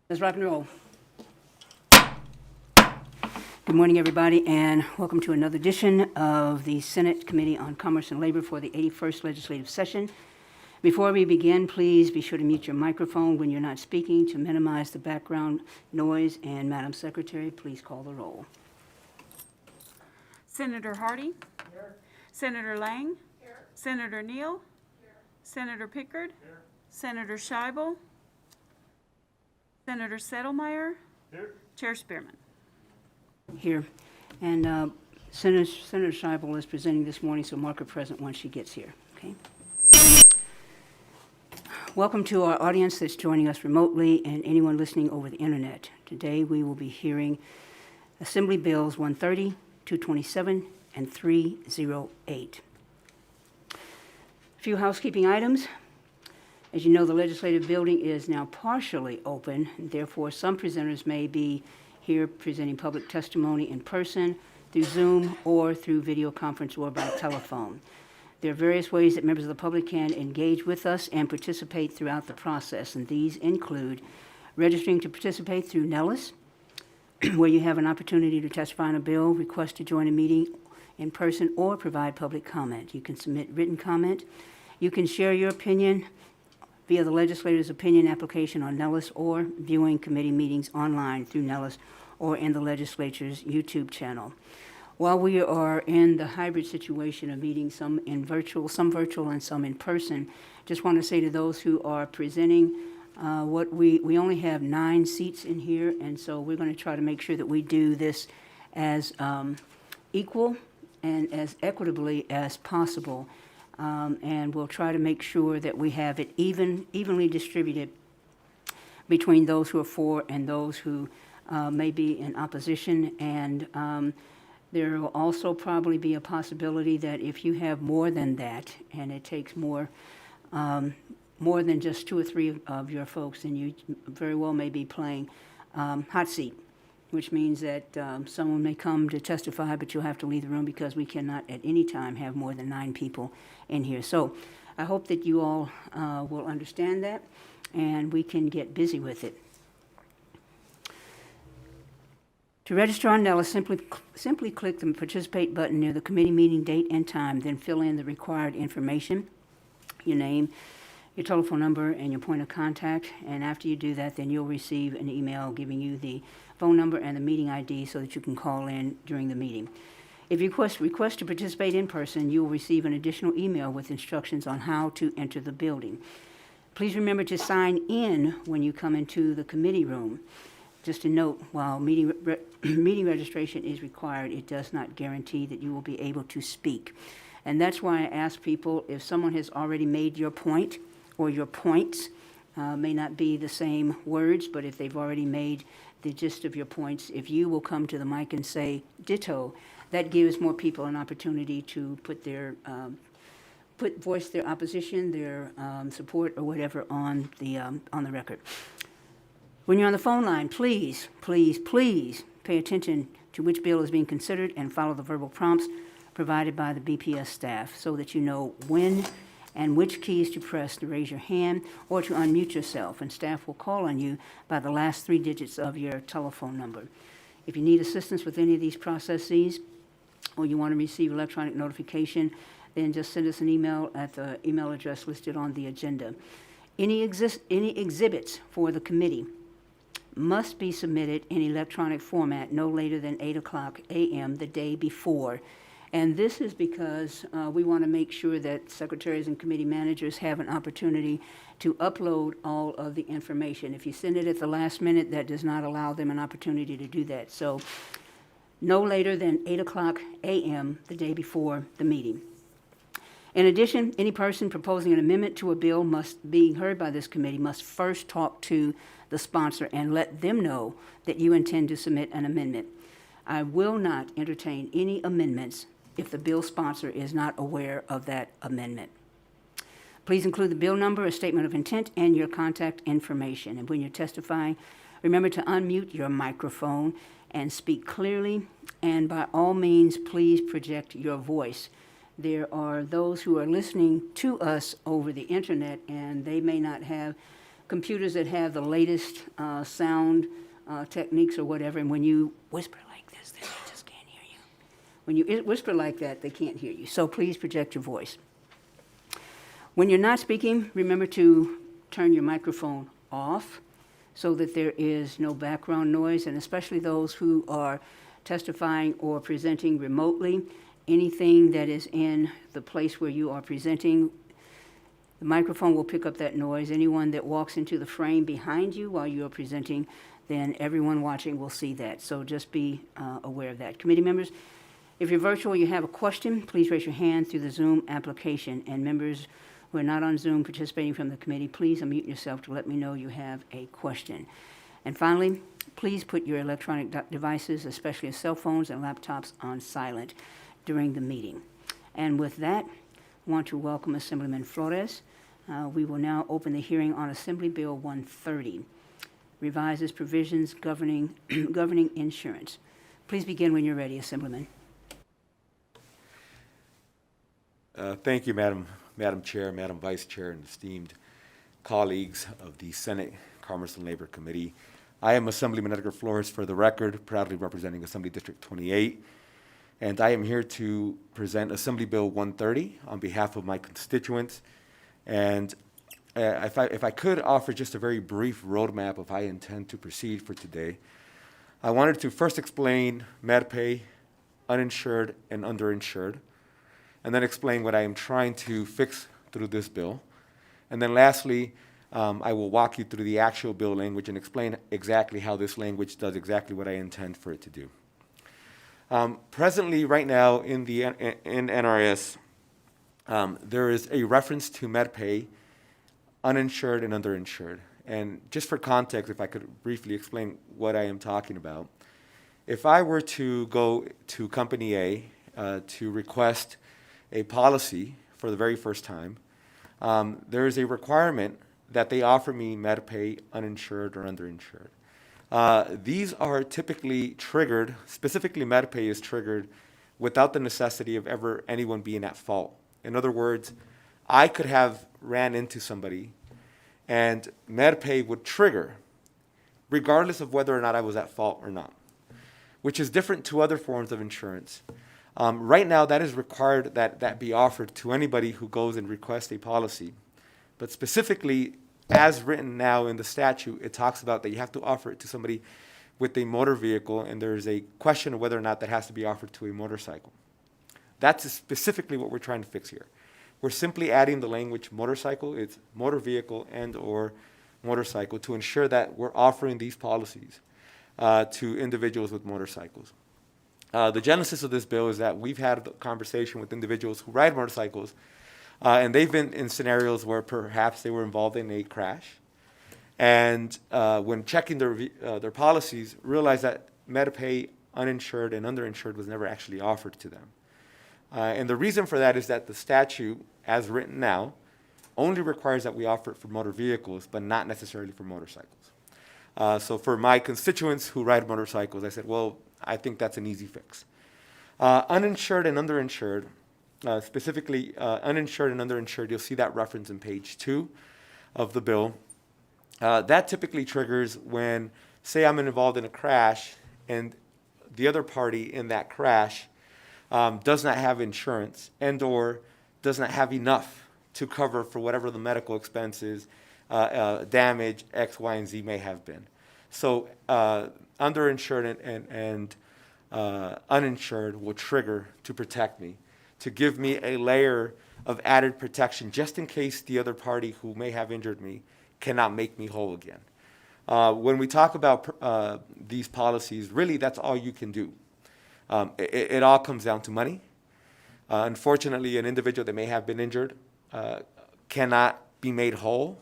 Let's rock and roll. Good morning, everybody, and welcome to another edition of the Senate Committee on Commerce and Labor for the 81st Legislative Session. Before we begin, please be sure to mute your microphone when you're not speaking to minimize the background noise. And Madam Secretary, please call the roll. Senator Hardy. Here. Senator Lang. Here. Senator Neal. Here. Senator Pickard. Here. Senator Scheibel. Senator Settlemyre. Here. Chair Spearman. Here. And Senator Scheibel is presenting this morning, so mark her present when she gets here. Okay. Welcome to our audience that's joining us remotely and anyone listening over the internet. Today we will be hearing Assembly Bills 130, 227, and 308. A few housekeeping items. As you know, the legislative building is now partially open, and therefore some presenters may be here presenting public testimony in person, through Zoom, or through video conference or by telephone. There are various ways that members of the public can engage with us and participate throughout the process, and these include registering to participate through Nellis, where you have an opportunity to testify on a bill, request to join a meeting in person, or provide public comment. You can submit written comment. You can share your opinion via the legislator's opinion application on Nellis, or viewing committee meetings online through Nellis or in the legislature's YouTube channel. While we are in the hybrid situation of meeting, some virtual, and some in person, just want to say to those who are presenting, we only have 9 seats in here, and so we're going to try to make sure that we do this as equal and as equitably as possible. And we'll try to make sure that we have it evenly distributed between those who are for and those who may be in opposition. And there will also probably be a possibility that if you have more than that, and it takes more than just 2 or 3 of your folks, then you very well may be playing hot seat, which means that someone may come to testify, but you'll have to leave the room because we cannot at any time have more than 9 people in here. So I hope that you all will understand that, and we can get busy with it. To register on Nellis, simply click the Participate button near the committee meeting date and time, then fill in the required information, your name, your telephone number, and your point of contact. And after you do that, then you'll receive an email giving you the phone number and the meeting ID so that you can call in during the meeting. If you request to participate in person, you will receive an additional email with instructions on how to enter the building. Please remember to sign in when you come into the committee room. Just a note, while meeting registration is required, it does not guarantee that you will be able to speak. And that's why I ask people, if someone has already made your point, or your points, may not be the same words, but if they've already made the gist of your points, if you will come to the mic and say ditto, that gives more people an opportunity to voice their opposition, their support, or whatever on the record. When you're on the phone line, please pay attention to which bill is being considered and follow the verbal prompts provided by the BPS staff so that you know when and which keys to press to raise your hand or to unmute yourself, and staff will call on you by the last 3 digits of your telephone number. If you need assistance with any of these processes, or you want to receive electronic notification, then just send us an email at the email address listed on the agenda. Any exhibits for the committee must be submitted in electronic format no later than 8:00 a.m. the day before. And this is because we want to make sure that secretaries and committee managers have an opportunity to upload all of the information. If you send it at the last minute, that does not allow them an opportunity to do that. So no later than 8:00 a.m. the day before the meeting. In addition, any person proposing an amendment to a bill being heard by this committee must first talk to the sponsor and let them know that you intend to submit an amendment. I will not entertain any amendments if the bill sponsor is not aware of that amendment. Please include the bill number, a statement of intent, and your contact information. And when you're testifying, remember to unmute your microphone and speak clearly, and by all means, please project your voice. There are those who are listening to us over the internet, and they may not have computers that have the latest sound techniques or whatever, and when you whisper like this, they just can't hear you. When you whisper like that, they can't hear you. So please project your voice. When you're not speaking, remember to turn your microphone off so that there is no background noise, and especially those who are testifying or presenting remotely, anything that is in the place where you are presenting, the microphone will pick up that noise. Anyone that walks into the frame behind you while you are presenting, then everyone watching will see that. So just be aware of that. Committee members, if you're virtual, you have a question, please raise your hand through the Zoom application. And members who are not on Zoom participating from the committee, please unmute yourself to let me know you have a question. And finally, please put your electronic devices, especially cell phones and laptops, on silent during the meeting. And with that, I want to welcome Assemblyman Flores. We will now open the hearing on Assembly Bill 130, revises provisions governing insurance. Please begin when you're ready, Assemblyman. Thank you, Madam Chair, Madam Vice Chair, and esteemed colleagues of the Senate Commerce and Labor Committee. I am Assemblyman Edgar Flores, for the record, proudly representing Assembly District 28, and I am here to present Assembly Bill 130 on behalf of my constituents. And if I could offer just a very brief roadmap of how I intend to proceed for today, I wanted to first explain MedPay, uninsured and underinsured, and then explain what I am trying to fix through this bill. And then lastly, I will walk you through the actual bill language and explain exactly how this language does exactly what I intend for it to do. Presently, right now in NRS, there is a reference to MedPay, uninsured and underinsured. And just for context, if I could briefly explain what I am talking about. If I were to go to Company A to request a policy for the very first time, there is a requirement that they offer me MedPay, uninsured or underinsured. These are typically triggered, specifically MedPay is triggered without the necessity of ever anyone being at fault. In other words, I could have ran into somebody and MedPay would trigger regardless of whether or not I was at fault or not, which is different to other forms of insurance. Right now, that is required that be offered to anybody who goes and requests a policy. But specifically, as written now in the statute, it talks about that you have to offer it to somebody with a motor vehicle, and there's a question of whether or not that has to be offered to a motorcycle. That's specifically what we're trying to fix here. We're simply adding the language motorcycle, it's motor vehicle and or motorcycle, to ensure that we're offering these policies to individuals with motorcycles. The genesis of this bill is that we've had a conversation with individuals who ride motorcycles, and they've been in scenarios where perhaps they were involved in a crash, and when checking their policies, realized that MedPay, uninsured and underinsured, was never actually offered to them. And the reason for that is that the statute, as written now, only requires that we offer it for motor vehicles, but not necessarily for motorcycles. So for my constituents who ride motorcycles, I said, well, I think that's an easy fix. Uninsured and underinsured, specifically uninsured and underinsured, you'll see that reference in page 2 of the bill. That typically triggers when, say I'm involved in a crash and the other party in that crash does not have insurance and or does not have enough to cover for whatever the medical expenses, damage, X, Y, and Z may have been. So underinsured and uninsured will trigger to protect me, to give me a layer of added protection just in case the other party who may have injured me cannot make me whole again. When we talk about these policies, really that's all you can do. It all comes down to money. Unfortunately, an individual that may have been injured cannot be made whole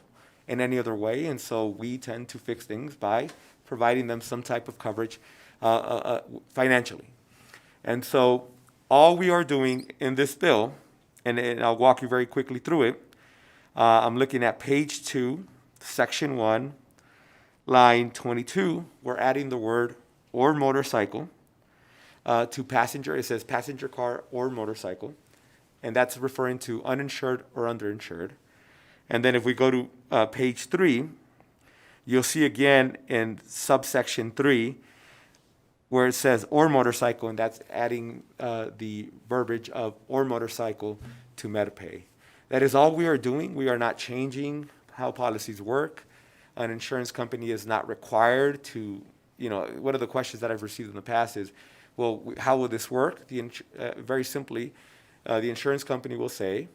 in any other way, and so we tend to fix things by providing them some type of coverage financially. And so all we are doing in this bill, and I'll walk you very quickly through it, I'm looking at page 2, section 1, line 22, we're adding the word or motorcycle to passenger. It says passenger car or motorcycle, and that's referring to uninsured or underinsured. And then if we go to page 3, You'll see again in subsection 3 where it says or motorcycle, and that's adding the verbiage of or motorcycle to MetaPay. That is all we are doing. We are not changing how policies work. An insurance company is not required to, one of the questions that I've received in the past is, well, how will this work? Very simply, the insurance company will say,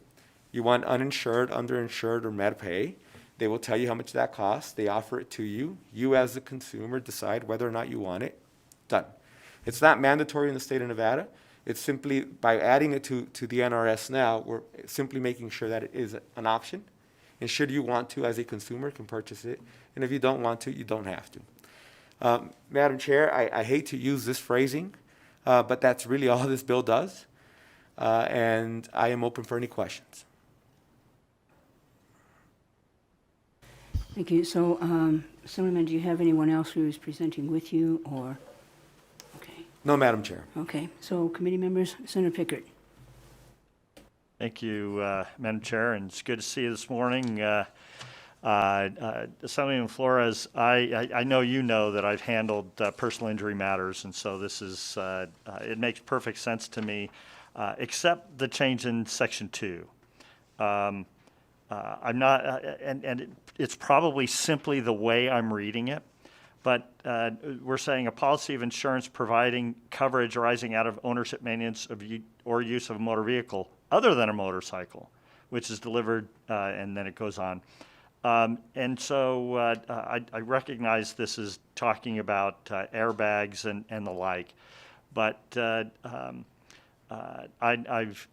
you want uninsured, underinsured, or MetaPay. They will tell you how much that costs. They offer it to you. You as the consumer decide whether or not you want it. Done. It's not mandatory in the state of Nevada. It's simply by adding it to the NRS now, we're simply making sure that it is an option. And should you want to, as a consumer, can purchase it. And if you don't want to, you don't have to. Madam Chair, I hate to use this phrasing, but that's really all this bill does. And I am open for any questions. Thank you. So, Assemblyman, do you have anyone else who is presenting with you, or? Okay. No, Madam Chair. Okay. So, committee members, Senator Pickard. Thank you, Madam Chair, and it's good to see you this morning. Assemblyman Flores, I know you know that I've handled personal injury matters, and so this is, it makes perfect sense to me, except the change in Section 2. I'm not, and it's probably simply the way I'm reading it, but we're saying a policy of insurance providing coverage arising out of ownership, maintenance, or use of a motor vehicle other than a motorcycle, which is delivered, and then it goes on. And so I recognize this is talking about airbags and the like, but I've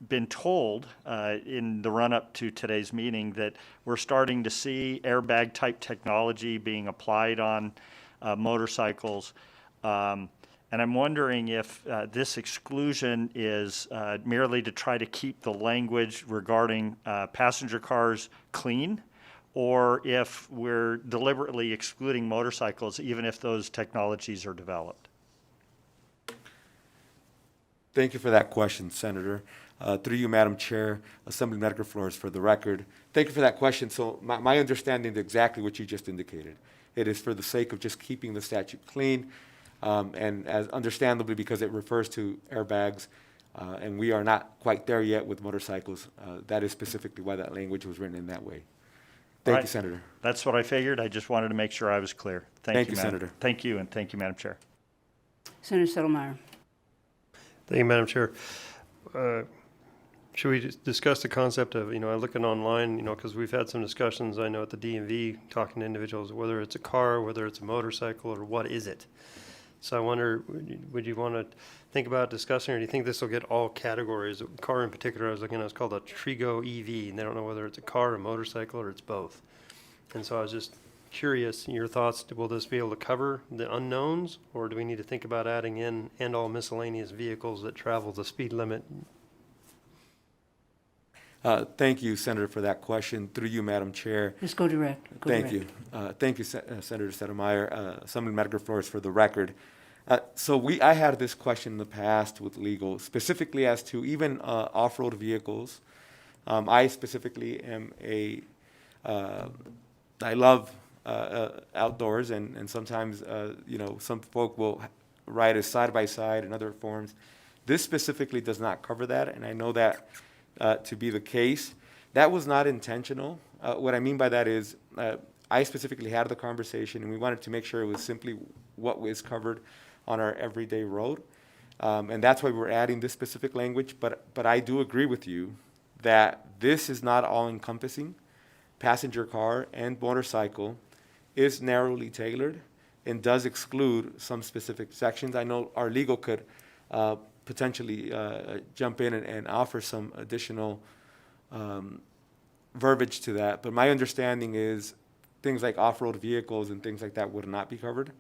been told in the run-up to today's meeting that we're starting to see airbag-type technology being applied on motorcycles. And I'm wondering if this exclusion is merely to try to keep the language regarding passenger cars clean, or if we're deliberately excluding motorcycles even if those technologies are developed. Thank you for that question, Senator. Through you, Madam Chair, Assemblyman Edgar Flores, for the record. Thank you for that question. So my understanding is exactly what you just indicated. It is for the sake of just keeping the statute clean, and as understandably because it refers to airbags, and we are not quite there yet with motorcycles. That is specifically why that language was written in that way. Thank you, Senator. That's what I figured. I just wanted to make sure I was clear. Thank you, Senator. Thank you, and thank you, Madam Chair. Senator Settlemyre. Thank you, Madam Chair. Should we just discuss the concept of, I'm looking online, because we've had some discussions, I know at the DMV, talking to individuals, whether it's a car, whether it's a motorcycle, or what is it? So I wonder, would you want to think about discussing, or do you think this will get all categories? A car in particular I was looking at is called a Trigo EV, and they don't know whether it's a car, a motorcycle, or it's both. And so I was just curious, your thoughts, will this be able to cover the unknowns, or do we need to think about adding in and all miscellaneous vehicles that travel the speed limit? Thank you, Senator, for that question. Through you, Madam Chair. Just go direct. Thank you. Thank you, Senator Settlemyre, Assemblyman Edgar Flores, for the record. I had this question in the past with legal, specifically as to even off-road vehicles. I specifically am I love outdoors, and sometimes, some folk will ride a side-by-side in other forms. This specifically does not cover that, and I know that to be the case. That was not intentional. What I mean by that is I specifically had the conversation, and we wanted to make sure it was simply what was covered on our everyday road. And that's why we're adding this specific language. But I do agree with you that this is not all-encompassing. Passenger car and motorcycle is narrowly tailored and does exclude some specific sections. I know our legal could potentially jump in and offer some additional verbiage to that. But my understanding is things like off-road vehicles and things like that would not be covered.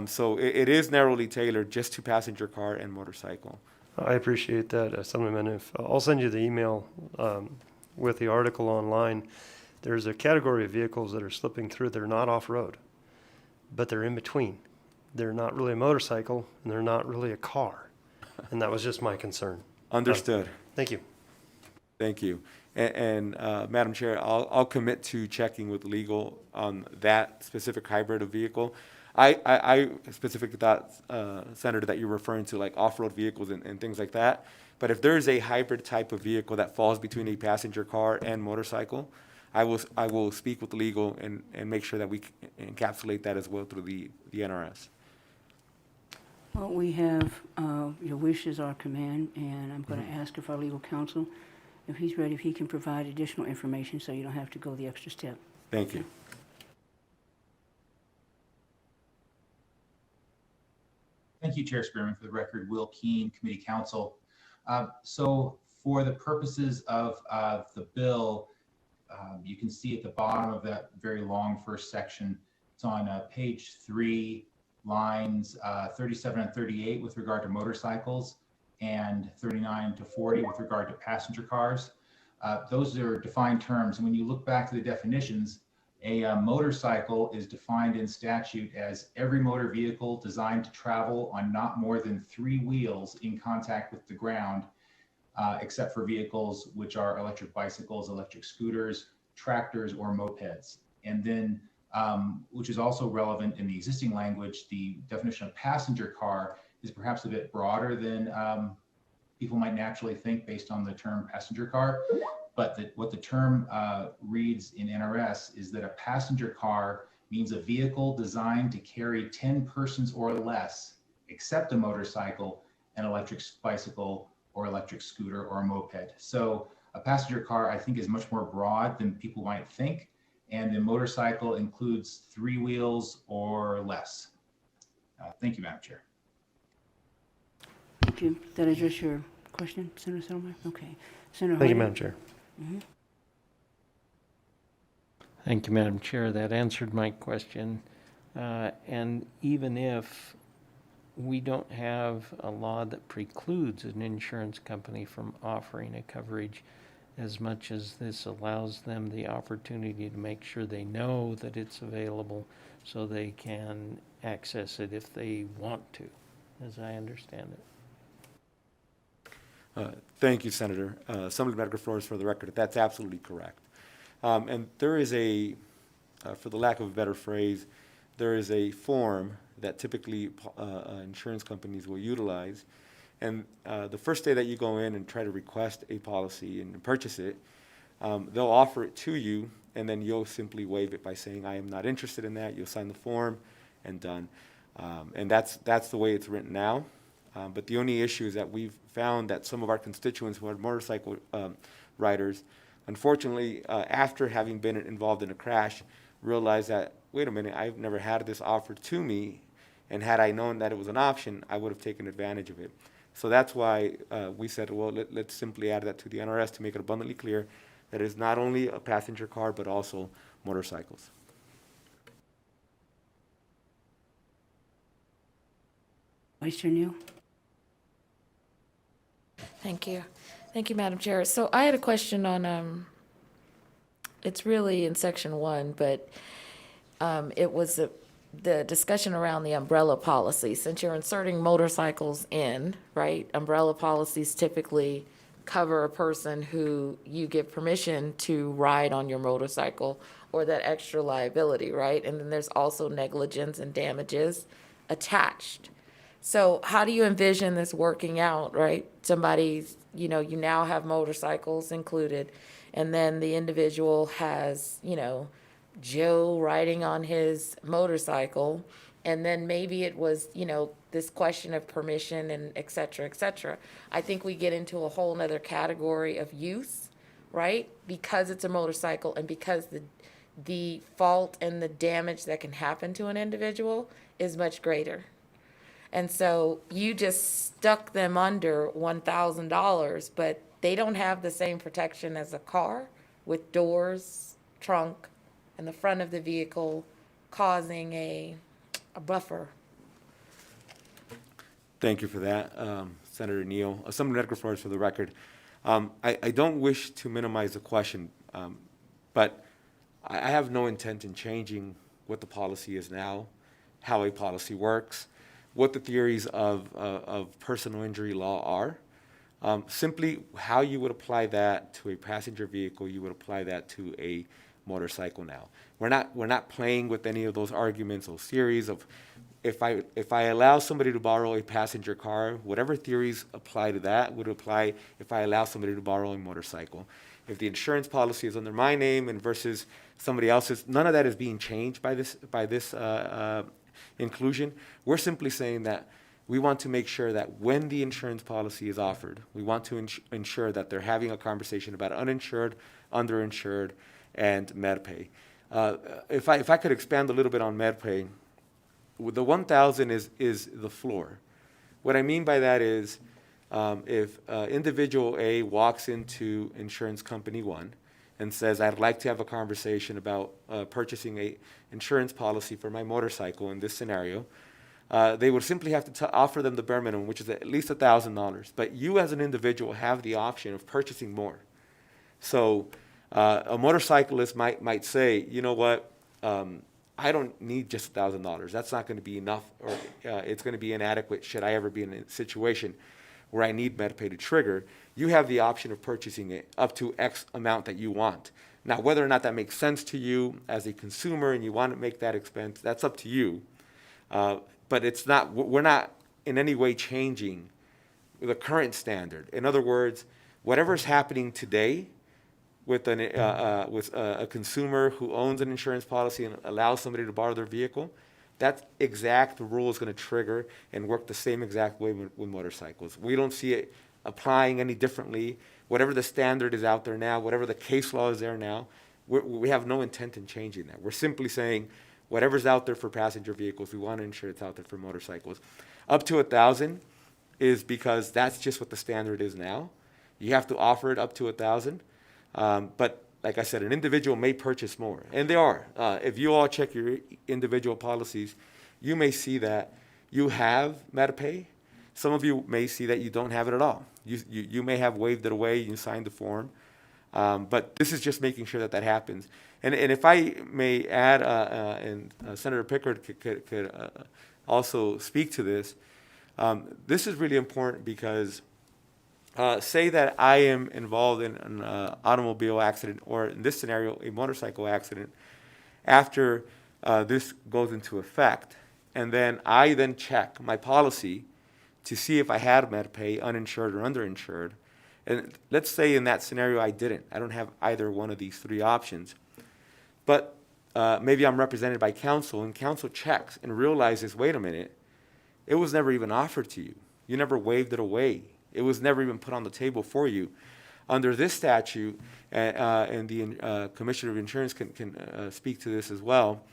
So it is narrowly tailored just to passenger car and motorcycle. I appreciate that, Assemblyman. I'll send you the email with the article online. There's a category of vehicles that are slipping through. They're not off-road, but they're in between. They're not really a motorcycle, and they're not really a car. And that was just my concern. Understood. Thank you. Thank you. Madam Chair, I'll commit to checking with legal on that specific hybrid of vehicle. I specifically thought, Senator, that you're referring to like off-road vehicles and things like that. But if there's a hybrid type of vehicle that falls between a passenger car and motorcycle, I will speak with legal and make sure that we encapsulate that as well through the NRS. Well, we have, your wish is our command, and I'm going to ask if our legal counsel, if he's ready, if he can provide additional information so you don't have to go the extra step. Thank you. Thank you, Chair Spearman. For the record, Will Keene, Committee Counsel. So for the purposes of the bill, you can see at the bottom of that very long first section, it's on page 3, lines 37 and 38 with regard to motorcycles, and 39 to 40 with regard to passenger cars. Those are defined terms. And when you look back to the definitions, a motorcycle is defined in statute as every motor vehicle designed to travel on not more than 3 wheels in contact with the ground, except for vehicles which are electric bicycles, electric scooters, tractors, or mopeds. And then, which is also relevant in the existing language, the definition of passenger car is perhaps a bit broader than people might naturally think based on the term passenger car. But what the term reads in NRS is that a passenger car means a vehicle designed to carry 10 persons or less, except a motorcycle, an electric bicycle, or electric scooter, or a moped. So a passenger car, I think, is much more broad than people might think. And the motorcycle includes 3 wheels or less. Thank you, Madam Chair. Thank you. That address your question, Senator Selmer? Okay. Senator Thank you, Hardy? Madam Chair. Thank you, Madam Chair. That answered my question. And even if we don't have a law that precludes an insurance company from offering a coverage, as much as this allows them the opportunity to make sure they know that it's available so they can access it if they want to, as I understand it. Thank you, Senator. Assembly Medical Flores, for the record, that's absolutely correct. And there is a, for the lack of a better phrase, there is a form that typically insurance companies will utilize. And the first day that you go in and try to request a policy and purchase it, they'll offer it to you, and then you'll simply waive it by saying, I am not interested in that. You'll sign the form and done. And that's the way it's written now. But the only issue is that we've found that some of our constituents who are motorcycle riders, unfortunately, after having been involved in a crash, realize that, wait a minute, I've never had this offered to me, and had I known that it was an option, I would have taken advantage of it. So that's why we said, well, let's simply add that to the NRS to make it abundantly clear that it is not only a passenger car, but also motorcycles. Vice Chair Neal? Thank you. Thank you, Madam Chair. So I had a question on, it's really in section 1, but it was the discussion around the umbrella policy. Since you're inserting motorcycles in, right, umbrella policies typically cover a person who you give permission to ride on your motorcycle or that extra liability, right? And then there's also negligence and damages attached. So how do you envision this working out, right? Somebody's, you now have motorcycles included, and then the individual has, Joe riding on his motorcycle, and then maybe it was, this question of permission and et cetera, et cetera. I think we get into a whole nother category of use, right? Because it's a motorcycle and because the fault and the damage that can happen to an individual is much greater. And so you just stuck them under $1,000, but they don't have the same protection as a car with doors, trunk, and the front of the vehicle causing a buffer. Thank you for that, Senator Neal. Assembly Medical Flores, for the record. I don't wish to minimize the question, but I have no intent in changing what the policy is now, how a policy works, what the theories of personal injury law are. Simply how you would apply that to a passenger vehicle, you would apply that to a motorcycle now. We're not playing with any of those arguments or theories of if I allow somebody to borrow a passenger car, whatever theories apply to that would apply if I allow somebody to borrow a motorcycle. If the insurance policy is under my name and versus somebody else's, none of that is being changed by this inclusion. We're simply saying that we want to make sure that when the insurance policy is offered, we want to ensure that they're having a conversation about uninsured, underinsured, and MedPay. If I could expand a little bit on MedPay, the 1,000 is the floor. What I mean by that is if individual A walks into insurance company 1 and says, I'd like to have a conversation about purchasing a insurance policy for my motorcycle in this scenario, they would simply have to offer them the bare minimum, which is at least $1,000. But you as an individual have the option of purchasing more. So a motorcyclist might say, you know what, I don't need just $1,000. That's not going to be enough, or it's going to be inadequate should I ever be in a situation where I need MedPay to trigger. You have the option of purchasing it up to X amount that you want. Now, whether or not that makes sense to you as a consumer and you want to make that expense, that's up to you. But it's not, we're not in any way changing the current standard. In other words, whatever's happening today with a consumer who owns an insurance policy and allows somebody to borrow their vehicle, that exact rule is going to trigger and work the same exact way with motorcycles. We don't see it applying any differently. Whatever the standard is out there now, whatever the case law is there now, we have no intent in changing that. We're simply saying whatever's out there for passenger vehicles, we want to ensure it's out there for motorcycles. Up to 1,000 is because that's just what the standard is now. You have to offer it up to 1,000. But like I said, an individual may purchase more, and they are. If you all check your individual policies, you may see that you have MetaPay. Some of you may see that you don't have it at all. You may have waved it away, you signed the form, but this is just making sure that that happens. And if I may add, and Senator Pickard could also speak to this, this is really important because say that I am involved in an automobile accident, or in this scenario, a motorcycle accident, after this goes into effect, and then I then check my policy to see if I had MedPay, uninsured or underinsured. And let's say in that scenario I didn't. I don't have either one of these three options. But maybe I'm represented by counsel, and counsel checks and realizes, wait a minute, it was never even offered to you. You never waved it away. It was never even put on the table for you. Under this statute, and the Commissioner of Insurance can speak to this as well,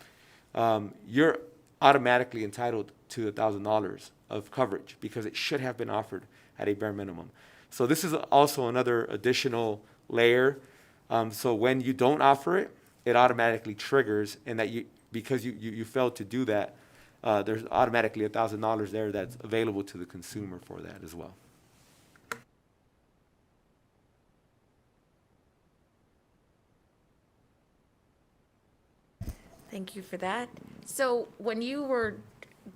you're automatically entitled to $1,000 of coverage because it should have been offered at a bare minimum. So this is also another additional layer. So when you don't offer it, it automatically triggers, and that because you failed to do that, there's automatically $1,000 there that's available to the consumer for that as well. Thank you for that. So when you were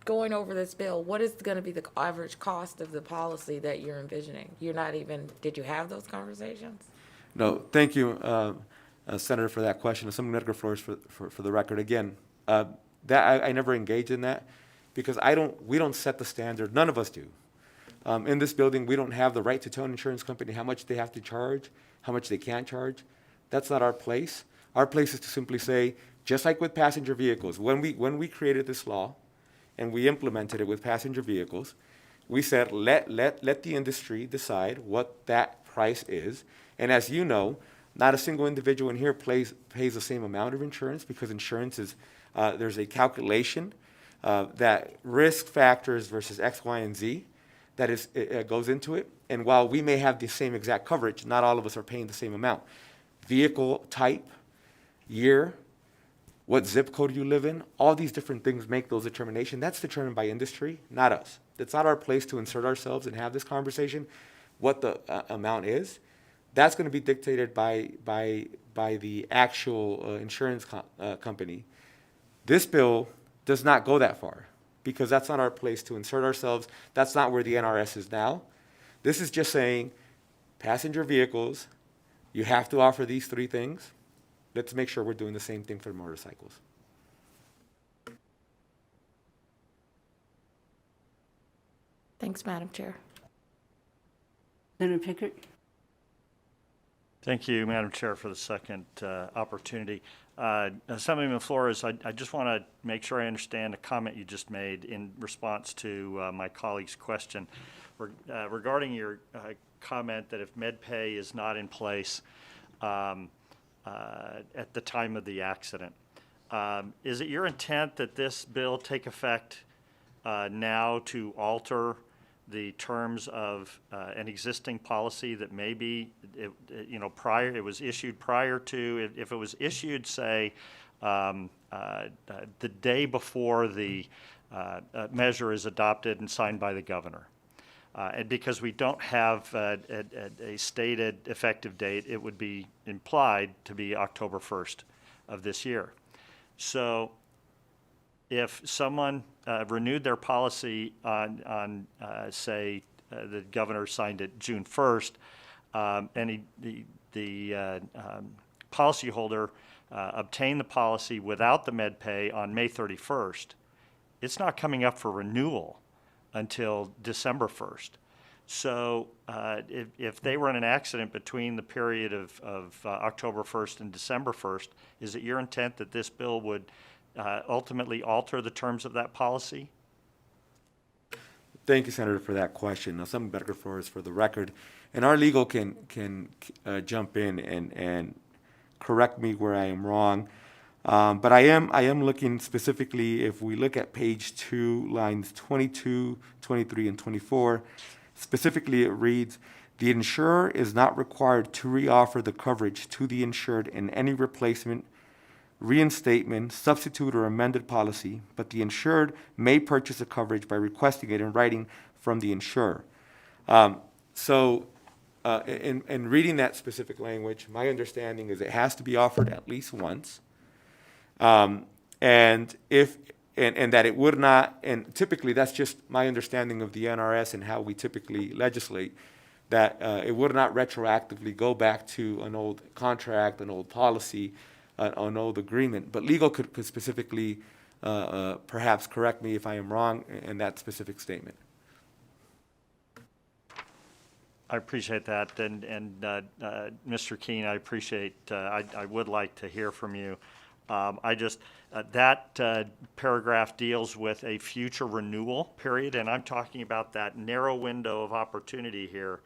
going over this bill, what is going to be the average cost of the policy that you're envisioning? Did you have those conversations? No, thank you, Senator, for that question. Assemblyman Edgar Flores, for the record. Again, that I never engaged in that because we don't set the standard. None of us do. In this building, we don't have the right to tell an insurance company how much they have to charge, how much they can't charge. That's not our place. Our place is to simply say, just like with passenger vehicles, when we created this law and we implemented it with passenger vehicles, we said let the industry decide what that price is. And as you know, not a single individual in here pays the same amount of insurance because insurance is there's a calculation that risk factors versus X, Y, and Z that goes into it. And while we may have the same exact coverage, not all of us are paying the same amount. Vehicle type, year, what zip code you live in, all these different things make those determinations. That's determined by industry, not us. It's not our place to insert ourselves and have this conversation, what the amount is. That's going to be dictated by the actual insurance company. This bill does not go that far because that's not our place to insert ourselves. That's not where the NRS is now. This is just saying passenger vehicles, you have to offer these three things. Let's make sure we're doing the same thing for motorcycles. Thanks, Madam Chair. Senator Pickard? Thank you, Madam Chair, for the second opportunity. Assemblyman Flores, I just want to make sure I understand a comment you just made in response to my colleague's question regarding your comment that if MedPay is not in place at the time of the accident. Is it your intent that this bill take effect now to alter the terms of an existing policy that maybe, prior, it was issued prior to, if it was issued, say, the day before the measure is adopted and signed by the governor? And because we don't have a stated effective date, it would be implied to be October 1st of this year. So if someone renewed their policy on say, the governor signed it June 1st, and the policyholder obtained the policy without the MedPay on May 31st, it's not coming up for renewal until December 1st. So if they were in an accident between the period of October 1st and December 1st, is it your intent that this bill would ultimately alter the terms of that policy? Thank you, Senator, for that question. Now, Assemblyman Becker Flores, for the record, and our legal can jump in and correct me where I am wrong. But I am looking specifically, if we look at page 2, lines 22, 23, and 24, specifically it reads, the insurer is not required to reoffer the coverage to the insured in any replacement, reinstatement, substitute, or amended policy, but the insured may purchase a coverage by requesting it in writing from the insurer. So in reading that specific language, my understanding is it has to be offered at least once. And that it would not, and typically that's just my understanding of the NRS and how we typically legislate, that it would not retroactively go back to an old contract, an old policy, an old agreement. But legal could specifically perhaps correct me if I am wrong in that specific statement. I appreciate that, and Mr. Keene, I appreciate, I would like to hear from you. I just, that paragraph deals with a future renewal period, and I'm talking about that narrow window of opportunity here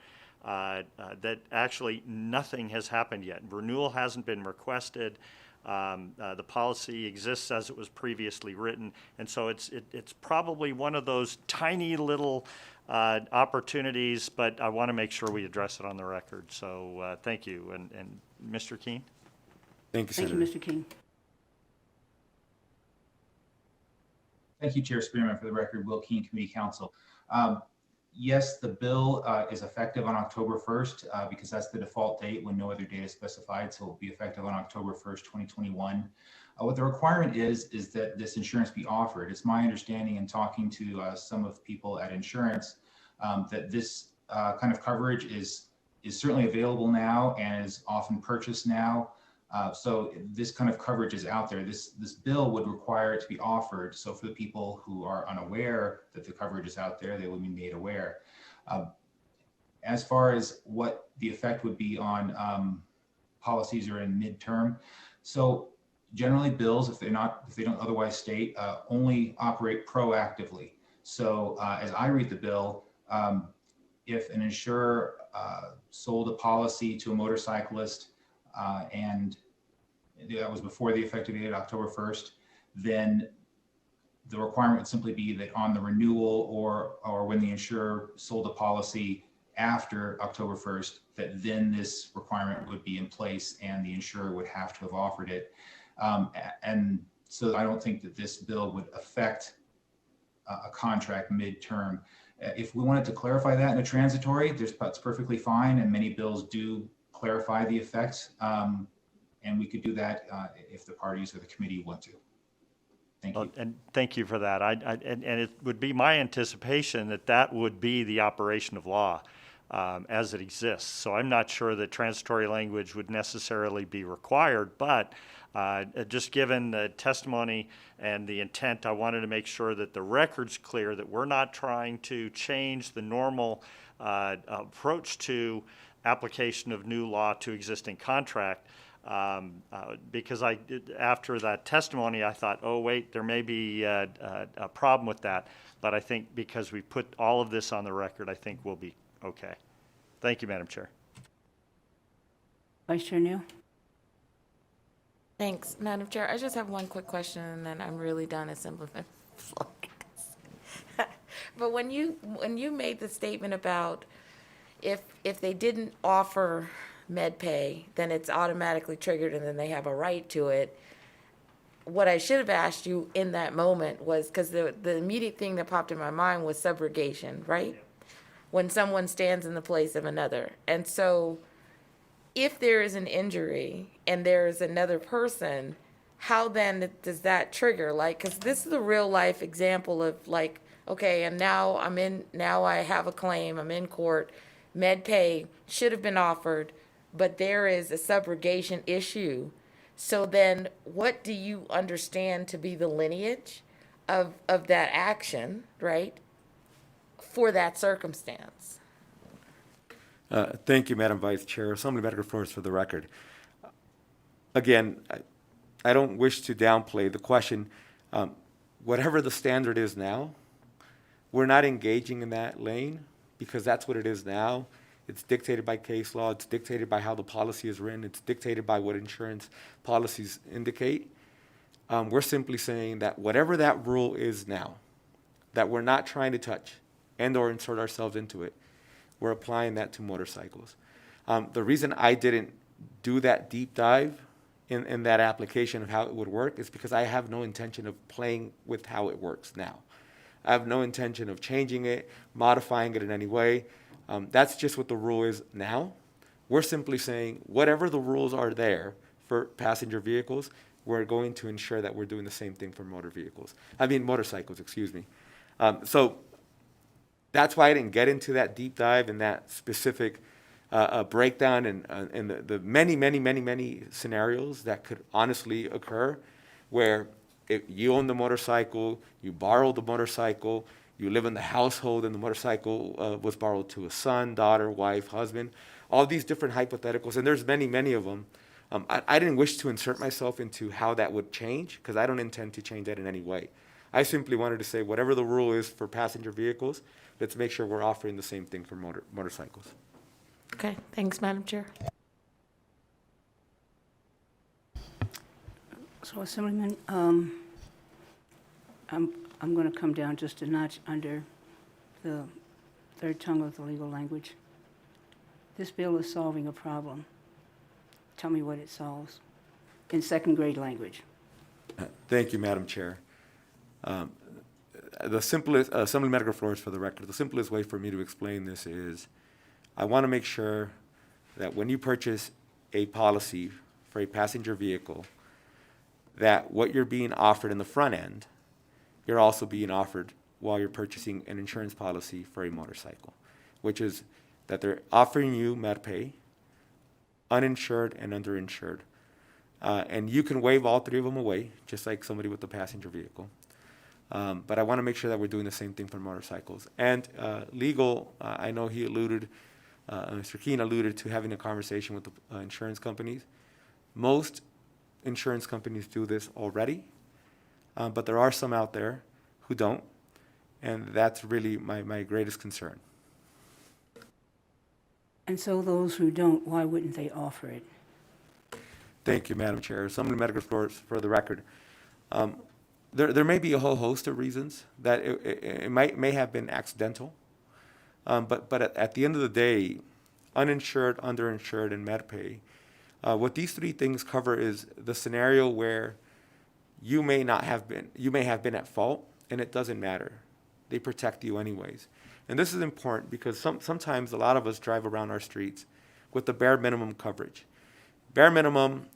that actually nothing has happened yet. Renewal hasn't been requested. The policy exists as it was previously written, and so it's probably one of those tiny little opportunities, but I want to make sure we address it on the record. So thank you, and Mr. Keene? Thank you, Thank Senator. you, Mr. King. Thank you, Chair Spearman. For the record, Will Keene, Committee Counsel. Yes, the bill is effective on October 1st because that's the default date when no other date is specified. So it will be effective on October 1st, 2021. What the requirement is that this insurance be offered. It's my understanding in talking to some of the people at insurance that this kind of coverage is certainly available now and is often purchased now. So this kind of coverage is out there. This bill would require it to be offered. So for the people who are unaware that the coverage is out there, they will be made aware. As far as what the effect would be on policies are in midterm. So generally bills, if they don't otherwise state, only operate proactively. So as I read the bill, if an insurer sold a policy to a motorcyclist and that was before the effective date, October 1st, then the requirement would simply be that on the renewal or when the insurer sold a policy after October 1st, that then this requirement would be in place and the insurer would have to have offered it. And so I don't think that this bill would affect a contract midterm. If we wanted to clarify that in a transitory, that's perfectly fine, and many bills do clarify the effects. And we could do that if the parties or the committee want to. Thank you. And thank you for that. And it would be my anticipation that that would be the operation of law as it exists. So I'm not sure that transitory language would necessarily be required, but just given the testimony and the intent, I wanted to make sure that the record's clear that we're not trying to change the normal approach to application of new law to existing contract. Because after that testimony, I thought, oh, wait, there may be a problem with that. But I think because we put all of this on the record, I think we'll be okay. Thank you, Madam Chair. Vice Chair Neal? Thanks, Madam Chair. I just have one quick question, and then I'm really done assembling. But when you made the statement about if they didn't offer med pay, then it's automatically triggered, and then they have a right to it. What I should have asked you in that moment was, because the immediate thing that popped in my mind was subrogation, right? When someone stands in the place of another. And so if there is an injury and there is another person, how then does that trigger? Like, because this is a real life example of like, okay, and now I have a claim, I'm in court, med pay should have been offered, but there is a subrogation issue. So then what do you understand to be the lineage of that action, right, for that circumstance? Thank you, Madam Vice Chair. Assemblymember Flores, for the record. Again, I don't wish to downplay the question. Whatever the standard is now, we're not engaging in that lane because that's what it is now. It's dictated by case law. It's dictated by how the policy is written. It's dictated by what insurance policies indicate. We're simply saying that whatever that rule is now, that we're not trying to touch and or insert ourselves into it, we're applying that to motorcycles. The reason I didn't do that deep dive in that application of how it would work is because I have no intention of playing with how it works now. I have no intention of changing it, modifying it in any way. That's just what the rule is now. We're simply saying whatever the rules are there for passenger vehicles, we're going to ensure that we're doing the same thing for motorcycles, excuse me. So that's why I didn't get into that deep dive and that specific breakdown and the many scenarios that could honestly occur where if you own the motorcycle, you borrow the motorcycle, you live in the household and the motorcycle was borrowed to a son, daughter, wife, husband, all these different hypotheticals, and there's many of them. I didn't wish to insert myself into how that would change because I don't intend to change that in any way. I simply wanted to say whatever the rule is for passenger vehicles, let's make sure we're offering the same thing for motorcycles. Okay, thanks, Madam Chair. So, Assemblyman, I'm going to come down just a notch under the third tongue of the legal language. This bill is solving a problem. Tell me what it solves in second grade language. Thank you, Madam Chair. The simplest, Assemblymember Flores, for the record, the simplest way for me to explain this is I want to make sure that when you purchase a policy for a passenger vehicle, that what you're being offered in the front end, you're also being offered while you're purchasing an insurance policy for a motorcycle, which is that they're offering you MedPay, uninsured and underinsured. And you can waive all three of them away, just like somebody with a passenger vehicle. But I want to make sure that we're doing the same thing for motorcycles. And legal, I know he alluded, Mr. Keene alluded to having a conversation with the insurance companies. Most insurance companies do this already, but there are some out there who don't, and that's really my greatest concern. And so those who don't, why wouldn't they offer it? Thank you, Madam Chair. Assemblymember Flores, for the record. There may be a whole host of reasons that it may have been accidental, but at the end of the day, uninsured, underinsured, and MedPay, what these three things cover is the scenario where you may have been at fault, and it doesn't matter. They protect you anyways. And this is important because sometimes a lot of us drive around our streets with the bare minimum coverage. Bare minimum,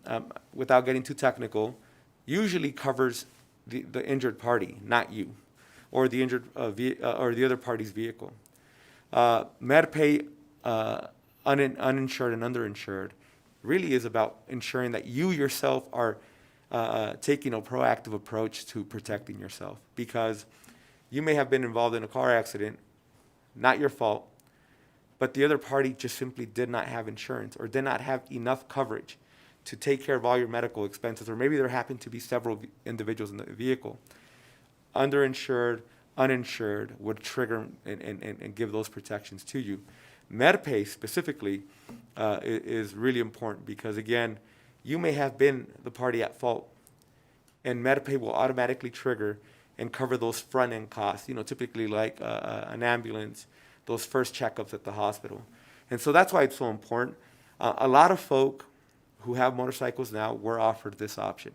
without getting too technical, usually covers the injured party, not you, or the injured or the other party's vehicle. MedPay uninsured and underinsured really is about ensuring that you yourself are taking a proactive approach to protecting yourself, because you may have been involved in a car accident, not your fault, but the other party just simply did not have insurance or did not have enough coverage to take care of all your medical expenses, or maybe there happened to be several individuals in the vehicle. Underinsured, uninsured would trigger and give those protections to you. MedPay specifically is really important because, again, you may have been the party at fault, and MedPay will automatically trigger and cover those front-end costs, typically like an ambulance, those first checkups at the hospital. And so that's why it's so important. A lot of folk who have motorcycles now were offered this option.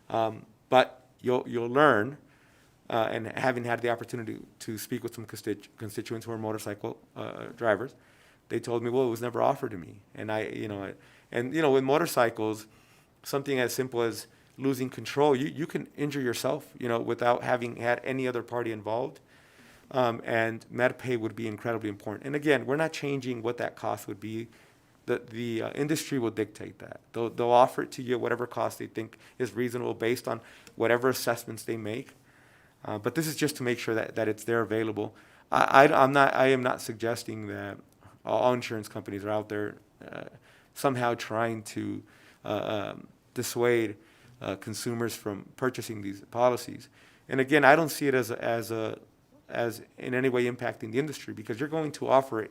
But you'll learn, and having had the opportunity to speak with some constituents who are motorcycle drivers, they told me, well, it was never offered to me. And with motorcycles, something as simple as losing control, you can injure yourself, without having had any other party involved. And MedPay would be incredibly important. And again, we're not changing what that cost would be. The industry will dictate that. They'll offer it to you at whatever cost they think is reasonable based on whatever assessments they make. But this is just to make sure that it's there available. I am not suggesting that all insurance companies are out there somehow trying to dissuade consumers from purchasing these policies. And again, I don't see it as in any way impacting the industry, because you're going to offer it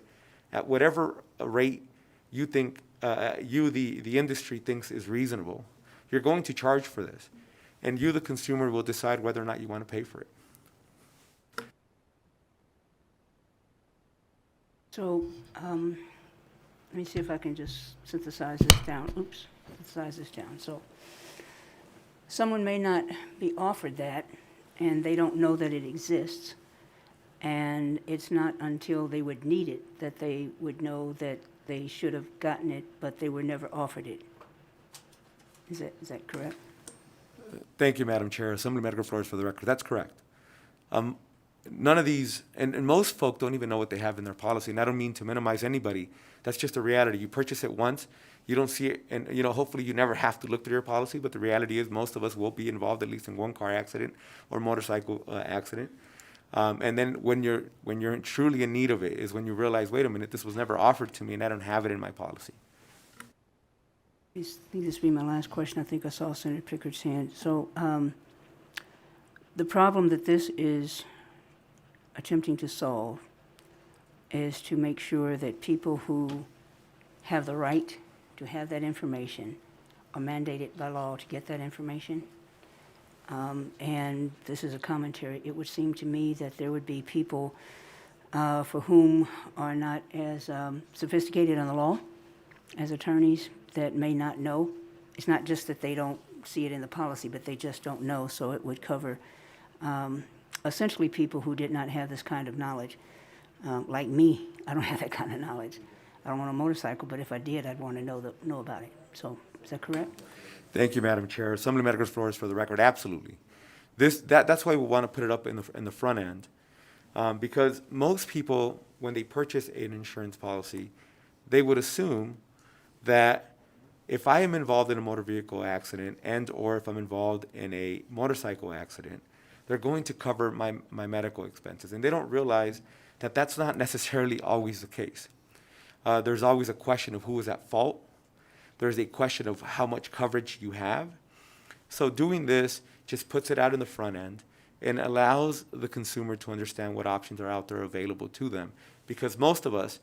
at whatever rate you think the industry thinks is reasonable. You're going to charge for this, and you, the consumer, will decide whether or not you want to pay for it. So let me see if I can just synthesize this down. So someone may not be offered that, and they don't know that it exists. And it's not until they would need it that they would know that they should have gotten it, but they were never offered it. Is that correct? Thank you, Madam Chair. Assemblyman Edgar Flores for the record. That's correct. None of these, and most folk don't even know what they have in their policy, and I don't mean to minimize anybody. That's just a reality. You purchase it once, you don't see it, and hopefully you never have to look through your policy, but the reality is most of us will be involved at least in one car accident or motorcycle accident. And then when you're truly in need of it is when you realize, wait a minute, this was never offered to me and I don't have it in my policy. I think this will be my last question. I think I saw Senator Pickard's hand. So the problem that this is attempting to solve is to make sure that people who have the right to have that information are mandated by law to get that information. And this is a commentary. It would seem to me that there would be people for whom are not as sophisticated on the law as attorneys that may not know. It's not just that they don't see it in the policy, but they just don't know. So it would cover essentially people who did not have this kind of knowledge. Like me, I don't have that kind of knowledge. I don't want a motorcycle, but if I did, I'd want to know about it. So is that correct? Thank you, Madam Chair. Assemblyman Edgar Flores for the record. Absolutely. That's why we want to put it up in the front end, because most people, when they purchase an insurance policy, they would assume that if I am involved in a motor vehicle accident and or if I'm involved in a motorcycle accident, they're going to cover my medical expenses. And they don't realize that that's not necessarily always the case. There's always a question of who is at fault. There's a question of how much coverage you have. So doing this just puts it out in the front end and allows the consumer to understand what options are out there available to them. Because most of us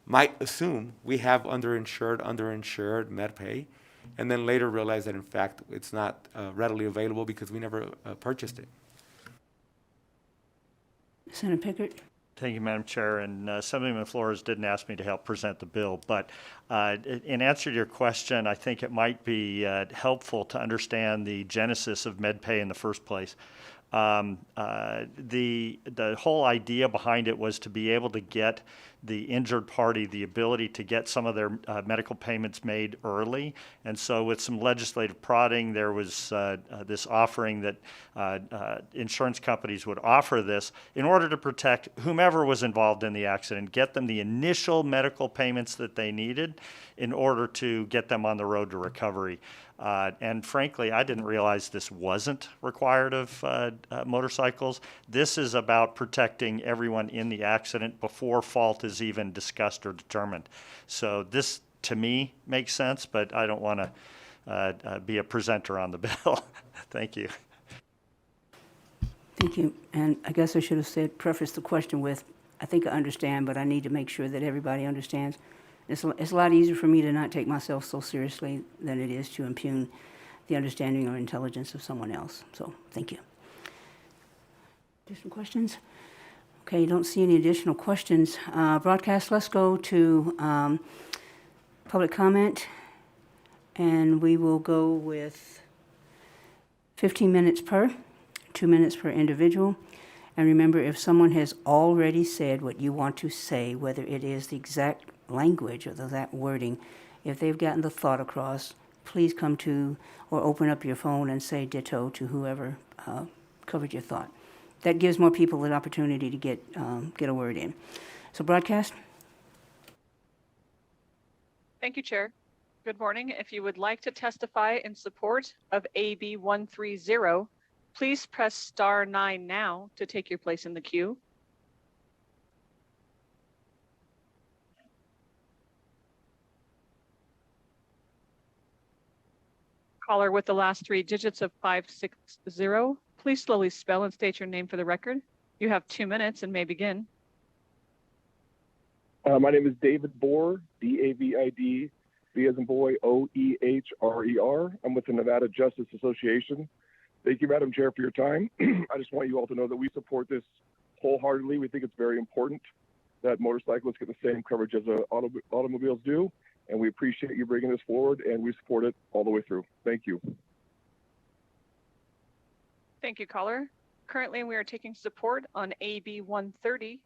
might assume we have underinsured MedPay, and then later realize that in fact it's not readily available because we never purchased it. Senator Pickard? Thank you, Madam Chair. And Assemblyman Flores didn't ask me to help present the bill, but in answer to your question, I think it might be helpful to understand the genesis of MedPay in the first place. The whole idea behind it was to be able to get the injured party the ability to get some of their medical payments made early. And so with some legislative prodding, there was this offering that insurance companies would offer this in order to protect whomever was involved in the accident, get them the initial medical payments that they needed in order to get them on the road to recovery. And frankly, I didn't realize this wasn't required of motorcycles. This is about protecting everyone in the accident before fault is even discussed or determined. So this, to me, makes sense, but I don't want to be a presenter on the bill. Thank you. Thank you. And I guess I should have prefaced the question with, I think I understand, but I need to make sure that everybody understands. It's a lot easier for me to not take myself so seriously than it is to impugn the understanding or intelligence of someone else. So, thank you. Additional questions? Okay, don't see any additional questions. Broadcast, let's go to public comment, and we will go with 15 minutes per, 2 minutes per individual. And remember, if someone has already said what you want to say, whether it is the exact language or that wording, if they've gotten the thought across, please come to or open up your phone and say ditto to whoever covered your thought. That gives more people an opportunity to get a word in. So broadcast. Thank you, Chair. Good morning. If you would like to testify in support of AB 130, please press *9 now to take your place in the queue. Caller with the last 3 digits of 560, please slowly spell and state your name for the record. You have 2 minutes and may begin. My name is David Bohr, D-A-V-I-D, B as in boy, O-E-H-R-E-R. I'm with the Nevada Justice Association. Thank you, Madam Chair, for your time. I just want you all to know that we support this wholeheartedly. We think it's very important that motorcyclists get the same coverage as automobiles do, and we appreciate you bringing this forward, and we support it all the way through. Thank you. Thank you, caller. Currently, we are taking support on AB 130.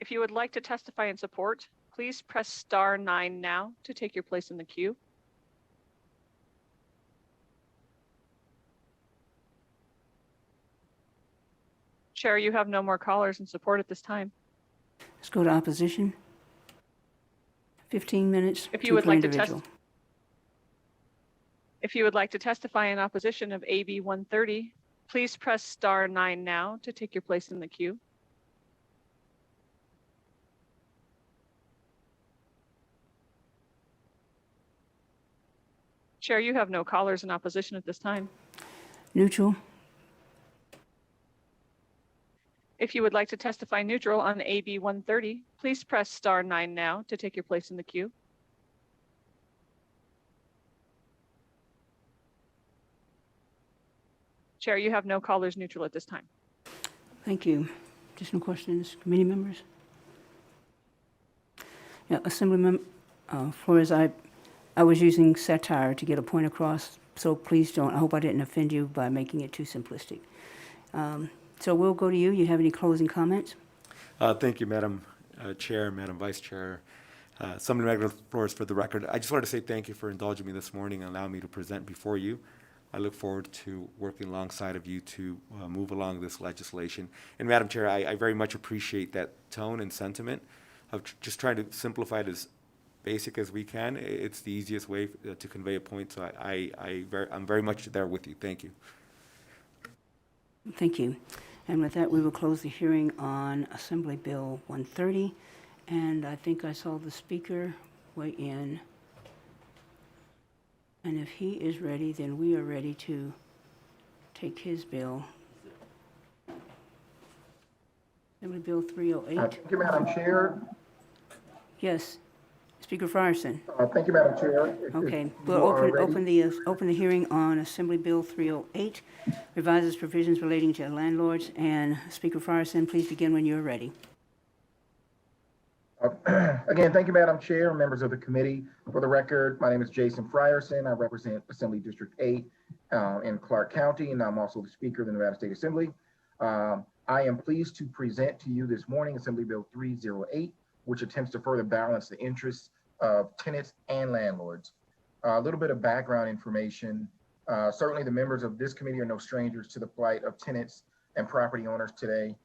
If you would like to testify in support, please press *9 now to take your place in the queue. Chair, you have no more callers in support at this time. Let's go to opposition. 15 minutes. If you would like to individual. If you would like to testify in opposition of AB 130, please press *9 now to take your place in the queue. Chair, you have no callers in opposition at this time. Neutral. If you would like to testify neutral on AB 130, please press *9 now to take your place in the queue. Chair, you have no callers neutral at this time. Thank you. Additional questions, committee members? Yeah, Assemblyman Flores, I was using satire to get a point across, so please don't, I hope I didn't offend you by making it too simplistic. So we'll go to you. You have any closing comments? Thank you, Madam Chair, Madam Vice Chair. Assemblyman Flores, for the record, I just wanted to say thank you for indulging me this morning and allowing me to present before you. I look forward to working alongside of you to move along this legislation. And Madam Chair, I very much appreciate that tone and sentiment of just trying to simplify it as basic as we can. It's the easiest way to convey a point, so I'm very much there with you. Thank you. Thank you. And with that, we will close the hearing on Assembly Bill 130. And I think I saw the speaker weigh in. And if he is ready, then we are ready to take his bill. Assembly Bill 308. Thank you, Madam Chair. Yes. Speaker Frierson. Thank you, Madam Chair. Okay, we'll open the hearing on Assembly Bill 308, revises provisions relating to landlords. And Speaker Frierson, please begin when you're ready. Again, thank you, Madam Chair, members of the committee. For the record, my name is Jason Frierson. I represent Assembly District 8 in Clark County, and I'm also the Speaker of the Nevada State Assembly. I am pleased to present to you this morning Assembly Bill 308, which attempts to further balance the interests of tenants and landlords. A little bit of background information. Certainly the members of this committee are no strangers to the plight of tenants and property owners today.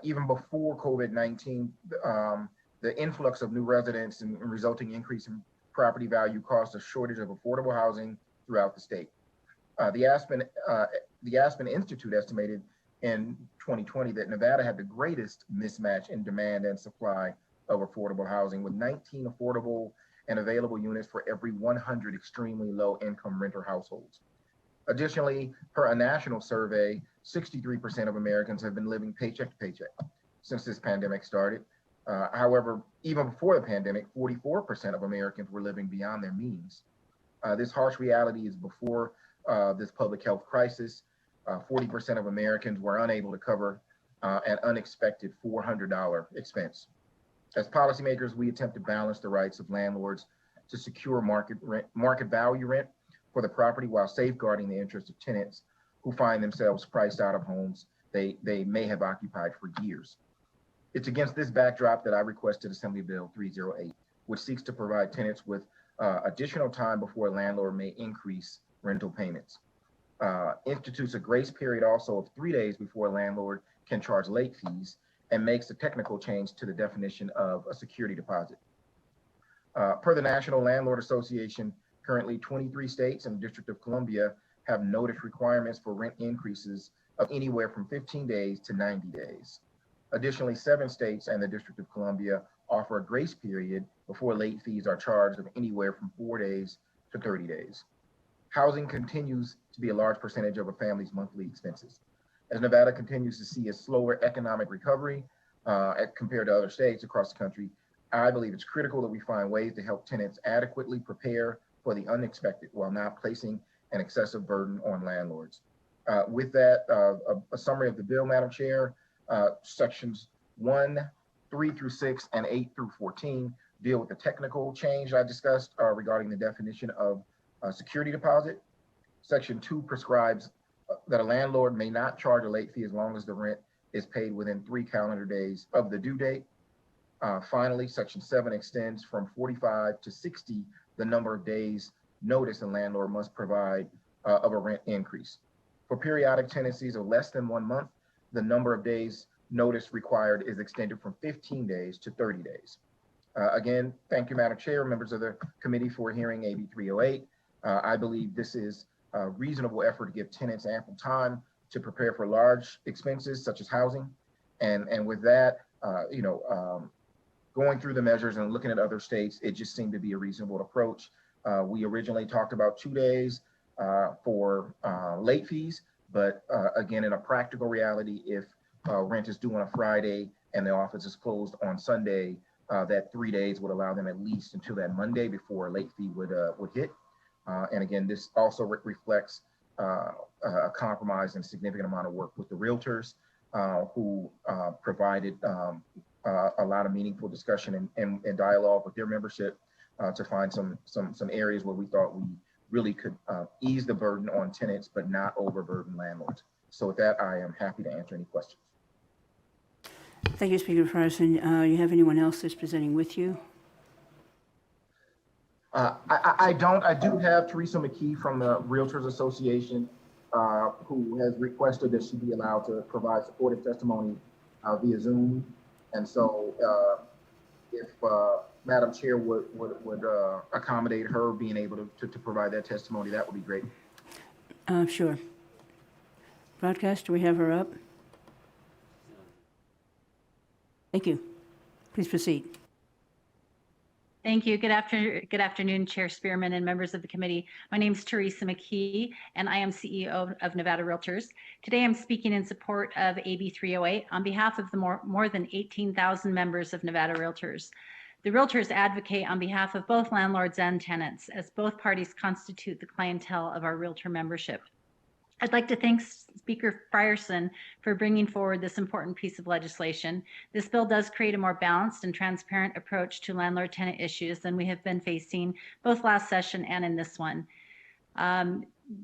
Even before COVID-19, the influx of new residents and resulting increase in property value caused a shortage of affordable housing throughout the state. The Aspen Institute estimated in 2020 that Nevada had the greatest mismatch in demand and supply of affordable housing, with 19 affordable and available units for every 100 extremely low income renter households. Additionally, per a national survey, 63% of Americans have been living paycheck to paycheck since this pandemic started. However, even before the pandemic, 44% of Americans were living beyond their means. This harsh reality is before this public health crisis. 40% of Americans were unable to cover an unexpected $400 expense. As policymakers, we attempt to balance the rights of landlords to secure market value rent for the property while safeguarding the interests of tenants who find themselves priced out of homes they may have occupied for years. It's against this backdrop that I requested Assembly Bill 308, which seeks to provide tenants with additional time before a landlord may increase rental payments. Institutes a grace period also of 3 days before a landlord can charge late fees, and makes a technical change to the definition of a security deposit. Per the National Landlord Association, currently 23 states and the District of Columbia have notice requirements for rent increases of anywhere from 15 days to 90 days. Additionally, 7 states and the District of Columbia offer a grace period before late fees are charged of anywhere from 4 days to 30 days. Housing continues to be a large percentage of a family's monthly expenses. As Nevada continues to see a slower economic recovery compared to other states across the country, I believe it's critical that we find ways to help tenants adequately prepare for the unexpected while not placing an excessive burden on landlords. With that, a summary of the bill, Madam Chair. Sections 1, 3 through 6, and 8 through 14 deal with the technical change I discussed regarding the definition of a security deposit. Section 2 prescribes that a landlord may not charge a late fee as long as the rent is paid within 3 calendar days of the due date. Finally, Section 7 extends from 45 to 60 the number of days notice a landlord must provide of a rent increase. For periodic tenancies of less than 1 month, the number of days notice required is extended from 15 days to 30 days. Again, thank you, Madam Chair, members of the committee, for hearing AB 308. I believe this is a reasonable effort to give tenants ample time to prepare for large expenses such as housing. And with that, going through the measures and looking at other states, it just seemed to be a reasonable approach. We originally talked about 2 days for late fees, but again, in a practical reality, if rent is due on a Friday and the office is closed on Sunday, that 3 days would allow them at least until that Monday before a late fee would hit. And again, this also reflects a compromise and significant amount of work with the realtors who provided a lot of meaningful discussion and dialogue with their membership to find some areas where we thought we really could ease the burden on tenants, but not overburden landlords. So with that, I am happy to answer any questions. Thank you, Speaker Frierson. You have anyone else that's presenting with you? I don't. I do have Teresa McKee from the Realtors Association, who has requested that she be allowed to provide supportive testimony via Zoom. And so if Madam Chair would accommodate her being able to provide that testimony, that would be great. Sure. Broadcast, do we have her up? Thank you. Please proceed. Thank you. Good afternoon, Chair Spearman and members of the committee. My name is Teresa McKee, and I am CEO of Nevada Realtors. Today, I'm speaking in support of AB 308 on behalf of the more than 18,000 members of Nevada Realtors. The Realtors advocate on behalf of both landlords and tenants, as both parties constitute the clientele of our Realtor membership. I'd like to thank Speaker Frierson for bringing forward this important piece of legislation. This bill does create a more balanced and transparent approach to landlord-tenant issues than we have been facing both last session and in this one.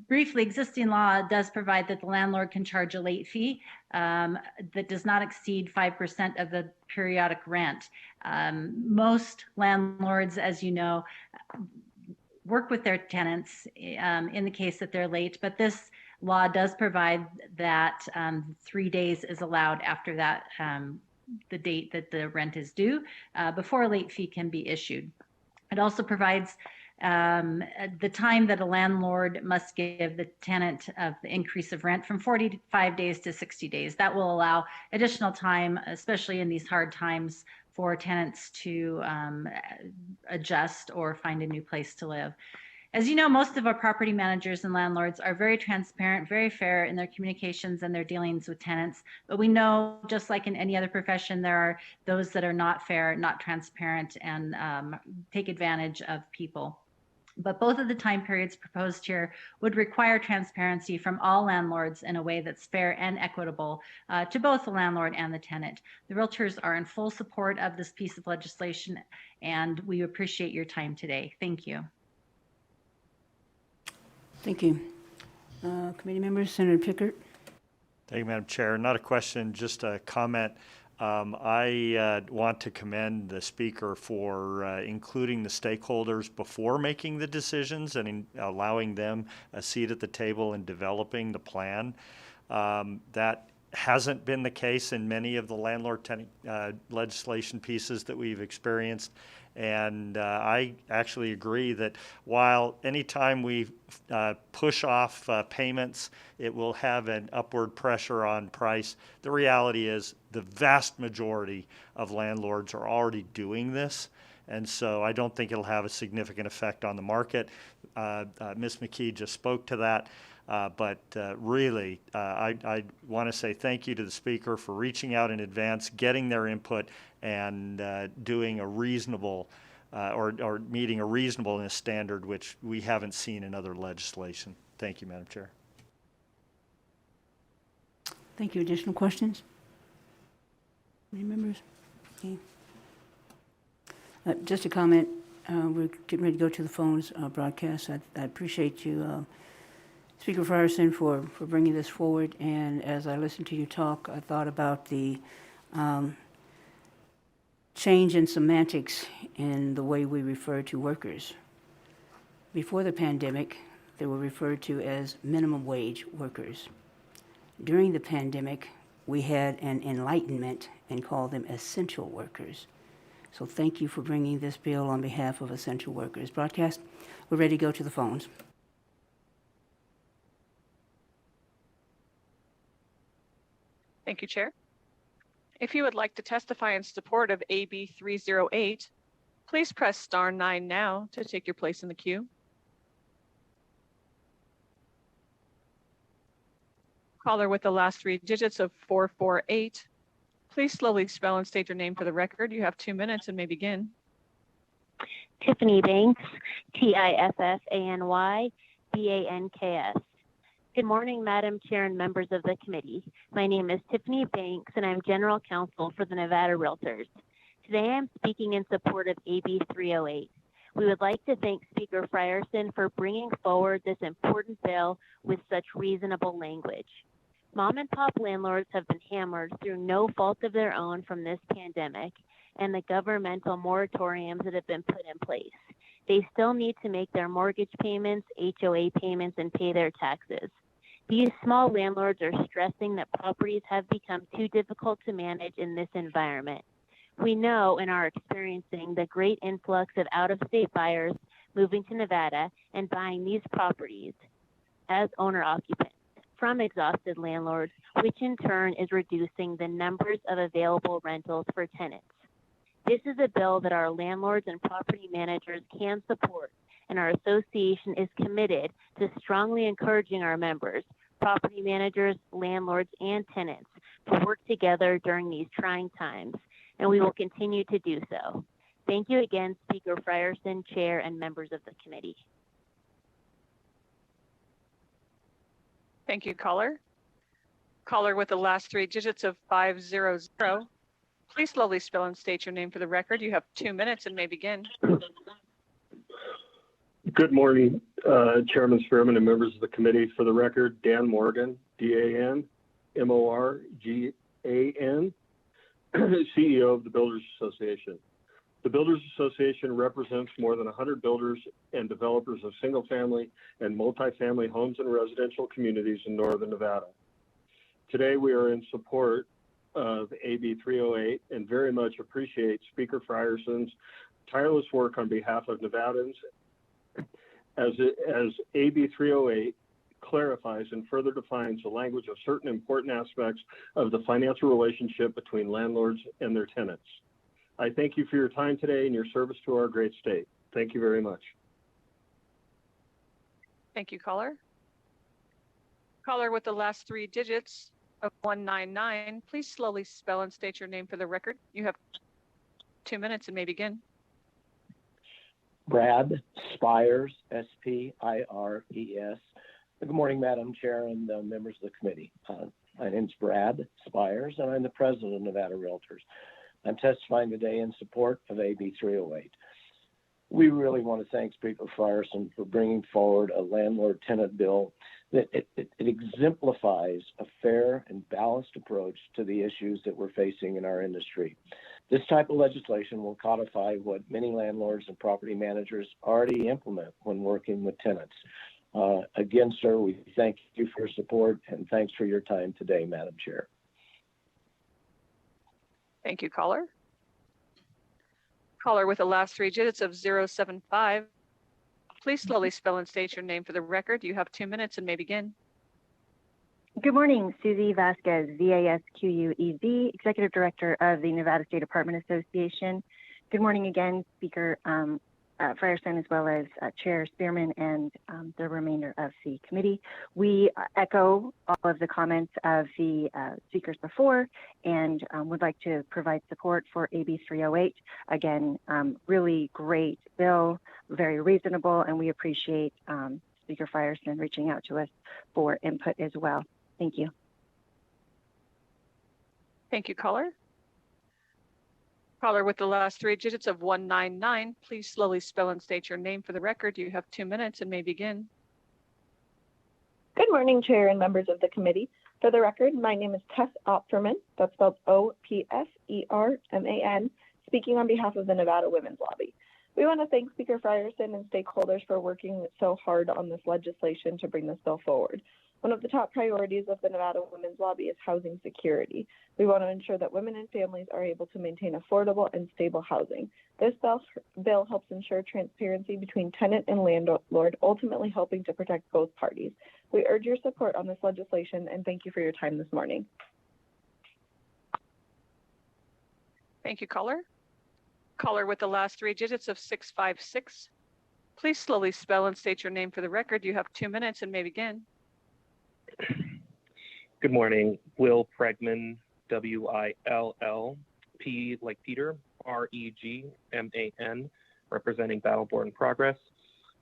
Briefly, existing law does provide that the landlord can charge a late fee that does not exceed 5% of the periodic rent. Most landlords, as you know, work with their tenants in the case that they're late, but this law does provide that 3 days is allowed after that, the date that the rent is due, before a late fee can be issued. It also provides the time that a landlord must give the tenant of the increase of rent from 45 days to 60 days. That will allow additional time, especially in these hard times, for tenants to adjust or find a new place to live. As you know, most of our property managers and landlords are very transparent, very fair in their communications and their dealings with tenants. But we know, just like in any other profession, there are those that are not fair, not transparent, and take advantage of people. But both of the time periods proposed here would require transparency from all landlords in a way that's fair and equitable to both the landlord and the tenant. The realtors are in full support of this piece of legislation, and we appreciate your time today. Thank you. Thank you. Committee members, Senator Pickert. Thank you, Madam Chair. Not a question, just a comment. I want to commend the speaker for including the stakeholders before making the decisions and allowing them a seat at the table in developing the plan. That hasn't been the case in many of the landlord-tenant legislation pieces that we've experienced. And I actually agree that while anytime we push off payments, it will have an upward pressure on price, the reality is the vast majority of landlords are already doing this. And so I don't think it'll have a significant effect on the market. Ms. McKee just spoke to that. But really, I want to say thank you to the speaker for reaching out in advance, getting their input, and doing a reasonable or meeting a reasonableness standard, which we haven't seen in other legislation. Thank you, Madam Chair. Thank you. Additional questions? Any members? Okay. Just a comment. We're getting ready to go to the phones broadcast. I appreciate you, Speaker Frierson, for bringing this forward. And as I listened to you talk, I thought about the change in semantics in the way we refer to workers. Before the pandemic, they were referred to as minimum wage workers. During the pandemic, we had an enlightenment and called them essential workers. So thank you for bringing this bill on behalf of essential workers. Broadcast, we're ready to go to the phones. Thank you, Chair. If you would like to testify in support of AB 308, please press star 9 now to take your place in the queue. Caller with the last 3 digits of 448. Please slowly spell and state your name for the record. You have 2 minutes and may begin. Tiffany Banks, TIFFANY Good morning, Madam Chair and members of the committee. My name is Tiffany Banks, and I'm General Counsel for the Nevada Realtors. Today, I'm speaking in support of AB 308. We would like to thank Speaker Frierson for bringing forward this important bill with such reasonable language. Mom and pop landlords have been hammered through no fault of their own from this pandemic and the governmental moratoriums that have been put in place. They still need to make their mortgage payments, HOA payments, and pay their taxes. These small landlords are stressing that properties have become too difficult to manage in this environment. We know and are experiencing the great influx of out-of-state buyers moving to Nevada and buying these properties as owner-occupants from exhausted landlords, which in turn is reducing the numbers of available rentals for tenants. This is a bill that our landlords and property managers can support, and our association is committed to strongly encouraging our members, property managers, landlords, and tenants to work together during these trying times, and we will continue to do so. Thank you again, Speaker Frierson, Chair, and members of the committee. Thank you, caller. Caller with the last 3 digits of 500. Please slowly spell and state your name for the record. You have 2 minutes and may begin. Good morning. Chairman Spearman and members of the committee, for the record, Dan Morgan, D-A-N, M-O-R-G-A-N, CEO of the Builders Association. The Builders Association represents more than 100 builders and developers of single-family and multifamily homes and residential communities in northern Nevada. Today, we are in support of AB 308 and very much appreciate Speaker Frierson's tireless work on behalf of Nevadans as AB 308 clarifies and further defines the language of certain important aspects of the financial relationship between landlords and their tenants. I thank you for your time today and your service to our great state. Thank you very much. Thank you, caller. Caller with the last 3 digits of 199, please slowly spell and state your name for the record. You have 2 minutes and may begin. Brad Spires, S-P-I-R-E-S. Good morning, Madam Chair and members of the committee. My name's Brad Spires, and I'm the president of Nevada Realtors. I'm testifying today in support of AB 308. We really want to thank Speaker Frierson for bringing forward a landlord-tenant bill that it exemplifies a fair and balanced approach to the issues that we're facing in our industry. This type of legislation will codify what many landlords and property managers already implement when working with tenants. Again, sir, we thank you for your support and thanks for your time today, Madam Chair. Thank you, caller. Caller with the last 3 digits of 075. Please slowly spell and state your name for the record. You have 2 minutes and may begin. Good morning, Susie Vasquez, V-A-S-Q-U-E-Z, Executive Director of the Nevada State Apartment Association. Good morning again, Speaker Frierson, as well as Chair Spearman and the remainder of the committee. We echo all of the comments of the speakers before and would like to provide support for AB 308. Again, really great bill, very reasonable, and we appreciate Speaker Frierson reaching out to us for input as well. Thank you. Thank you, caller. Caller with the last 3 digits of 199, please slowly spell and state your name for the record. You have 2 minutes and may begin. Good morning, Chair and members of the committee. For the record, my name is Tess Opferman, that's spelled O-P-F-E-R-M-A-N, speaking on behalf of the Nevada Women's Lobby. We want to thank Speaker Frierson and stakeholders for working so hard on this legislation to bring this bill forward. One of the top priorities of the Nevada Women's Lobby is housing security. We want to ensure that women and families are able to maintain affordable and stable housing. This bill helps ensure transparency between tenant and landlord, ultimately helping to protect both parties. We urge your support on this legislation and thank you for your time this morning. Thank you, caller. Caller with the last 3 digits of 656. Please slowly spell and state your name for the record. You have 2 minutes and may begin. Good morning, Will Pregman, W-I-L-L, P like Peter, R-E-G-M-A-N, representing Battleborn Progress.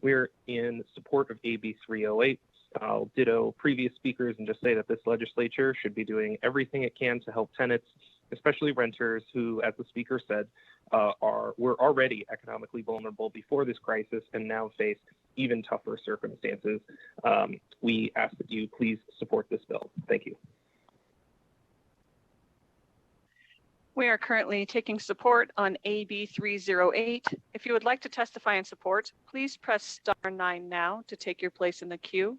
We're in support of AB 308. I'll ditto previous speakers and just say that this legislature should be doing everything it can to help tenants, especially renters who, as the speaker said, were already economically vulnerable before this crisis and now face even tougher circumstances. We ask that you please support this bill. Thank you. We are currently taking support on AB 308. If you would like to testify in support, please press *9 now to take your place in the queue.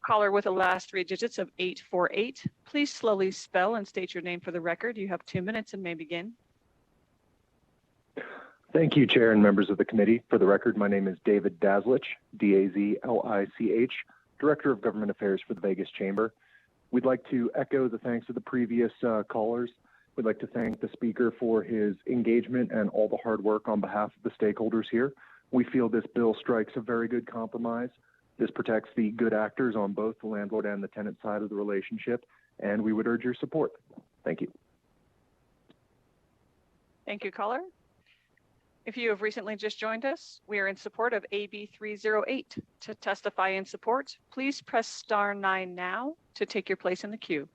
Caller with the last 3 digits of 848. Please slowly spell and state your name for the record. You have 2 minutes and may begin. Thank you, Chair and members of the committee. For the record, my name is David Dazlich, D-A-Z-L-I-C-H, Director of Government Affairs for the Vegas Chamber. We'd like to echo the thanks of the previous callers. We'd like to thank the speaker for his engagement and all the hard work on behalf of the stakeholders here. We feel this bill strikes a very good compromise. This protects the good actors on both the landlord and the tenant side of the relationship, and we would urge your support. Thank you. Thank you, caller. If you have recently just joined us, we are in support of AB 308. To testify in support, please press *9 now to take your place in the queue.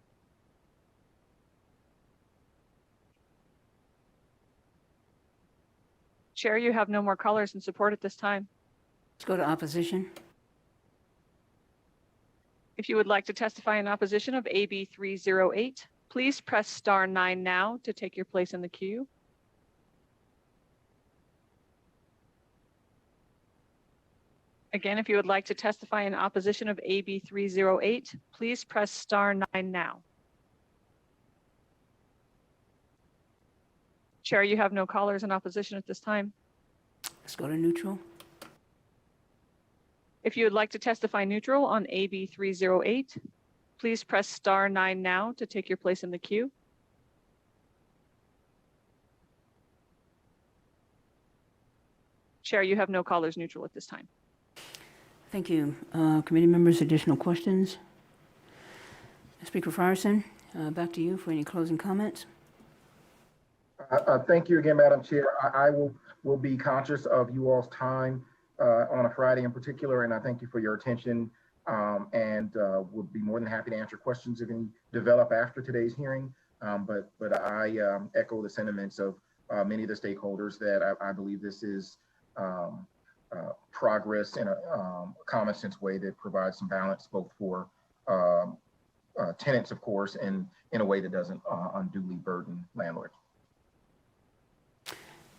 Chair, you have no more callers in support at this time. Let's go to opposition. If you would like to testify in opposition of AB 308, please press star 9 now to take your place in the queue. Again, if you would like to testify in opposition of AB 308, please press star 9 now. Chair, you have no callers in opposition at this time. Let's go to neutral. If you would like to testify neutral on AB 308, please press star 9 now to take your place in the queue. Chair, you have no callers neutral at this time. Thank you. Committee members, additional questions? Speaker Frierson, back to you for any closing comments. Thank you again, Madam Chair. I will be conscious of you all's time on a Friday in particular, and I thank you for your attention, and would be more than happy to answer questions if any develop after today's hearing. But I echo the sentiments of many of the stakeholders that I believe this is progress in a common sense way that provides some balance both for tenants, of course, and in a way that doesn't unduly burden landlords.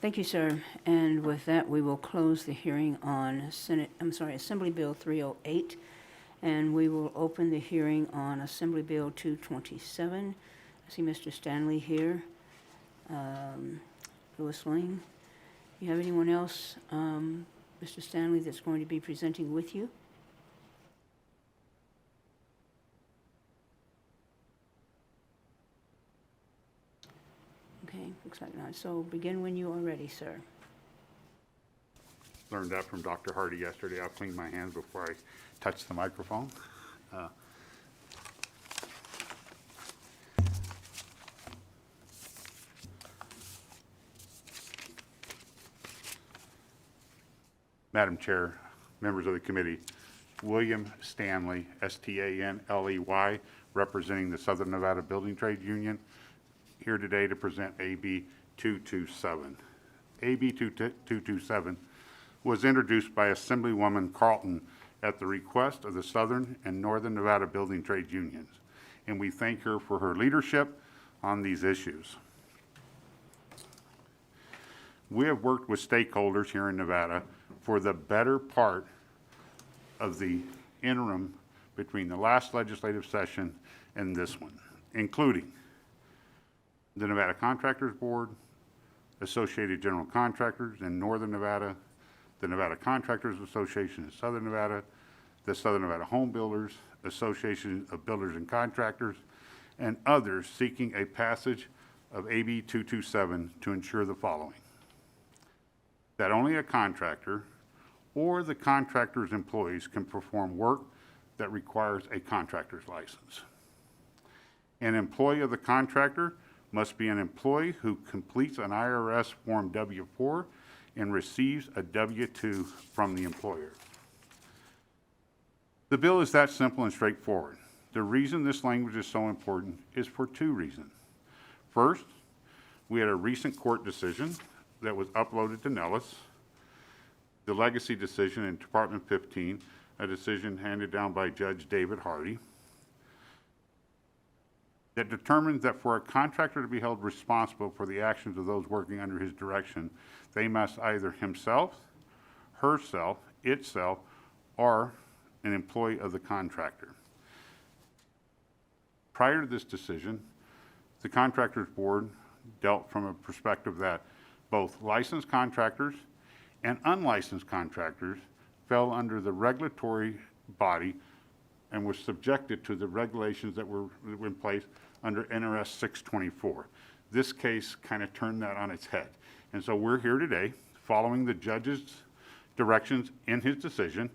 Thank you, sir. And with that, we will close the hearing on Assembly Bill 308, and we will open the hearing on Assembly Bill 227. I see Mr. Stanley here. Louis Lane. You have anyone else, Mr. Stanley, that's going to be presenting with you? Okay, looks like not. So begin when you are ready, sir. Learned that from Dr. Hardy yesterday. I'll clean my hands before I touch the microphone. Madam Chair, members of the committee, William Stanley, S-T-A-N-L-E-Y, representing the Southern Nevada Building Trade Union, here today to present AB 227. AB 227 was introduced by Assemblywoman Carlton at the request of the Southern and Northern Nevada Building Trade Unions, and we thank her for her leadership on these issues. We have worked with stakeholders here in Nevada for the better part of the interim between the last legislative session and this one, including the Nevada Contractors Board, Associated General Contractors in Northern Nevada, the Nevada Contractors Association in Southern Nevada, the Southern Nevada Home Builders, Association of Builders and Contractors, and others seeking a passage of AB 227 to ensure the following: that only a contractor or the contractor's employees can perform work that requires a contractor's license. An employee of the contractor must be an employee who completes an IRS Form W-4 and receives a W-2 from the employer. The bill is that simple and straightforward. The reason this language is so important is for two reasons. First, we had a recent court decision that was uploaded to Nellis, the legacy decision in Department 15, a decision handed down by Judge David Hardy, that determines that for a contractor to be held responsible for the actions of those working under his direction, they must either himself, herself, itself, or an employee of the contractor. Prior to this decision, the Contractors Board dealt from a perspective that both licensed contractors and unlicensed contractors fell under the regulatory body and were subjected to the regulations that were in place under NRS 624. This case kind of turned that on its head. And so we're here today following the judge's directions in his decision.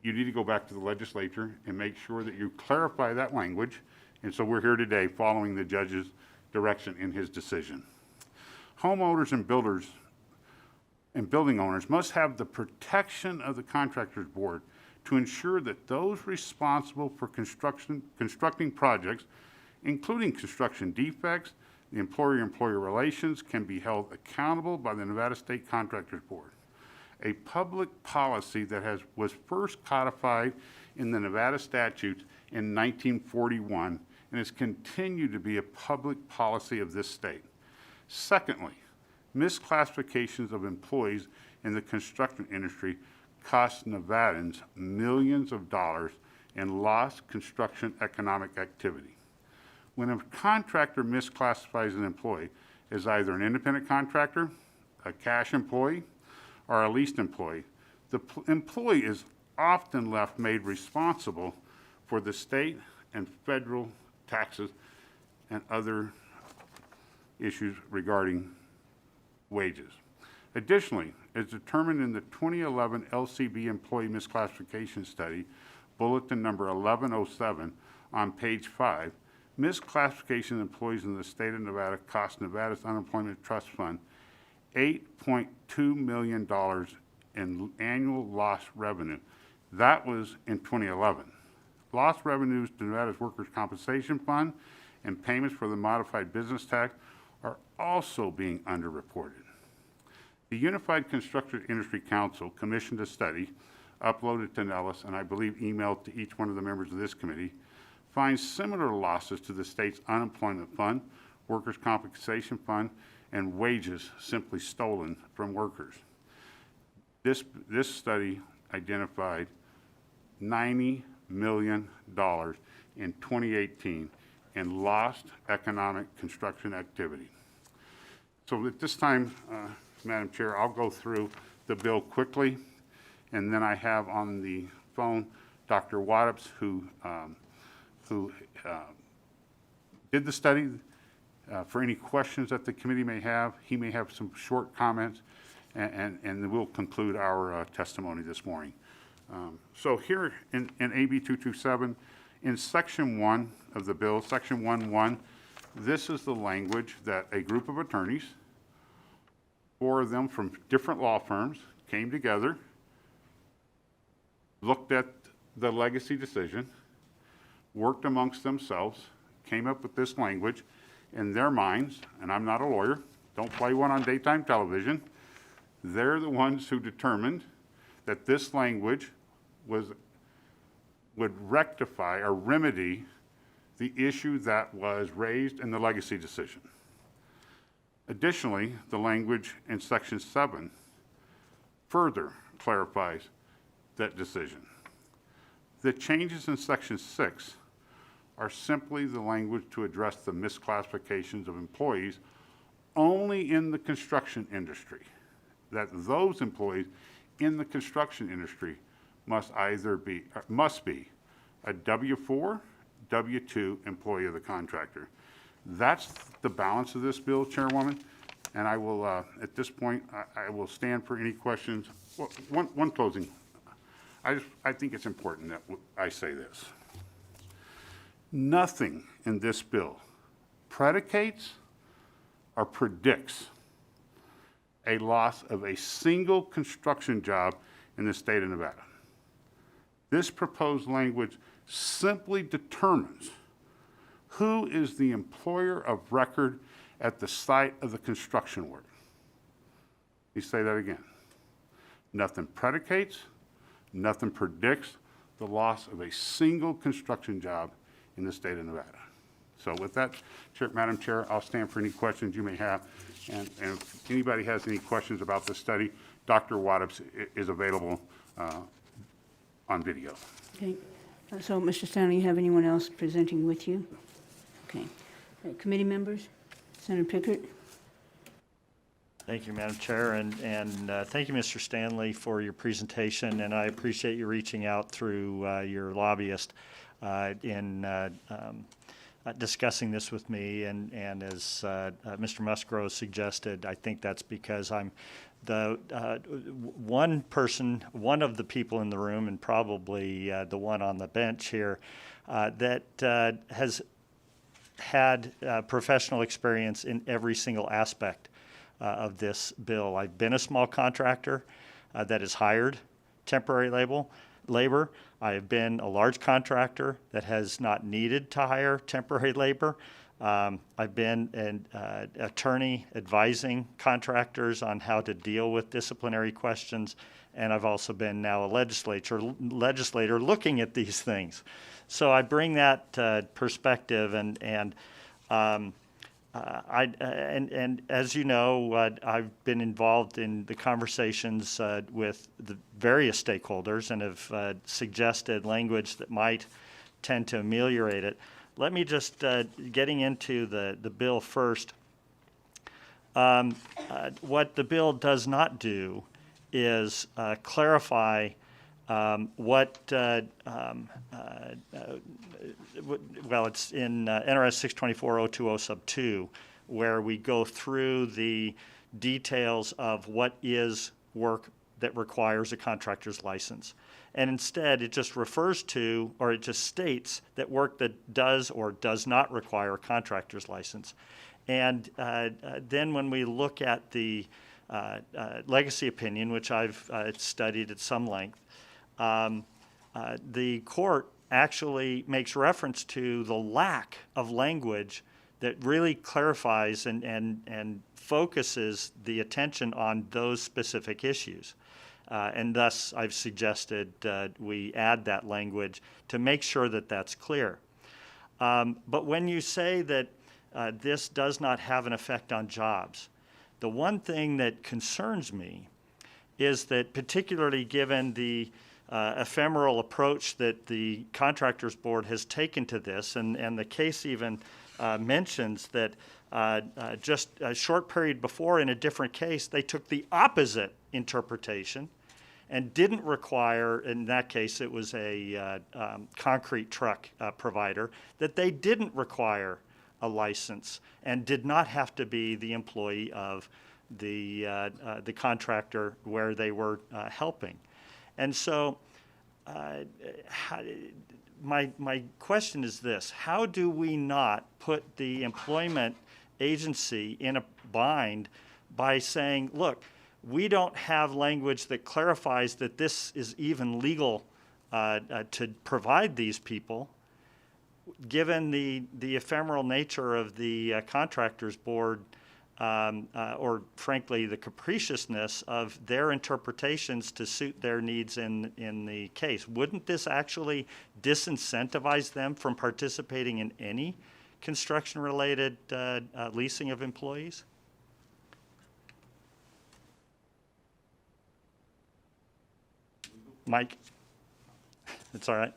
You need to go back to the legislature and make sure that you clarify that language. And so we're here today following the judge's direction in his decision. Homeowners and builders and building owners must have the protection of the Contractors Board to ensure that those responsible for constructing projects, including construction defects, the employer-employer relations, can be held accountable by the Nevada State Contractors Board. a public policy that was first codified in the Nevada statutes in 1941 and has continued to be a public policy of this state. Secondly, misclassifications of employees in the construction industry cost Nevadans millions of dollars in lost construction economic activity. When a contractor misclassifies an employee as either an independent contractor, a cash employee, or a leased employee, the employee is often left made responsible for the state and federal taxes and other issues regarding wages. Additionally, as determined in the 2011 LCB Employee Misclassification Study, bulletin number 1107 on page 5, misclassification of employees in the state of Nevada cost Nevada's Unemployment Trust Fund $8.2 million in annual lost revenue. That was in 2011. Lost revenues to Nevada's Workers' Compensation Fund and payments for the modified business tax are also being underreported. The Unified Construction Industry Council commissioned a study, uploaded to Nellis, and I believe emailed to each one of the members of this committee, finds similar losses to the state's unemployment fund, workers' compensation fund, and wages simply stolen from workers. This study identified $90 million in 2018 in lost economic construction activity. So at this time, Madam Chair, I'll go through the bill quickly, and then I have on the phone Dr. Waddups, who did the study. For any questions that the committee may have, he may have some short comments, and then we'll conclude our testimony this morning. So here in AB 227, in Section 1 of the bill, Section 1.1, this is the language that a group of attorneys, 4 of them from different law firms, came together, looked at the legacy decision, worked amongst themselves, came up with this language in their minds, and I'm not a lawyer, don't play one on daytime television. They're the ones who determined that this language would rectify or remedy the issue that was raised in the legacy decision. Additionally, the language in Section 7 further clarifies that decision. The changes in Section 6 are simply the language to address the misclassifications of employees only in the construction industry, that those employees in the construction industry must be a W-4, W-2 employee of the contractor. That's the balance of this bill, Chairwoman, and I will, at this point, I will stand for any questions. Well, one closing. I think it's important that I say this. Nothing in this bill predicates or predicts a loss of a single construction job in the state of Nevada. This proposed language simply determines who is the employer of record at the site of the construction work. Let me say that again. Nothing predicates, nothing predicts the loss of a single construction job in the state of Nevada. So with that, Madam Chair, I'll stand for any questions you may have. And if anybody has any questions about the study, Dr. Waddups is available on video. Okay. So, Mr. Stanley, you have anyone else presenting with you? Okay. Committee members? Senator Pickard? Thank you, Madam Chair, and thank you, Mr. Stanley, for your presentation, and I appreciate you reaching out through your lobbyist in discussing this with me, and as Mr. Musgrove suggested, I think that's because I'm the one of the people in the room, and probably the one on the bench here, that has had professional experience in every single aspect of this bill. I've been a small contractor that has hired temporary labor. I have been a large contractor that has not needed to hire temporary labor. I've been an attorney advising contractors on how to deal with disciplinary questions, and I've also been now a legislator looking at these things. So I bring that perspective, and as you know, I've been involved in the conversations with the various stakeholders and have suggested language that might tend to ameliorate it. Let me just, getting into the bill first, what the bill does not do is clarify what, well, it's in NRS 624.020 sub 2, where we go through the details of what is work that requires a contractor's license. And instead, it just refers to, or it just states that work that does or does not require a contractor's license. And then when we look at the legacy opinion, which I've studied at some length, the court actually makes reference to the lack of language that really clarifies and focuses the attention on those specific issues. And thus, I've suggested we add that language to make sure that that's clear. But when you say that this does not have an effect on jobs, the one thing that concerns me is that, particularly given the ephemeral approach that the Contractors Board has taken to this, and the case even mentions that just a short period before, in a different case, they took the opposite interpretation and didn't require, in that case it was a concrete truck provider, that they didn't require a license and did not have to be the employee of the contractor where they were helping. And so my question is this: how do we not put the employment agency in a bind by saying, look, we don't have language that clarifies that this is even legal to provide these people, given the ephemeral nature of the Contractors Board, or frankly the capriciousness of their interpretations to suit their needs in the case? Wouldn't this actually disincentivize them from participating in any construction-related leasing of employees? Mike? It's all right.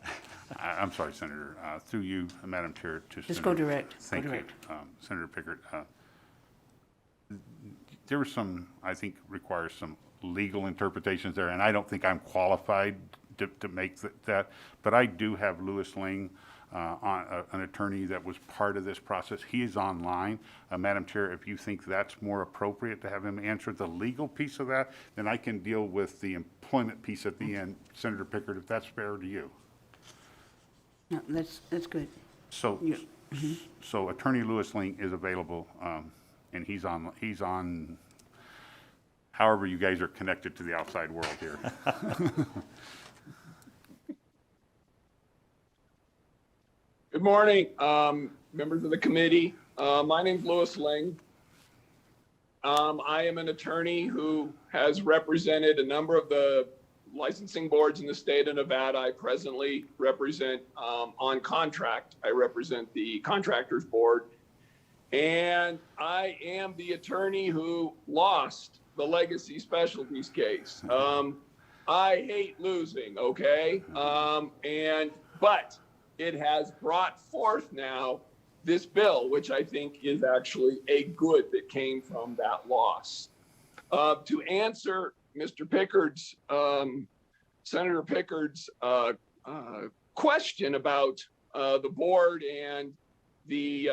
I'm sorry, Senator. Through you, Madam Chair, to Just Senator, go direct. Thank Go you, direct. Senator Pickard. There were some, I think, requires some legal interpretations there, and I don't think I'm qualified to make that. But I do have Louis Ling, an attorney that was part of this process. He is online. Madam Chair, if you think that's more appropriate to have him answer the legal piece of that, then I can deal with the employment piece at the end. Senator Pickard, if that's fair to you. No, that's good. So, so Attorney Louis Ling is available, and he's on however you guys are connected to the outside world here. Good morning, members of the committee. My name's Louis Ling. I am an attorney who has represented a number of the licensing boards in the state of Nevada. I presently represent, on contract, I represent the Contractors Board. And I am the attorney who lost the Legacy Specialties case. I hate losing, okay? But it has brought forth now this bill, which I think is actually a good that came from that loss. To answer Mr. Pickard's, Senator Pickard's question about the board and the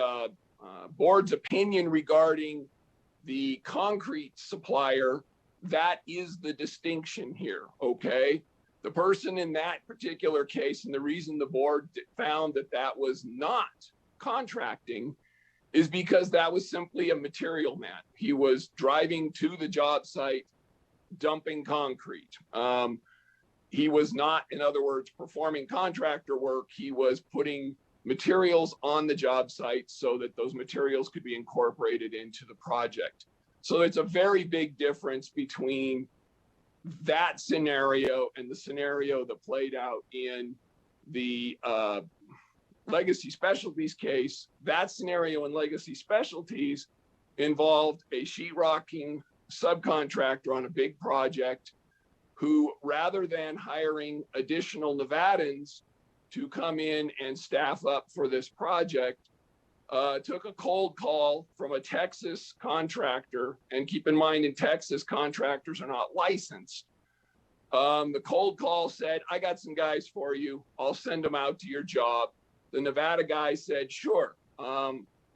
board's opinion regarding the concrete supplier, that is the distinction here, okay? The person in that particular case, and the reason the board found that that was not contracting, is because that was simply a material man. He was driving to the job site, dumping concrete. He was not, in other words, performing contractor work. He was putting materials on the job site so that those materials could be incorporated into the project. So it's a very big difference between that scenario and the scenario that played out in the Legacy Specialties case. That scenario in Legacy Specialties involved a sheetrocking subcontractor on a big project who, rather than hiring additional Nevadans to come in and staff up for this project, took a cold call from a Texas contractor. And keep in mind, in Texas, contractors are not licensed. The cold call said, I got some guys for you. I'll send them out to your job. The Nevada guy said, sure.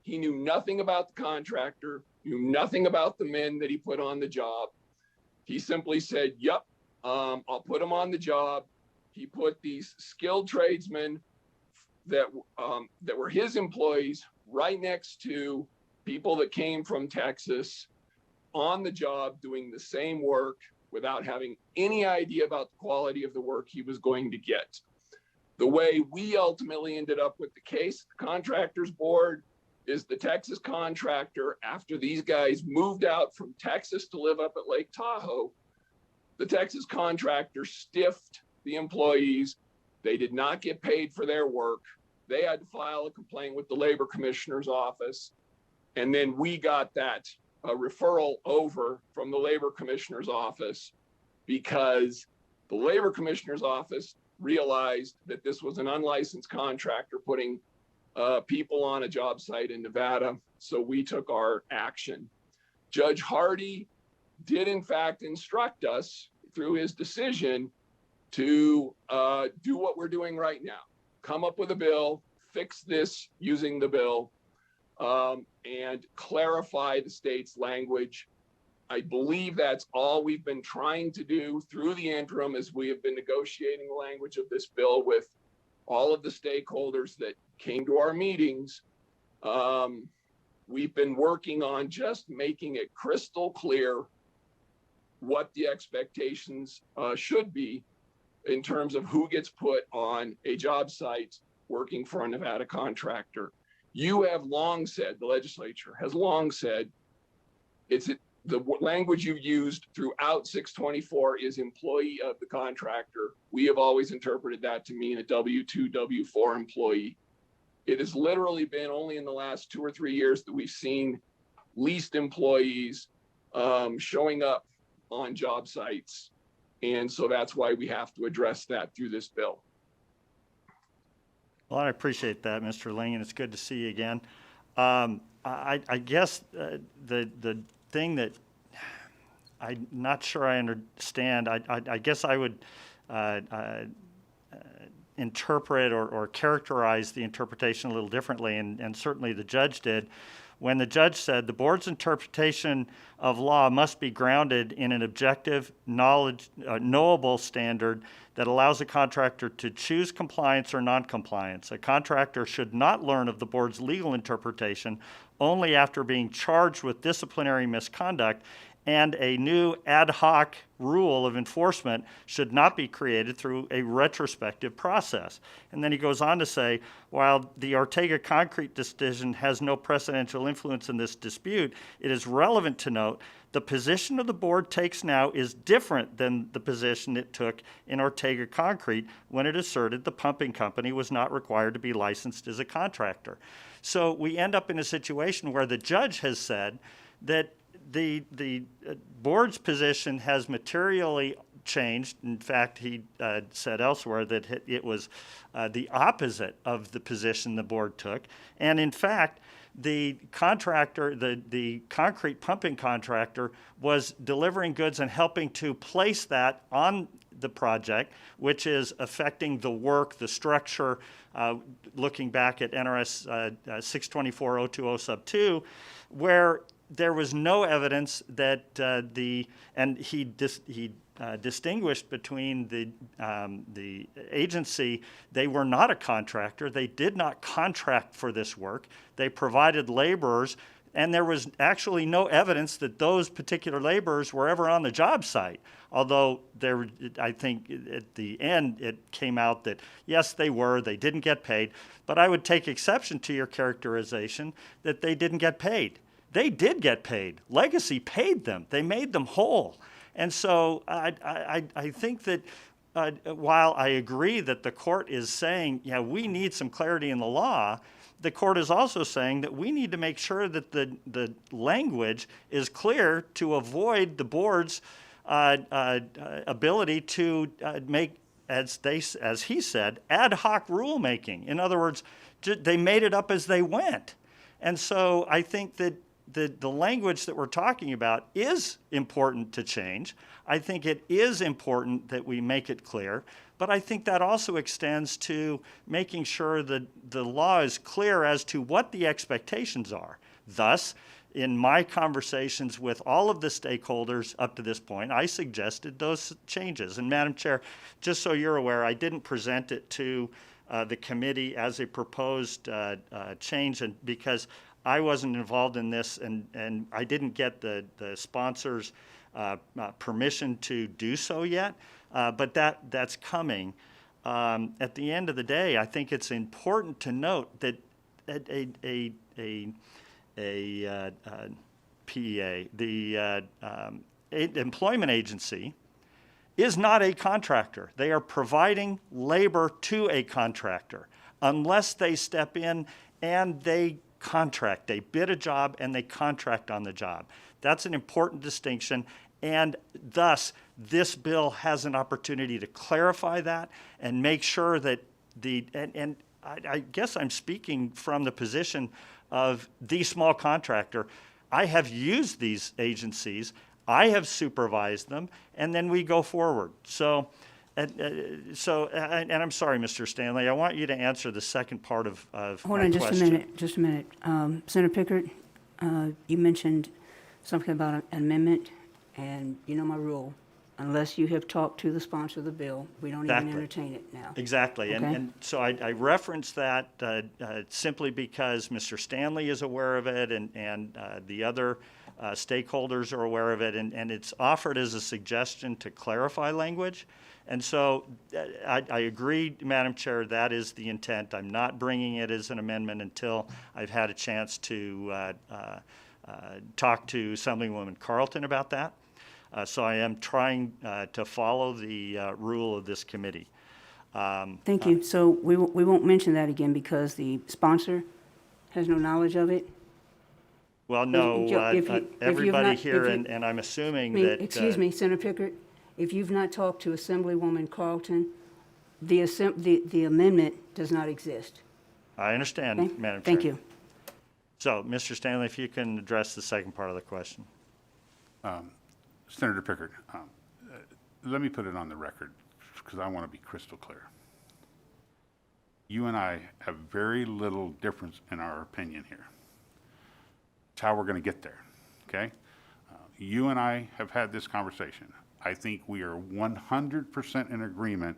He knew nothing about the contractor, knew nothing about the men that he put on the job. He simply said, yep, I'll put them on the job. He put these skilled tradesmen that were his employees right next to people that came from Texas on the job doing the same work without having any idea about the quality of the work he was going to get. The way we ultimately ended up with the case, the contractors board, is the Texas contractor, after these guys moved out from Texas to live up at Lake Tahoe, the Texas contractor stiffed the employees. They did not get paid for their work. They had to file a complaint with the labor commissioner's office. And then we got that referral over from the labor commissioner's office because the labor commissioner's office realized that this was an unlicensed contractor putting people on a job site in Nevada. So we took our action. Judge Hardy did in fact instruct us through his decision to do what we're doing right now. Come up with a bill, fix this using the bill, and clarify the state's language. I believe that's all we've been trying to do through the interim as we have been negotiating the language of this bill with all of the stakeholders that came to our meetings. We've been working on just making it crystal clear what the expectations should be in terms of who gets put on a job site working for a Nevada contractor. You have long said, the legislature has long said, the language you've used throughout 624 is employee of the contractor. We have always interpreted that to mean a W-2, W-4 employee. It has literally been only in the last 2 or 3 years that we've seen leased employees showing up on job sites. And so that's why we have to address that through this bill. Well, I appreciate that, Mr. Ling, and it's good to see you again. I guess the thing that I'm not sure I understand, I guess I would interpret or characterize the interpretation a little differently, and certainly the judge did, when the judge said the board's interpretation of law must be grounded in an objective, knowable standard that allows a contractor to choose compliance or noncompliance. A contractor should not learn of the board's legal interpretation only after being charged with disciplinary misconduct, and a new ad hoc rule of enforcement should not be created through a retrospective process. And then he goes on to say, while the Ortega Concrete decision has no precedential influence in this dispute, it is relevant to note the position of the board takes now is different than the position it took in Ortega Concrete when it asserted the pumping company was not required to be licensed as a contractor. So we end up in a situation where the judge has said that the board's position has materially changed. In fact, he said elsewhere that it was the opposite of the position the board took. And in fact, the contractor, the concrete pumping contractor, was delivering goods and helping to place that on the project, which is affecting the work, the structure, looking back at NRS 624.020 sub 2, where there was no evidence that he distinguished between the agency. They were not a contractor. They did not contract for this work. They provided laborers And there was actually no evidence that those particular laborers were ever on the job site. Although I think at the end it came out that yes, they were, they didn't get paid. But I would take exception to your characterization that they didn't get paid. They did get paid. Legacy paid them. They made them whole. And so I think that while I agree that the court is saying, yeah, we need some clarity in the law, the court is also saying that we need to make sure that the language is clear to avoid the board's ability to make, as he said, ad hoc rulemaking. In other words, they made it up as they went. And so I think that the language that we're talking about is important to change. I think it is important that we make it clear, but I think that also extends to making sure that the law is clear as to what the expectations are. Thus, in my conversations with all of the stakeholders up to this point, I suggested those changes. And Madam Chair, just so you're aware, I didn't present it to the committee as a proposed change, and because I wasn't involved in this, and I didn't get the sponsors' permission to do so yet, but that's coming. At the end of the day, I think it's important to note that a PEA, the employment agency, is not a contractor. They are providing labor to a contractor unless they step in and they contract. They bid a job and they contract on the job. That's an important distinction, and thus this bill has an opportunity to clarify that and make sure that I guess I'm speaking from the position of the small contractor. I have used these agencies, I have supervised them, and then we go forward. So I'm sorry, Mr. Stanley, I want you to answer the second part of Hold my on question. just a minute. Senator Pickard, you mentioned something about an amendment, and you know my rule. Unless you have talked to the sponsor of the bill, we don't even entertain it now. Exactly, Okay? and so I referenced that simply because Mr. Stanley is aware of it, and the other stakeholders are aware of it, and it's offered as a suggestion to clarify language. And so I agree, Madam Chair, that is the intent. I'm not bringing it as an amendment until I've had a chance to talk to Assemblywoman Carlton about that. So I am trying to follow the rule of this committee. Thank you. So we won't mention that again because the sponsor has no knowledge of it? Well, no, everybody here, and I'm assuming that... Excuse me, Senator Pickard, if you've not talked to Assemblywoman Carlton, the amendment does not exist. I understand, Okay? Madam Chair. Thank you. So, Mr. Stanley, if you can address the second part of the question. Senator Pickard, let me put it on the record because I want to be crystal clear. You and I have very little difference in our opinion here. It's how we're going to get there, okay? You and I have had this conversation. I think we are 100% in agreement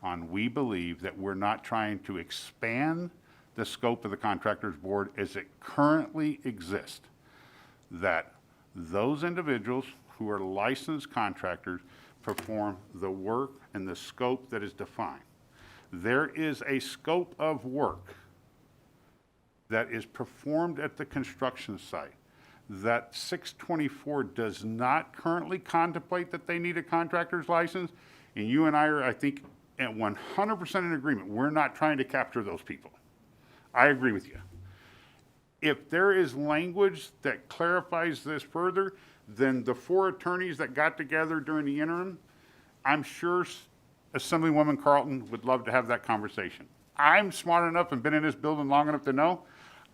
on we believe that we're not trying to expand the scope of the Contractors Board as it currently exists, that those individuals who are licensed contractors perform the work and the scope that is defined. There is a scope of work that is performed at the construction site that 624 does not currently contemplate that they need a contractor's license, and you and I are, I think, at 100% in agreement. We're not trying to capture those people. I agree with you. If there is language that clarifies this further, then the 4 attorneys that got together during the interim, I'm sure Assemblywoman Carlton would love to have that conversation. I'm smart enough and been in this building long enough to know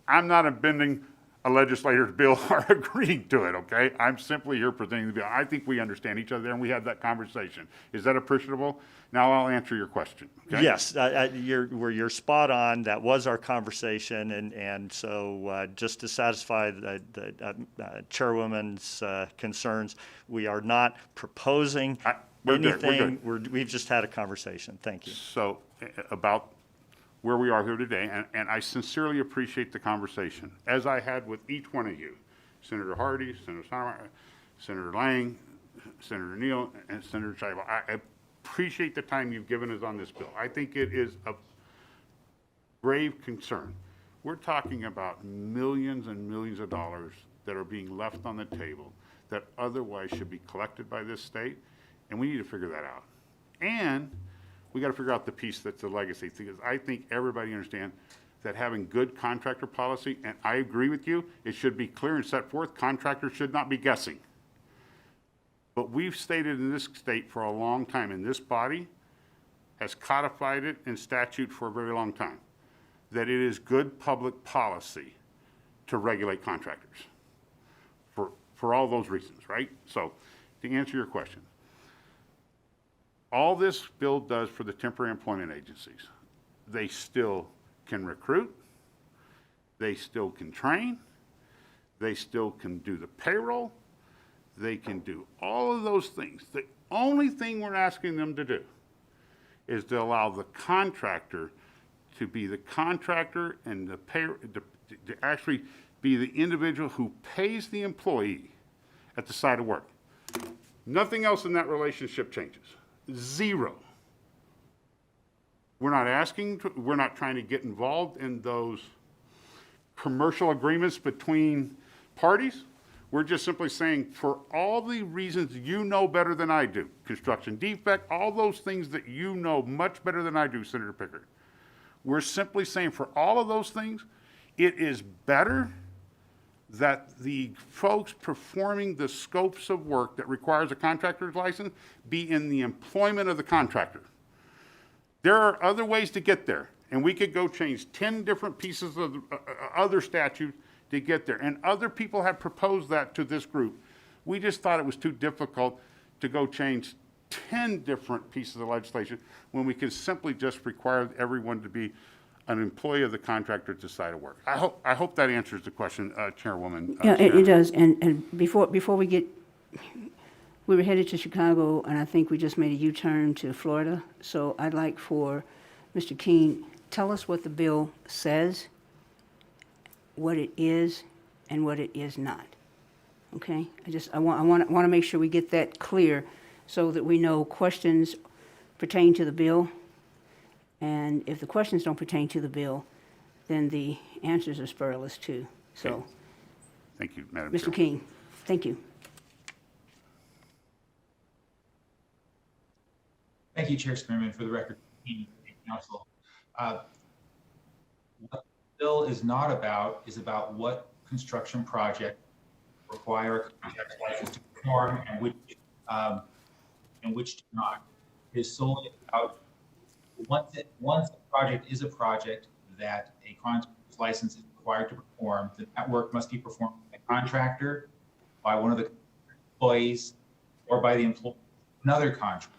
I'm not bending a legislator's bill or agreeing to it, okay? I'm simply here presenting the bill. I think we understand each other and we had that conversation. Is that appreciable? Now I'll answer your question, okay? Yes, you're spot on. That was our conversation, and so just to satisfy the chairwoman's concerns, we are not proposing anything. We've just had a conversation. Thank you. So about where we are here today, and I sincerely appreciate the conversation, as I had with each one of you. Senator Hardy, Senator Steinmeier, Senator Lang, Senator Neal, and Senator Scheibel. I appreciate the time you've given us on this bill. I think it is of grave concern. We're talking about millions and millions of dollars that are being left on the table that otherwise should be collected by this state, and we need to figure that out. And we got to figure out the piece that's the legacy, because I think everybody understands that having good contractor policy, and I agree with you, it should be clear and set forth. Contractors should not be guessing. But we've stated in this state for a long time, and this body has codified it in statute for a very long time, that it is good public policy to regulate contractors for all those reasons, right? So to answer your question, all this bill does for the temporary employment agencies, they still can recruit, they still can train, they still can do the payroll, they can do all of those things. The only thing we're asking them to do is to allow the contractor to be the contractor and to actually be the individual who pays the employee at the site of work. Nothing else in that relationship changes. Zero. We're not trying to get involved in those commercial agreements between parties. We're just simply saying, for all the reasons you know better than I do, construction defect, all those things that you know much better than I do, Senator Pickard, we're simply saying for all of those things, it is better that the folks performing the scopes of work that requires a contractor's license be in the employment of the contractor. There are other ways to get there, and we could go change 10 different pieces of other statutes to get there. And other people have proposed that to this group. We just thought it was too difficult to go change 10 different pieces of legislation when we could simply just require everyone to be an employee of the contractor at the site of work. I hope that answers the question, Chairwoman. Yeah, it does. And before we get, we were headed to Chicago, and I think we just made a U-turn to Florida. So I'd like for Mr. King, tell us what the bill says, what it is, and what it is not. Okay? I want to make sure we get that clear so that we know questions pertain to the bill. And if the questions don't pertain to the bill, then the answers are spurless too. So, okay. Thank you, Madam Mr. Chair. King, thank you. Thank you, Chair Spearman. For the record, Council. What the bill is not about is about what construction project require a contract license to perform and which do not. It is solely about once a project is a project that a contractor's license is required to perform, then that work must be performed by a contractor, by one of the employees, or by the employee of another contractor.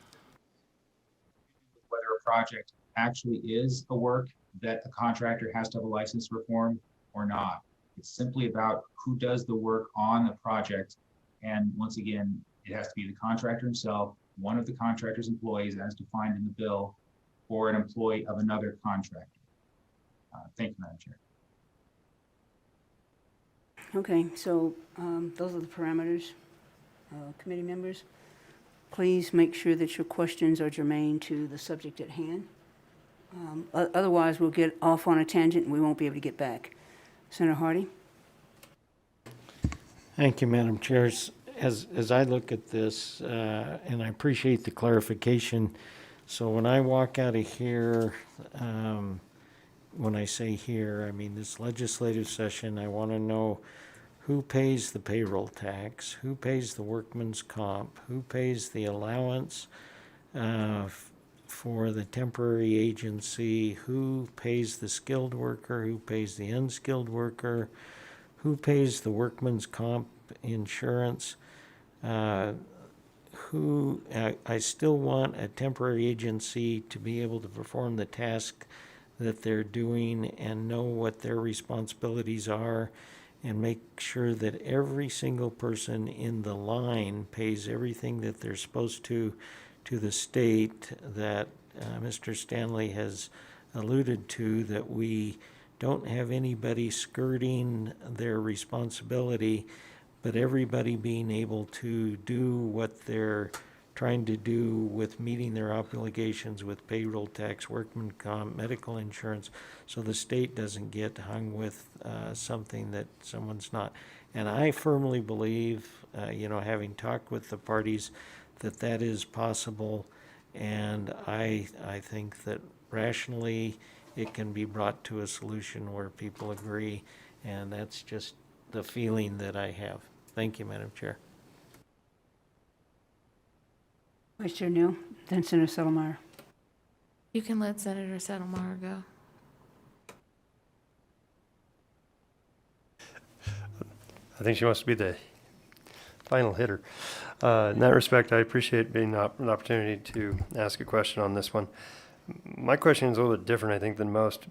Whether a project actually is a work that the contractor has to have a license to perform or not. It's simply about who does the work on the project. And once again, it has to be the contractor himself, one of the contractor's employees as defined in the bill, or an employee of another contractor. Thank you, Madam Chair. Okay, so those are the parameters. Committee members, please make sure that your questions are germane to the subject at hand. Otherwise, we'll get off on a tangent and we won't be able to get back. Senator Hardy? Thank you, Madam Chair. As I look at this, and I appreciate the clarification, so when I walk out of here, when I say here, I mean this legislative session, I want to know who pays the payroll tax, who pays the workman's comp, who pays the allowance for the temporary agency, who pays the skilled worker, who pays the unskilled worker, who pays the workman's comp insurance, I still want a temporary agency to be able to perform the task that they're doing and know what their responsibilities are and make sure that every single person in the line pays everything that they're supposed to the state that Mr. Stanley has alluded to, that we don't have anybody skirting their responsibility but everybody being able to do what they're trying to do with meeting their obligations with payroll tax, workman comp, medical insurance, so the state doesn't get hung with something that someone's not. And I firmly believe, having talked with the parties, that that is possible. And I think that rationally it can be brought to a solution where people agree. And that's just the feeling that I have. Thank you, Madam Chair. Vice Chair Neal, then Senator Settlemyre. You can let Senator Settlemyre go. I think she wants to be the final hitter. In that respect, I appreciate being an opportunity to ask a question on this one. My question is a little bit different, I think, than most.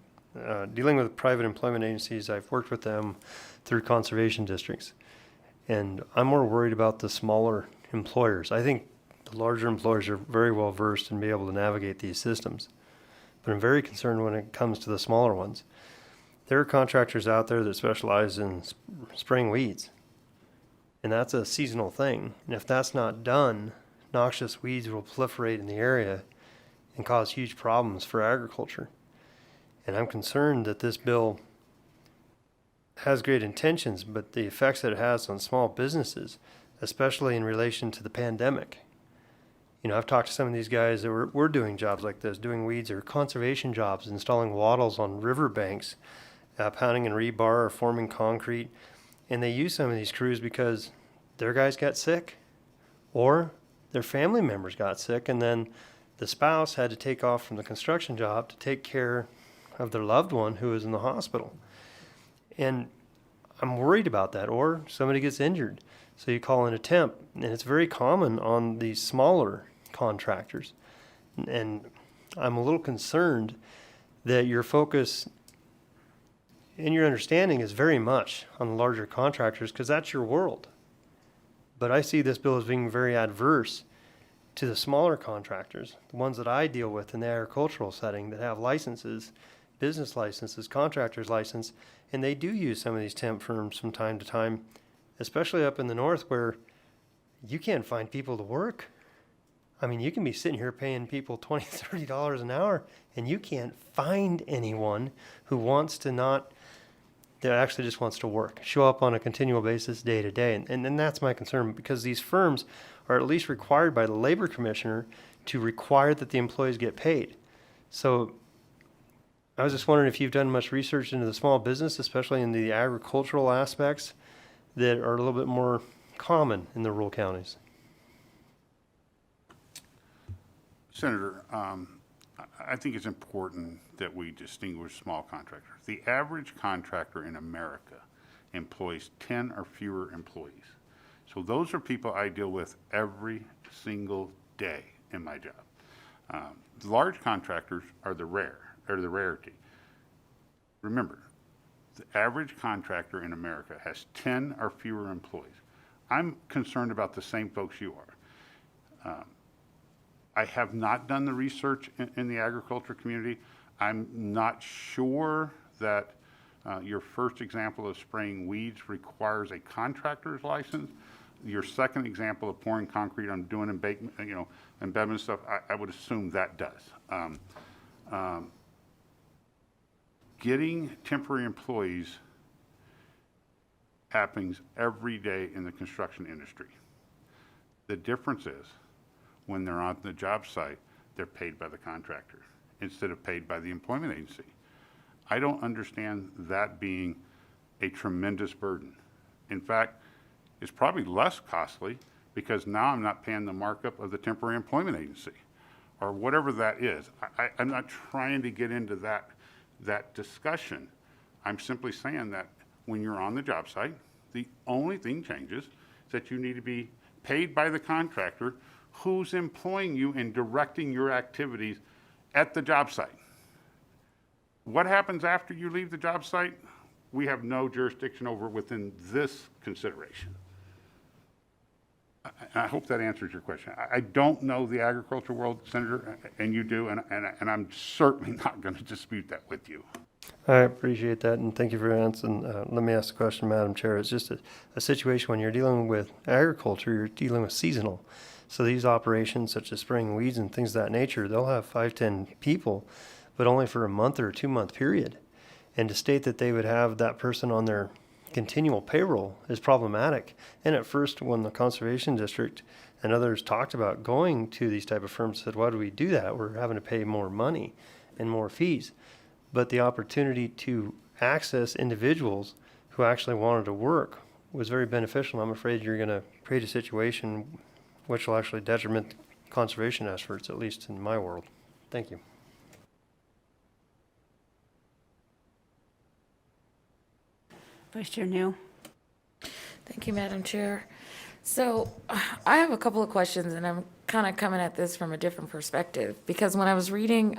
Dealing with private employment agencies, I've worked with them through conservation districts. And I'm more worried about the smaller employers. I think the larger employers are very well versed and be able to navigate these systems. But I'm very concerned when it comes to the smaller ones. There are contractors out there that specialize in spraying weeds. And that's a seasonal thing. And if that's not done, noxious weeds will proliferate in the area and cause huge problems for agriculture. And I'm concerned that this bill has great intentions, but the effects that it has on small businesses, especially in relation to the pandemic. I've talked to some of these guys that were doing jobs like this, doing weeds or conservation jobs, installing wattles on riverbanks, pounding in rebar or forming concrete. And they use some of these crews because their guys got sick or their family members got sick, and then the spouse had to take off from the construction job to take care of their loved one who was in the hospital. And I'm worried about that. Or somebody gets injured, so you call in a temp. And it's very common on these smaller contractors. And I'm a little concerned that your focus and your understanding is very much on the larger contractors because that's your world. But I see this bill as being very adverse to the smaller contractors, the ones that I deal with in the agricultural setting that have licenses, business licenses, contractor's license, and they do use some of these temp firms from time to time, especially up in the north where you can't find people to work. I mean, you can be sitting here paying people $20, $30 an hour, and you can't find anyone who wants to that actually just wants to work, show up on a continual basis day to day. And that's my concern, because these firms are at least required by the labor commissioner to require that the employees get paid. So I was just wondering if you've done much research into the small business, especially in the agricultural aspects that are a little bit more common in the rural counties. Senator, I think it's important that we distinguish small contractors. The average contractor in America employs 10 or fewer employees. So those are people I deal with every single day in my job. Large contractors are the rarity. Remember, the average contractor in America has 10 or fewer employees. I'm concerned about the same folks you are. I have not done the research in the agriculture community. I'm not sure that your first example of spraying weeds requires a contractor's license. Your second example of pouring concrete on doing embedment stuff, I would assume that does. Getting temporary employees happens every day in the construction industry. The difference is when they're on the job site, they're paid by the contractor instead of paid by the employment agency. I don't understand that being a tremendous burden. In fact, it's probably less costly because now I'm not paying the markup of the temporary employment agency or whatever that is. I'm not trying to get into that discussion. I'm simply saying that when you're on the job site, the only thing changes is that you need to be paid by the contractor who's employing you and directing your activities at the job site. What happens after you leave the job site? We have no jurisdiction over within this consideration. I hope that answers your question. I don't know the agriculture world, Senator, and you do, and I'm certainly not going to dispute that with you. I appreciate that, and thank you for answering. Let me ask the question, Madam Chair. It's just a situation when you're dealing with agriculture, you're dealing with seasonal. So these operations, such as spraying weeds and things of that nature, they'll have 5, 10 people, but only for a month or a 2-month period. And to state that they would have that person on their continual payroll is problematic. And at first, when the Conservation District and others talked about going to these type of firms, said, why do we do that? We're having to pay more money and more fees. But the opportunity to access individuals who actually wanted to work was very beneficial. I'm afraid you're going to create a situation which will actually detriment conservation efforts, at least in my world. Thank you. Vice Chair Neal. Thank you, Madam Chair. So I have a couple of questions, and I'm kind of coming at this from a different perspective, because when I was reading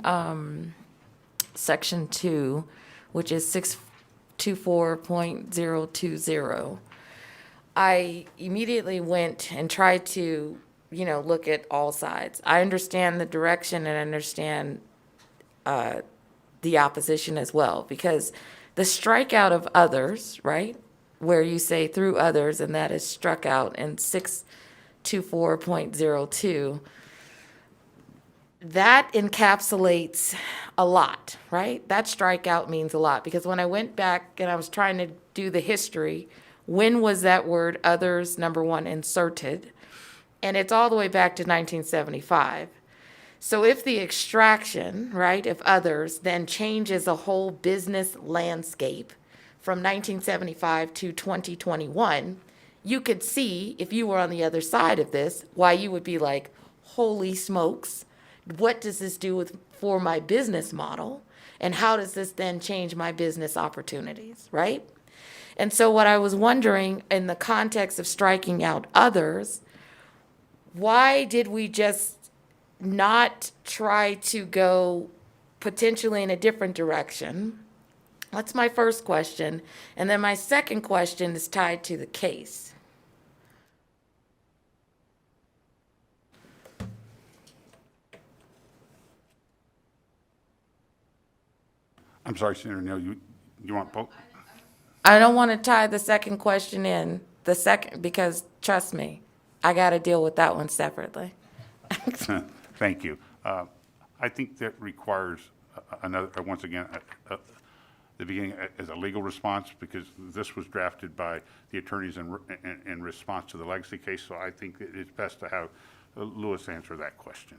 Section 2, which is 624.020, I immediately went and tried to, look at all sides. I understand the direction and understand the opposition as well, because the strikeout of others, right, where you say through others, and that is struck out in 624.02, that encapsulates a lot, right? That strikeout means a lot, because when I went back and I was trying to do the history, when was that word others, number one, inserted? And it's all the way back to 1975. So if the extraction, right, of others then changes a whole business landscape from 1975 to 2021, you could see, if you were on the other side of this, why you would be like, holy smokes, what does this do for my business model? And how does this then change my business opportunities, right? And so what I was wondering, in the context of striking out others, why did we just not try to go potentially in a different direction? That's my first question. And then my second question is tied to the case. I'm sorry, Senator Neal, you want both? I don't want to tie the second question in, because trust me, I got to deal with that one separately. Thank you. I think that requires another, once again, the beginning as a legal response, because this was drafted by the attorneys in response to the legacy case. So I think it's best to have Louis answer that question.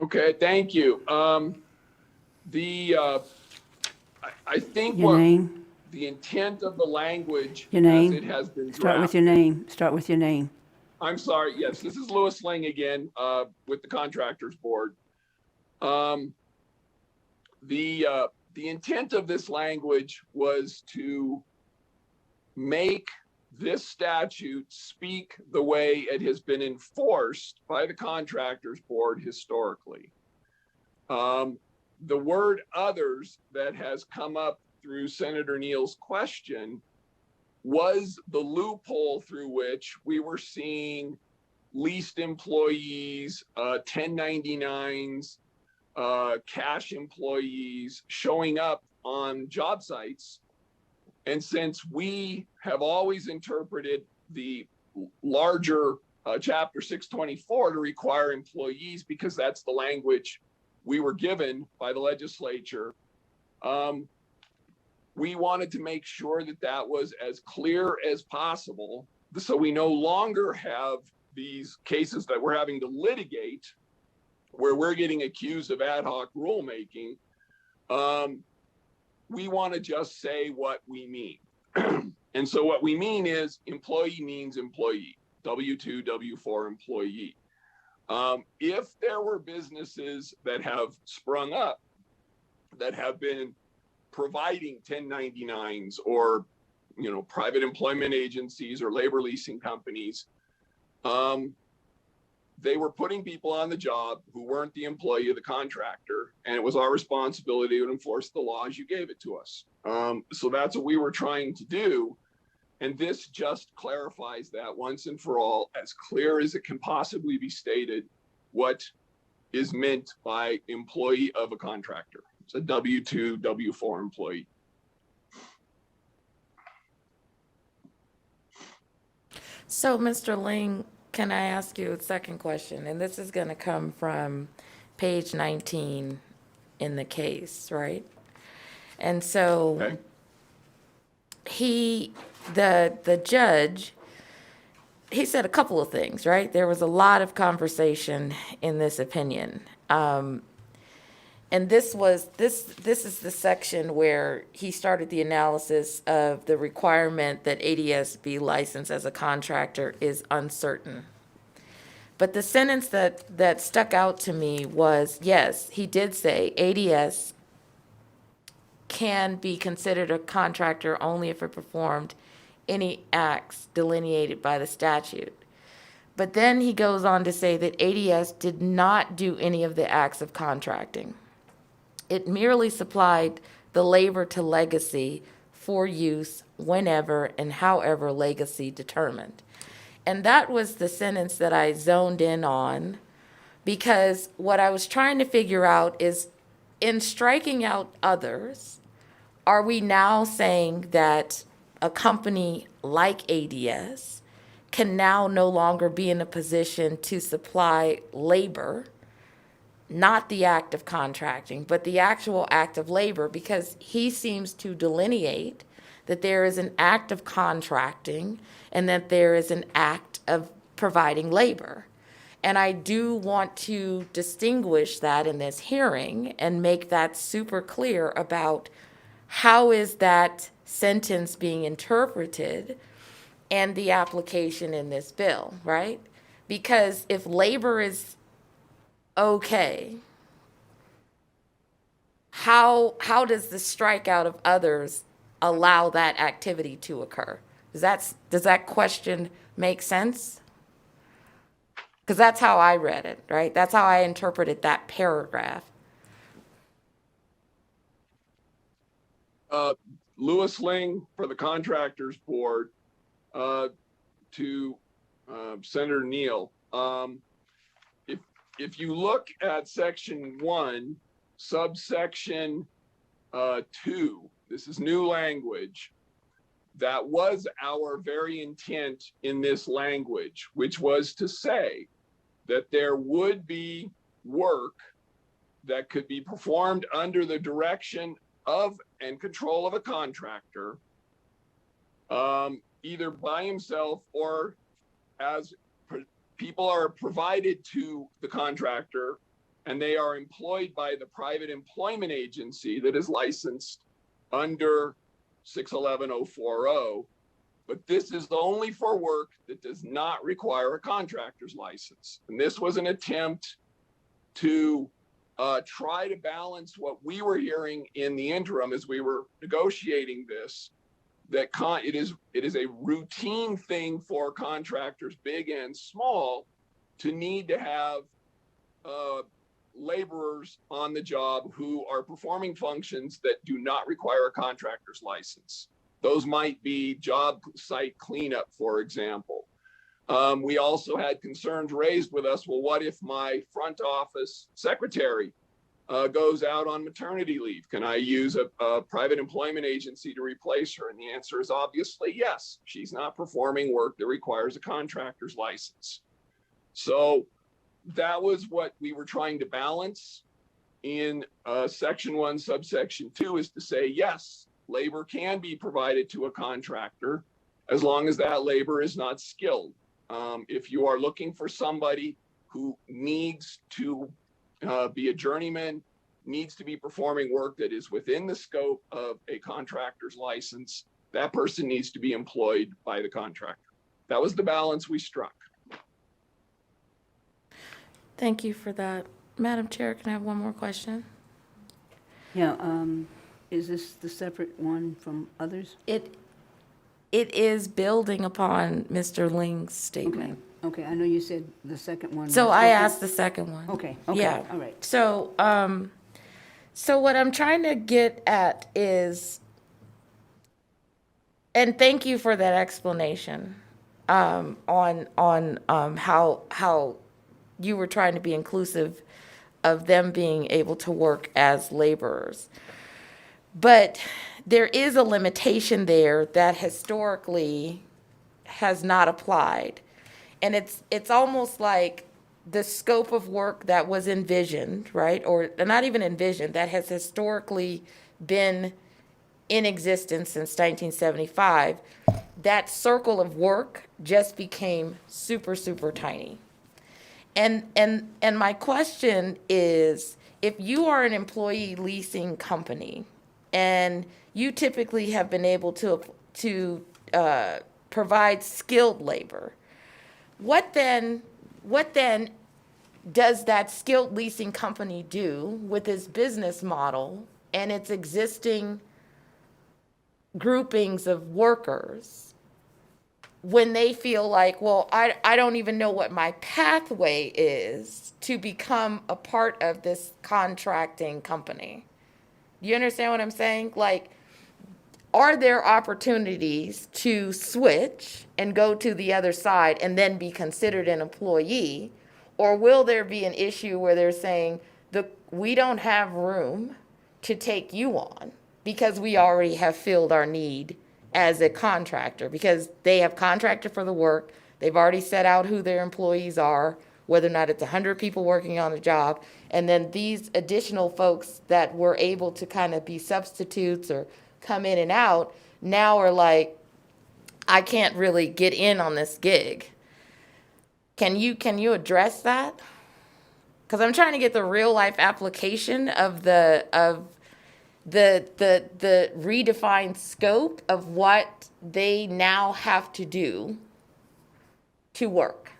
Okay, thank you. I think Your name? the intent of the language Your name? as it has been drafted. Start with your name. Start with your name. I'm sorry. Yes, this is Louis Ling again with the Contractors Board. The intent of this language was to make this statute speak the way it has been enforced by the Contractors Board historically. The word others that has come up through Senator Neal's question was the loophole through which we were seeing leased employees, 1099s, cash employees showing up on job sites. And since we have always interpreted the larger Chapter 624 to require employees, because that's the language we were given by the legislature, we wanted to make sure that that was as clear as possible, so we no longer have these cases that we're having to litigate where we're getting accused of ad hoc rulemaking. We want to just say what we mean. And so what we mean is employee means employee, W-2, W-4 employee. If there were businesses that have sprung up that have been providing 1099s or, private employment agencies or labor leasing companies, they were putting people on the job who weren't the employee of the contractor, and it was our responsibility to enforce the law as you gave it to us. So that's what we were trying to do. And this just clarifies that once and for all, as clear as it can possibly be stated, what is meant by employee of a contractor. It's a W-2, W-4 employee. So, Mr. Ling, can I ask you a second question? And this is going to come from page 19 in the case, right? And so the judge, he said a couple of things, right? There was a lot of conversation in this opinion. And this is the section where he started the analysis of the requirement that ADS be licensed as a contractor is uncertain. But the sentence that stuck out to me was, yes, he did say ADS can be considered a contractor only if it performed any acts delineated by the statute. But then he goes on to say that ADS did not do any of the acts of contracting. It merely supplied the labor to Legacy for use whenever and however Legacy determined. And that was the sentence that I zoned in on, because what I was trying to figure out is, in striking out others, are we now saying that a company like ADS can now no longer be in a position to supply labor, not the act of contracting, but the actual act of labor, because he seems to delineate that there is an act of contracting and that there is an act of providing labor. And I do want to distinguish that in this hearing and make that super clear about how is that sentence being interpreted and the application in this bill, right? Because if labor is okay, how does the strikeout of others allow that activity to occur? Does that question make sense? Because that's how I read it, right? That's how I interpreted that paragraph. Louis Ling for the Contractors Board, to Senator Neal. If you look at section 1, subsection 2, this is new language. That was our very intent in this language, which was to say that there would be work that could be performed under the direction of and control of a contractor, either by himself or as people are provided to the contractor and they are employed by the private employment agency that is licensed under 611040. But this is only for work that does not require a contractor's license. And this was an attempt to try to balance what we were hearing in the interim as we were negotiating this, that it is a routine thing for contractors, big and small, to need to have laborers on the job who are performing functions that do not require a contractor's license. Those might be job site cleanup, for example. We also had concerns raised with us. Well, what if my front office secretary goes out on maternity leave? Can I use a private employment agency to replace her? And the answer is obviously yes. She's not performing work that requires a contractor's license. So that was what we were trying to balance in section 1, subsection 2, is to say, yes, labor can be provided to a contractor as long as that labor is not skilled. If you are looking for somebody who needs to be a journeyman, needs to be performing work that is within the scope of a contractor's license, that person needs to be employed by the contractor. That was the balance we struck. Thank you for that. Madam Chair, can I have one more question? Yeah, is this the separate one from others? It is building upon Mr. Ling's statement. Okay, I know you said the second one. So was I different. asked the second one. Okay, Yeah. all right. So, so what I'm trying to get at is, and thank you for that explanation, on how you were trying to be inclusive of them being able to work as laborers. But there is a limitation there that historically has not applied. And it's almost like the scope of work that was envisioned, right? Or not even envisioned, that has historically been in existence since 1975. That circle of work just became super, super tiny. And my question is, if you are an employee leasing company and you typically have been able to provide skilled labor, what then does that skilled leasing company do with its business model and its existing groupings of workers when they feel like, well, I don't even know what my pathway is to become a part of this contracting company? You understand what I'm saying? Like, are there opportunities to switch and go to the other side and then be considered an employee? Or will there be an issue where they're saying, we don't have room to take you on because we already have filled our need as a contractor, because they have contracted for the work, they've already set out who their employees are, whether or not it's 100 people working on a job, and then these additional folks that were able to kind of be substitutes or come in and out now are like, I can't really get in on this gig. Can you address that? Because I'm trying to get the real life application of the redefined scope of what they now have to do to work.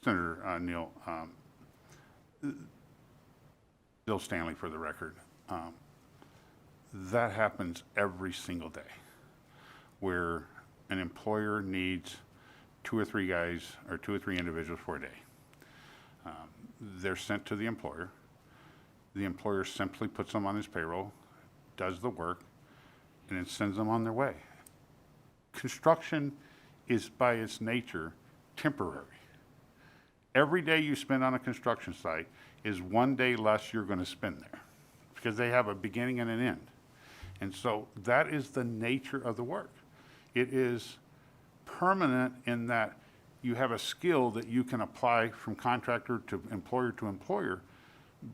Senator Neal, Bill Stanley for the record. That happens every single day where an employer needs 2 or 3 guys or 2 or 3 individuals for a day. They're sent to the employer. The employer simply puts them on his payroll, does the work, and then sends them on their way. Construction is by its nature temporary. Every day you spend on a construction site is 1 day less you're going to spend there because they have a beginning and an end. And so that is the nature of the work. It is permanent in that you have a skill that you can apply from contractor to employer,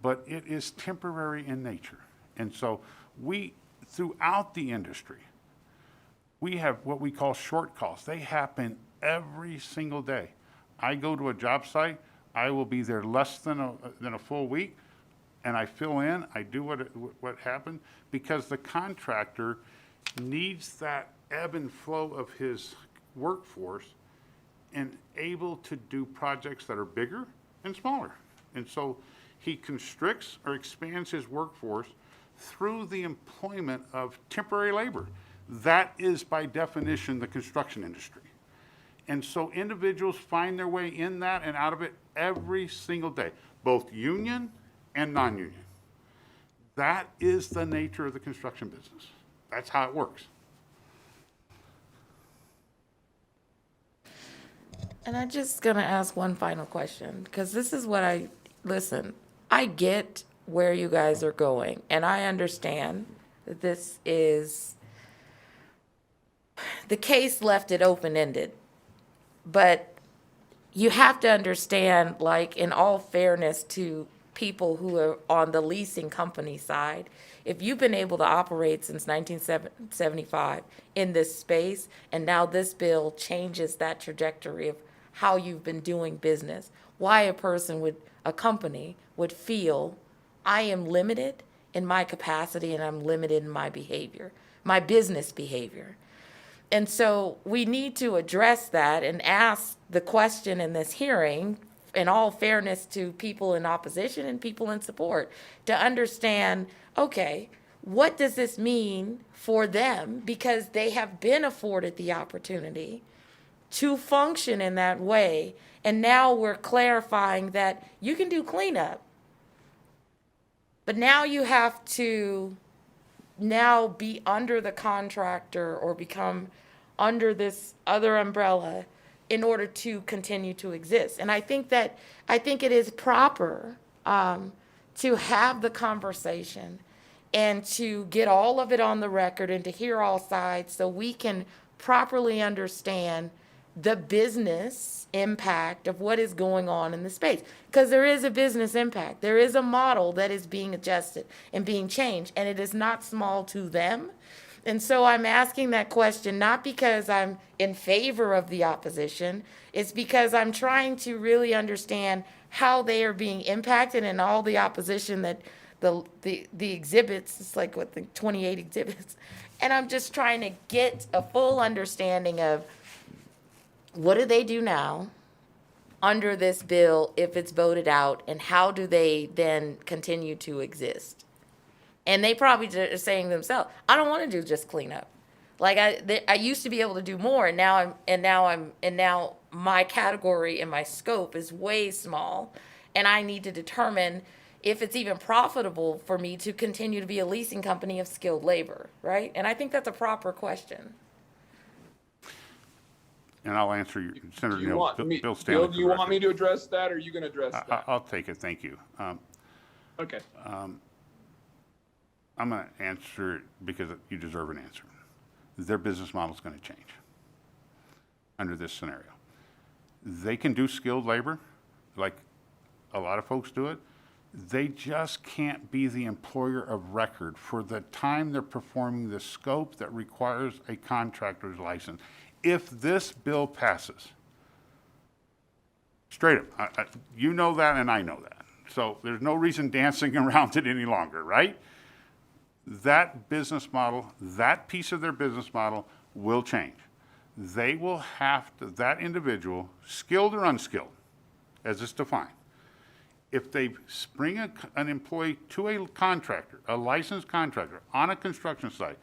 but it is temporary in nature. And so we, throughout the industry, we have what we call short calls. They happen every single day. I go to a job site, I will be there less than a full week, and I fill in, I do what happened, because the contractor needs that ebb and flow of his workforce and able to do projects that are bigger and smaller. And so he constricts or expands his workforce through the employment of temporary labor. That is by definition the construction industry. And so individuals find their way in that and out of it every single day, both union and non-union. That is the nature of the construction business. That's how it works. And I'm just going to ask one final question, because this is what I get where you guys are going, and I understand that this is, the case left it open-ended, but you have to understand, like, in all fairness to people who are on the leasing company side, if you've been able to operate since 1975 in this space, and now this bill changes that trajectory of how you've been doing business, why a company would feel I am limited in my capacity and I'm limited in my behavior, my business behavior. And so we need to address that and ask the question in this hearing, in all fairness to people in opposition and people in support, to understand, okay, what does this mean for them? Because they have been afforded the opportunity to function in that way. And now we're clarifying that you can do cleanup, but now you have to now be under the contractor or become under this other umbrella in order to continue to exist. And I think it is proper to have the conversation and to get all of it on the record and to hear all sides so we can properly understand the business impact of what is going on in the space. Because there is a business impact. There is a model that is being adjusted and being changed, and it is not small to them. And so I'm asking that question not because I'm in favor of the opposition, it's because I'm trying to really understand how they are being impacted and all the opposition that the exhibits, it's like what, the 28 exhibits. And I'm just trying to get a full understanding of what do they do now under this bill if it's voted out, and how do they then continue to exist? And they probably are saying themselves, I don't want to do just cleanup. Like I used to be able to do more, and now my category and my scope is way small, and I need to determine if it's even profitable for me to continue to be a leasing company of skilled labor, right? And I think that's a proper question. And I'll answer your, Senator Neal. Bill Stanley. Bill, do you want me to address that, or are you going to address that? I'll take it. Thank you. Okay. I'm going to answer it because you deserve an answer. Their business model is going to change under this scenario. They can do skilled labor like a lot of folks do it. They just can't be the employer of record for the time they're performing the scope that requires a contractor's license. If this bill passes, straight up, you know that and I know that. So there's no reason dancing around it any longer, right? That business model, that piece of their business model will change. They will have to, that individual, skilled or unskilled, as it's defined, if they bring an employee to a contractor, a licensed contractor on a construction site,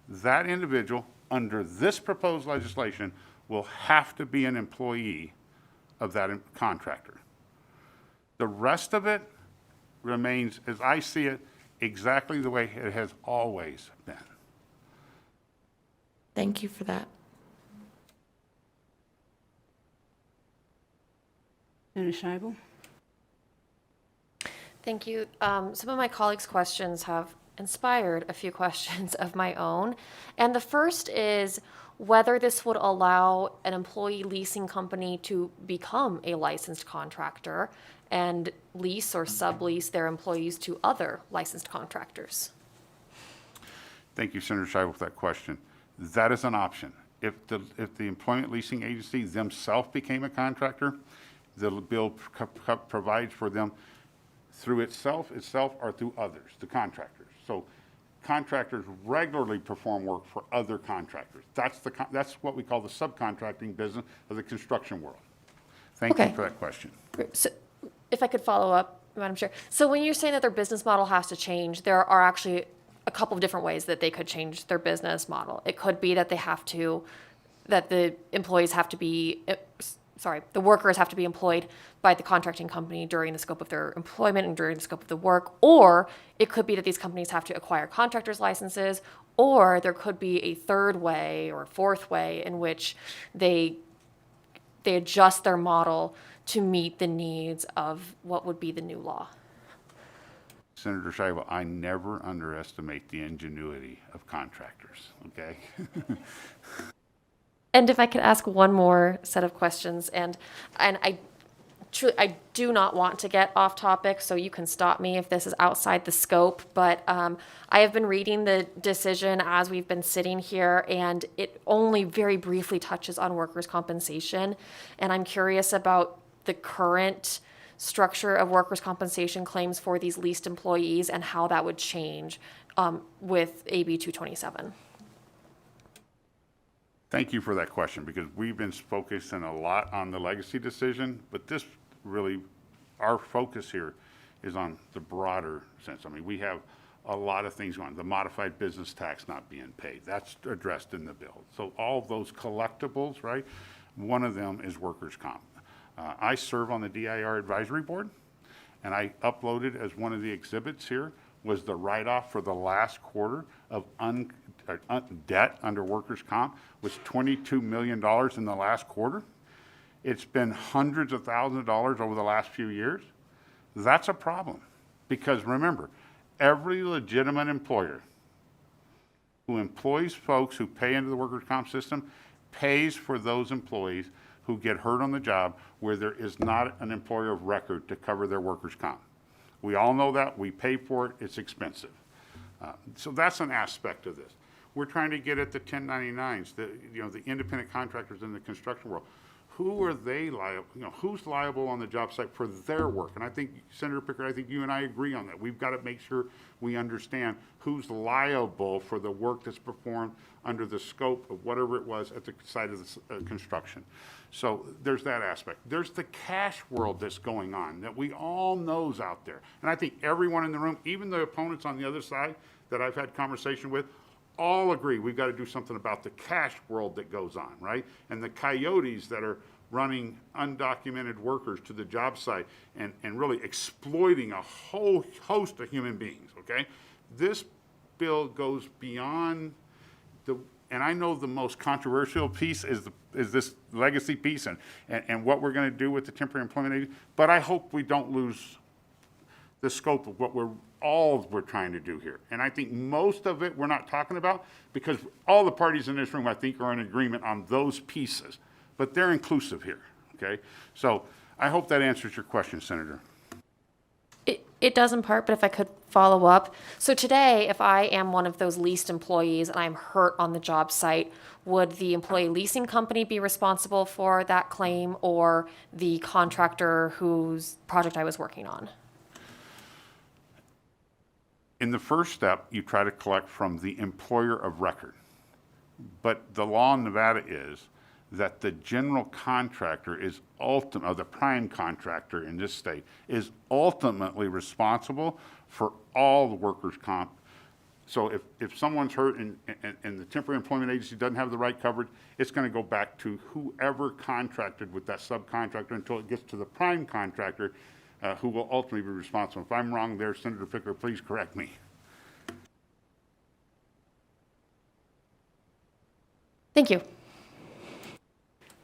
that individual, under this proposed legislation, will have to be an employee of that contractor. The rest of it remains, as I see it, exactly the way it has always been. Thank you for that. Senator Scheibel? Thank you. Some of my colleagues' questions have inspired a few questions of my own. And the first is whether this would allow an employee leasing company to become a licensed contractor and lease or sublease their employees to other licensed contractors. Thank you, Senator Scheibel, for that question. That is an option. If the employment leasing agency themselves became a contractor, the bill provides for them through itself or through others, the contractors. So contractors regularly perform work for other contractors. That's what we call the subcontracting business of the construction world. Thank you for that question. So if I could follow up, Madam Chair. So when you're saying that their business model has to change, there are actually a couple of different ways that they could change their business model. It could be that the employees have to be, the workers have to be employed by the contracting company during the scope of their employment and during the scope of the work, or it could be that these companies have to acquire contractors' licenses, or there could be a third way or a fourth way in which they adjust their model to meet the needs of what would be the new law. Senator Scheibel, I never underestimate the ingenuity of contractors, okay? And if I could ask one more set of questions, and I do not want to get off topic, so you can stop me if this is outside the scope, but I have been reading the decision as we've been sitting here, and it only very briefly touches on workers' compensation, and I'm curious about the current structure of workers' compensation claims for these leased employees and how that would change with AB 227. Thank you for that question, because we've been focusing a lot on the legacy decision, but this really, our focus here is on the broader sense. I mean, we have a lot of things going on. The modified business tax not being paid, that's addressed in the bill. So all of those collectibles, right? One of them is workers' comp. I serve on the DIR advisory board, and I uploaded as one of the exhibits here was the write-off for the last quarter of debt under workers' comp was $22 million in the last quarter. it's been hundreds of thousands of dollars over the last few years, that's a problem. Because remember, every legitimate employer who employs folks who pay into the workers' comp system pays for those employees who get hurt on the job where there is not an employer of record to cover their workers' comp. We all know that. We pay for it. It's expensive. So that's an aspect of this. We're trying to get at the 1099s, the independent contractors in the construction world. Who are they liable? Who's liable on the job site for their work? And I think, Senator Pickard, I think you and I agree on that. We've got to make sure we understand who's liable for the work that's performed under the scope of whatever it was at the site of the construction. So there's that aspect. There's the cash world that's going on that we all know's out there. And I think everyone in the room, even the opponents on the other side that I've had conversation with, all agree we've got to do something about the cash world that goes on, right? And the coyotes that are running undocumented workers to the job site and really exploiting a whole host of human beings, okay? This bill goes beyond and I know the most controversial piece is this legacy piece and what we're going to do with the temporary employment agency, but I hope we don't lose the scope of what we're trying to do here. And I think most of it we're not talking about because all the parties in this room, I think, are in agreement on those pieces, but they're inclusive here, okay? So I hope that answers your question, Senator. It does in part, but if I could follow up. So today, if I am one of those leased employees and I'm hurt on the job site, would the employee leasing company be responsible for that claim or the contractor whose project I was working on? In the first step, you try to collect from the employer of record. But the law in Nevada is that the general contractor is the prime contractor in this state, is ultimately responsible for all the workers' comp. So if someone's hurt and the temporary employment agency doesn't have the right coverage, it's going to go back to whoever contracted with that subcontractor until it gets to the prime contractor, who will ultimately be responsible. If I'm wrong there, Senator Pickard, please correct me. Thank you.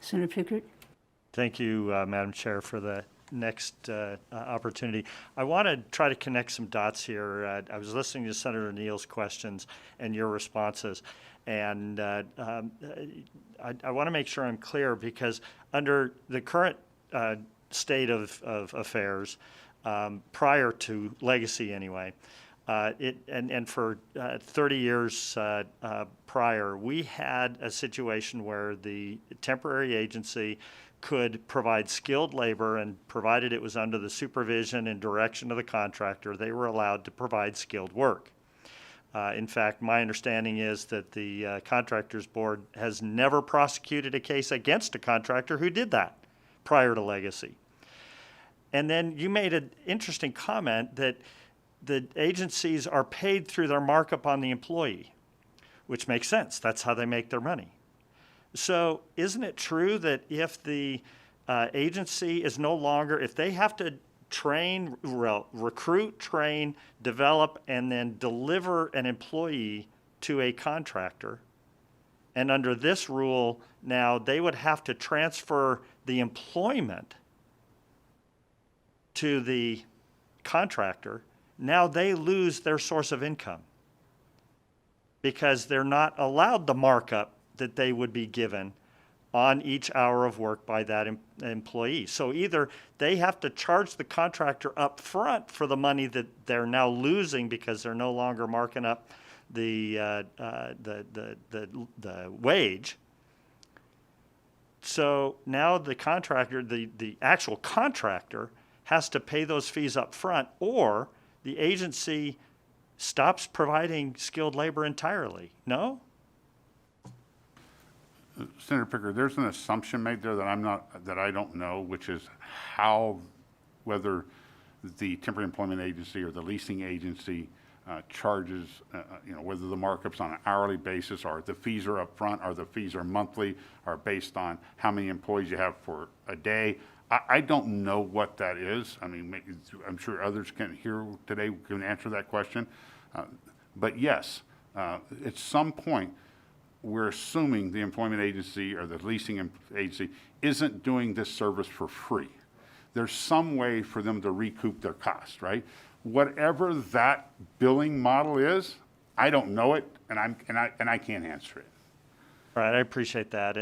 Senator Pickard? Thank you, Madam Chair, for the next opportunity. I want to try to connect some dots here. I was listening to Senator Neal's questions and your responses, and I want to make sure I'm clear because under the current state of affairs, prior to legacy anyway, and for 30 years prior, we had a situation where the temporary agency could provide skilled labor, and provided it was under the supervision and direction of the contractor, they were allowed to provide skilled work. In fact, my understanding is that the Contractors Board has never prosecuted a case against a contractor who did that prior to legacy. And then you made an interesting comment that the agencies are paid through their markup on the employee, which makes sense. That's how they make their money. So isn't it true that if the agency is no longer, if they have to train, recruit, train, develop, and then deliver an employee to a contractor, and under this rule now they would have to transfer the employment to the contractor, now they lose their source of income because they're not allowed the markup that they would be given on each hour of work by that employee. So either they have to charge the contractor up front for the money that they're now losing because they're no longer marking up the wage. So now the contractor, the actual contractor, has to pay those fees up front, or the agency stops providing skilled labor entirely. No? Senator Pickard, there's an assumption made there that I don't know, which is whether the temporary employment agency or the leasing agency charges, whether the markup's on an hourly basis or the fees are up front or the fees are monthly or based on how many employees you have for a day. I don't know what that is. I mean, I'm sure others can here today can answer that question. But yes, at some point, we're assuming the employment agency or the leasing agency isn't doing this service for free. There's some way for them to recoup their cost, right? Whatever that billing model is, I don't know it, and I can't answer it. Right, I appreciate that.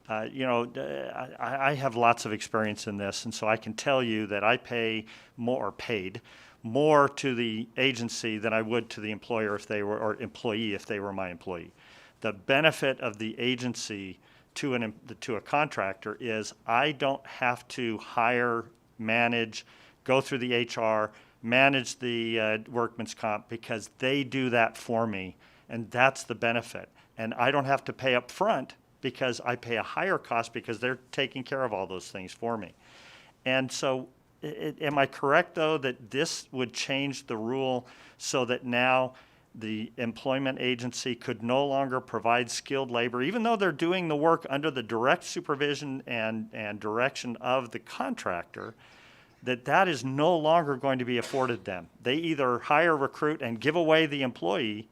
I have lots of experience in this, and so I can tell you that I paid more to the agency than I would to the employer if they were, or employee if they were my employee. The benefit of the agency to a contractor is I don't have to hire, manage, go through the HR, manage the workman's comp, because they do that for me, and that's the benefit. And I don't have to pay up front because I pay a higher cost because they're taking care of all those things for me. And so am I correct, though, that this would change the rule so that now the employment agency could no longer provide skilled labor, even though they're doing the work under the direct supervision and direction of the contractor, that is no longer going to be afforded them? They either hire, recruit, and give away the employee,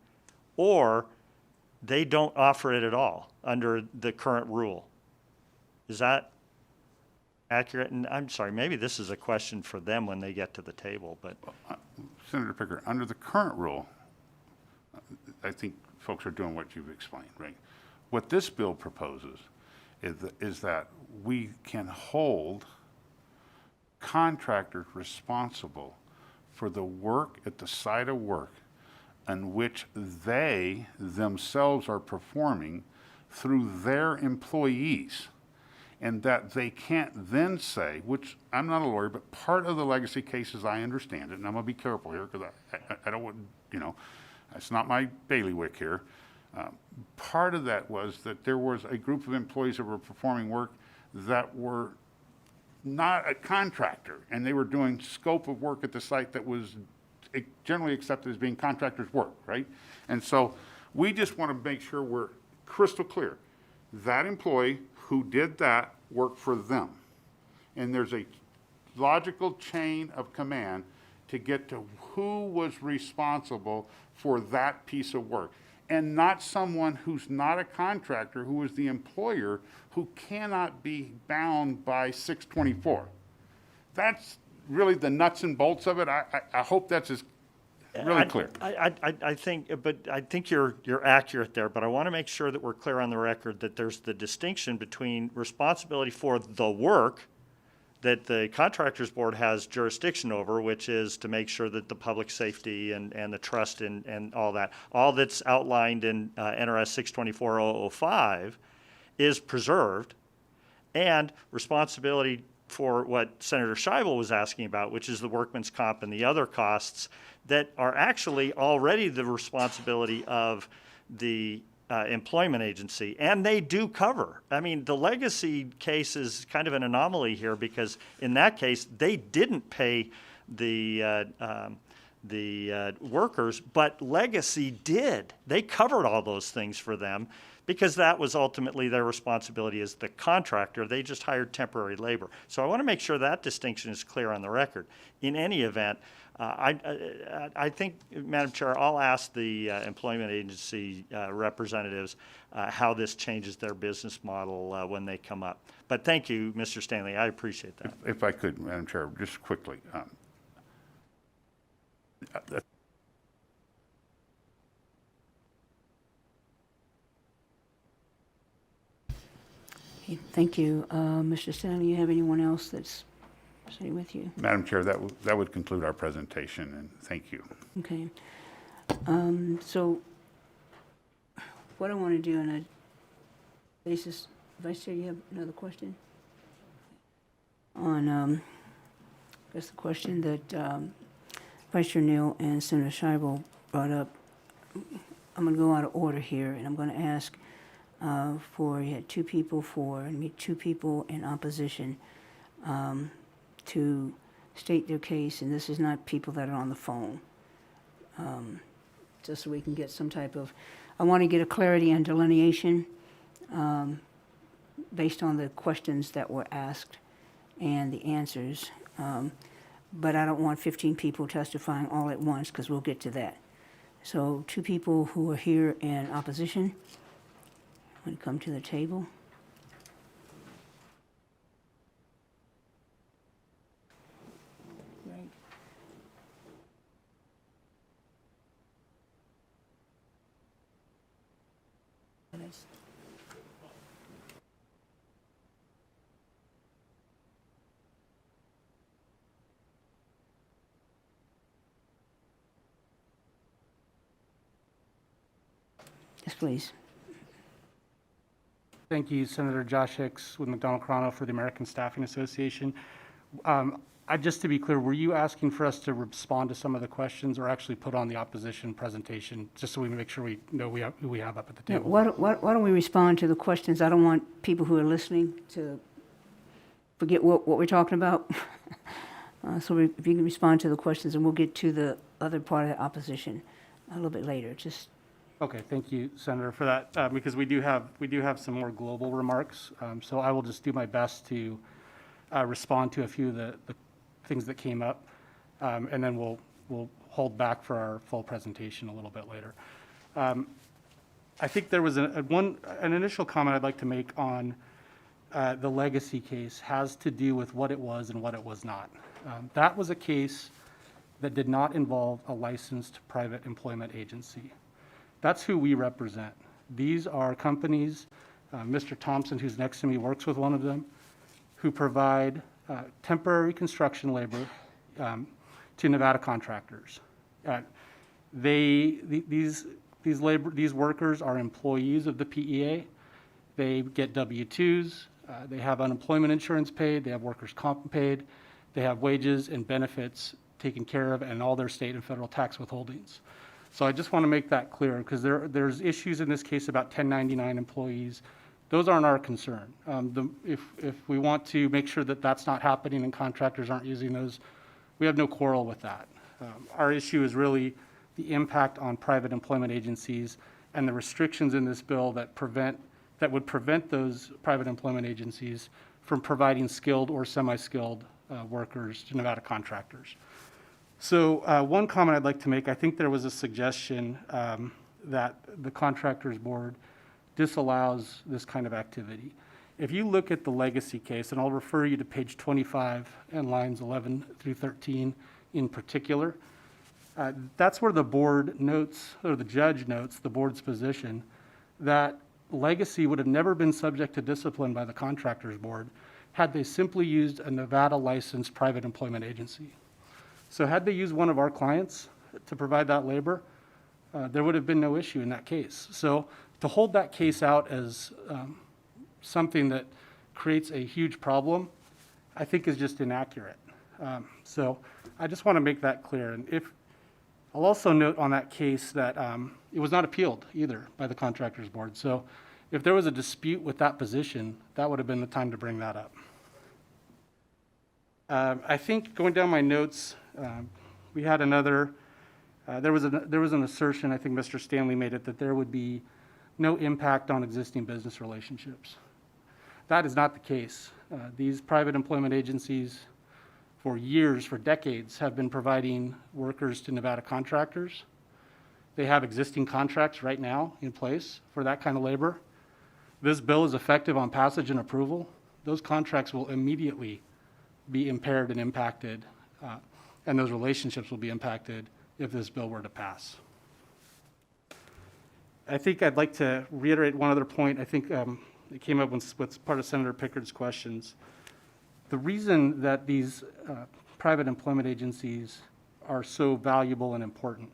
or they don't offer it at all under the current rule. Is that accurate? And I'm sorry, maybe this is a question for them when they get to the table, but. Senator Picker, under the current rule, I think folks are doing what you've explained, right? What this bill proposes is that we can hold contractors responsible for the work at the site of work in which they themselves are performing through their employees, and that they can't then say, which I'm not a lawyer, but part of the legacy case, as I understand it, and I'm going to be careful here because I don't want, it's not my bailiwick here. Part of that was that there was a group of employees that were performing work that were not a contractor, and they were doing scope of work at the site that was generally accepted as being contractors' work, right? And so we just want to make sure we're crystal clear. That employee who did that worked for them. And there's a logical chain of command to get to who was responsible for that piece of work, and not someone who's not a contractor, who is the employer, who cannot be bound by 624. That's really the nuts and bolts of it. I hope that's really clear. I think you're accurate there, but I want to make sure that we're clear on the record that there's the distinction between responsibility for the work that the Contractors Board has jurisdiction over, which is to make sure that the public safety and the trust and all that, all that's outlined in NRS 624.005 is preserved, and responsibility for what Senator Scheibel was asking about, which is the workman's comp and the other costs that are actually already the responsibility of the employment agency, and they do cover. I mean, the legacy case is kind of an anomaly here because in that case, they didn't pay the workers, but legacy did. They covered all those things for them because that was ultimately their responsibility as the contractor. They just hired temporary labor. So I want to make sure that distinction is clear on the record. In any event, I think, Madam Chair, I'll ask the employment agency representatives how this changes their business model when they come up. But thank you, Mr. Stanley. I appreciate that. If I could, Madam Chair, just quickly. Okay, thank you. Mr. Stanley, you have anyone else that's sitting with you? Madam Chair, that would conclude our presentation, and thank you. Okay. So what I want to do on a basis, Vice Chair, you have another question? On, I guess the question that Vice Chair Neal and Senator Scheibel brought up, I'm going to go out of order here, and I'm going to ask you had two people for, and 2 people in opposition to state their case, and this is not people that are on the phone. Just so we can get some type of, I want to get a clarity and delineation based on the questions that were asked and the answers. But I don't want 15 people testifying all at once because we'll get to that. So 2 people who are here in opposition, Want to come to the table? Right. Yes, please. Thank you, Senator Josh Hicks with McDonald Carano for the American Staffing Association. Just to be clear, were you asking for us to respond to some of the questions or actually put on the opposition presentation, just so we make sure we know who we have up at the Yeah, table? why don't we respond to the questions? I don't want people who are listening to forget what we're talking about. If you can respond to the questions, and we'll get to the other part of the opposition a little bit later. Just Okay, thank you, Senator, for that, because we do have some more global remarks. So I will just do my best to respond to a few of the things that came up, and then we'll hold back for our full presentation a little bit later. I think there was an initial comment I'd like to make on the legacy case has to do with what it was and what it was not. That was a case that did not involve a licensed private employment agency. That's who we represent. These are companies, Mr. Thompson, who's next to me, works with one of them, who provide temporary construction labor to Nevada contractors. These workers are employees of the PEA. They get W-2s. They have unemployment insurance paid. They have workers' comp paid. They have wages and benefits taken care of, and all their state and federal tax withholdings. So I just want to make that clear, because there's issues in this case about 1099 employees. Those aren't our concern. If we want to make sure that that's not happening and contractors aren't using those, we have no quarrel with that. Our issue is really the impact on private employment agencies and the restrictions in this bill that would prevent those private employment agencies from providing skilled or semi-skilled workers to Nevada contractors. So one comment I'd like to make, I think there was a suggestion that the Contractors Board disallows this kind of activity. If you look at the legacy case, and I'll refer you to page 25 and lines 11 through 13 in particular, that's where the board notes, or the judge notes, the board's position that legacy would have never been subject to discipline by the Contractors Board had they simply used a Nevada licensed private employment agency. So had they used one of our clients to provide that labor, there would have been no issue in that case. So to hold that case out as something that creates a huge problem, I think is just inaccurate. So I just want to make that clear. And I'll also note on that case that it was not appealed either by the Contractors Board. So if there was a dispute with that position, that would have been the time to bring that up. I think going down my notes, we had another, there was an assertion, I think Mr. Stanley made it, that there would be no impact on existing business relationships. That is not the case. These private employment agencies for years, for decades, have been providing workers to Nevada contractors. They have existing contracts right now in place for that kind of labor. This bill is effective on passage and approval. Those contracts will immediately be impaired and impacted, and those relationships will be impacted if this bill were to pass. I think I'd like to reiterate one other point. I think it came up with part of Senator Pickard's questions. The reason that these private employment agencies are so valuable and important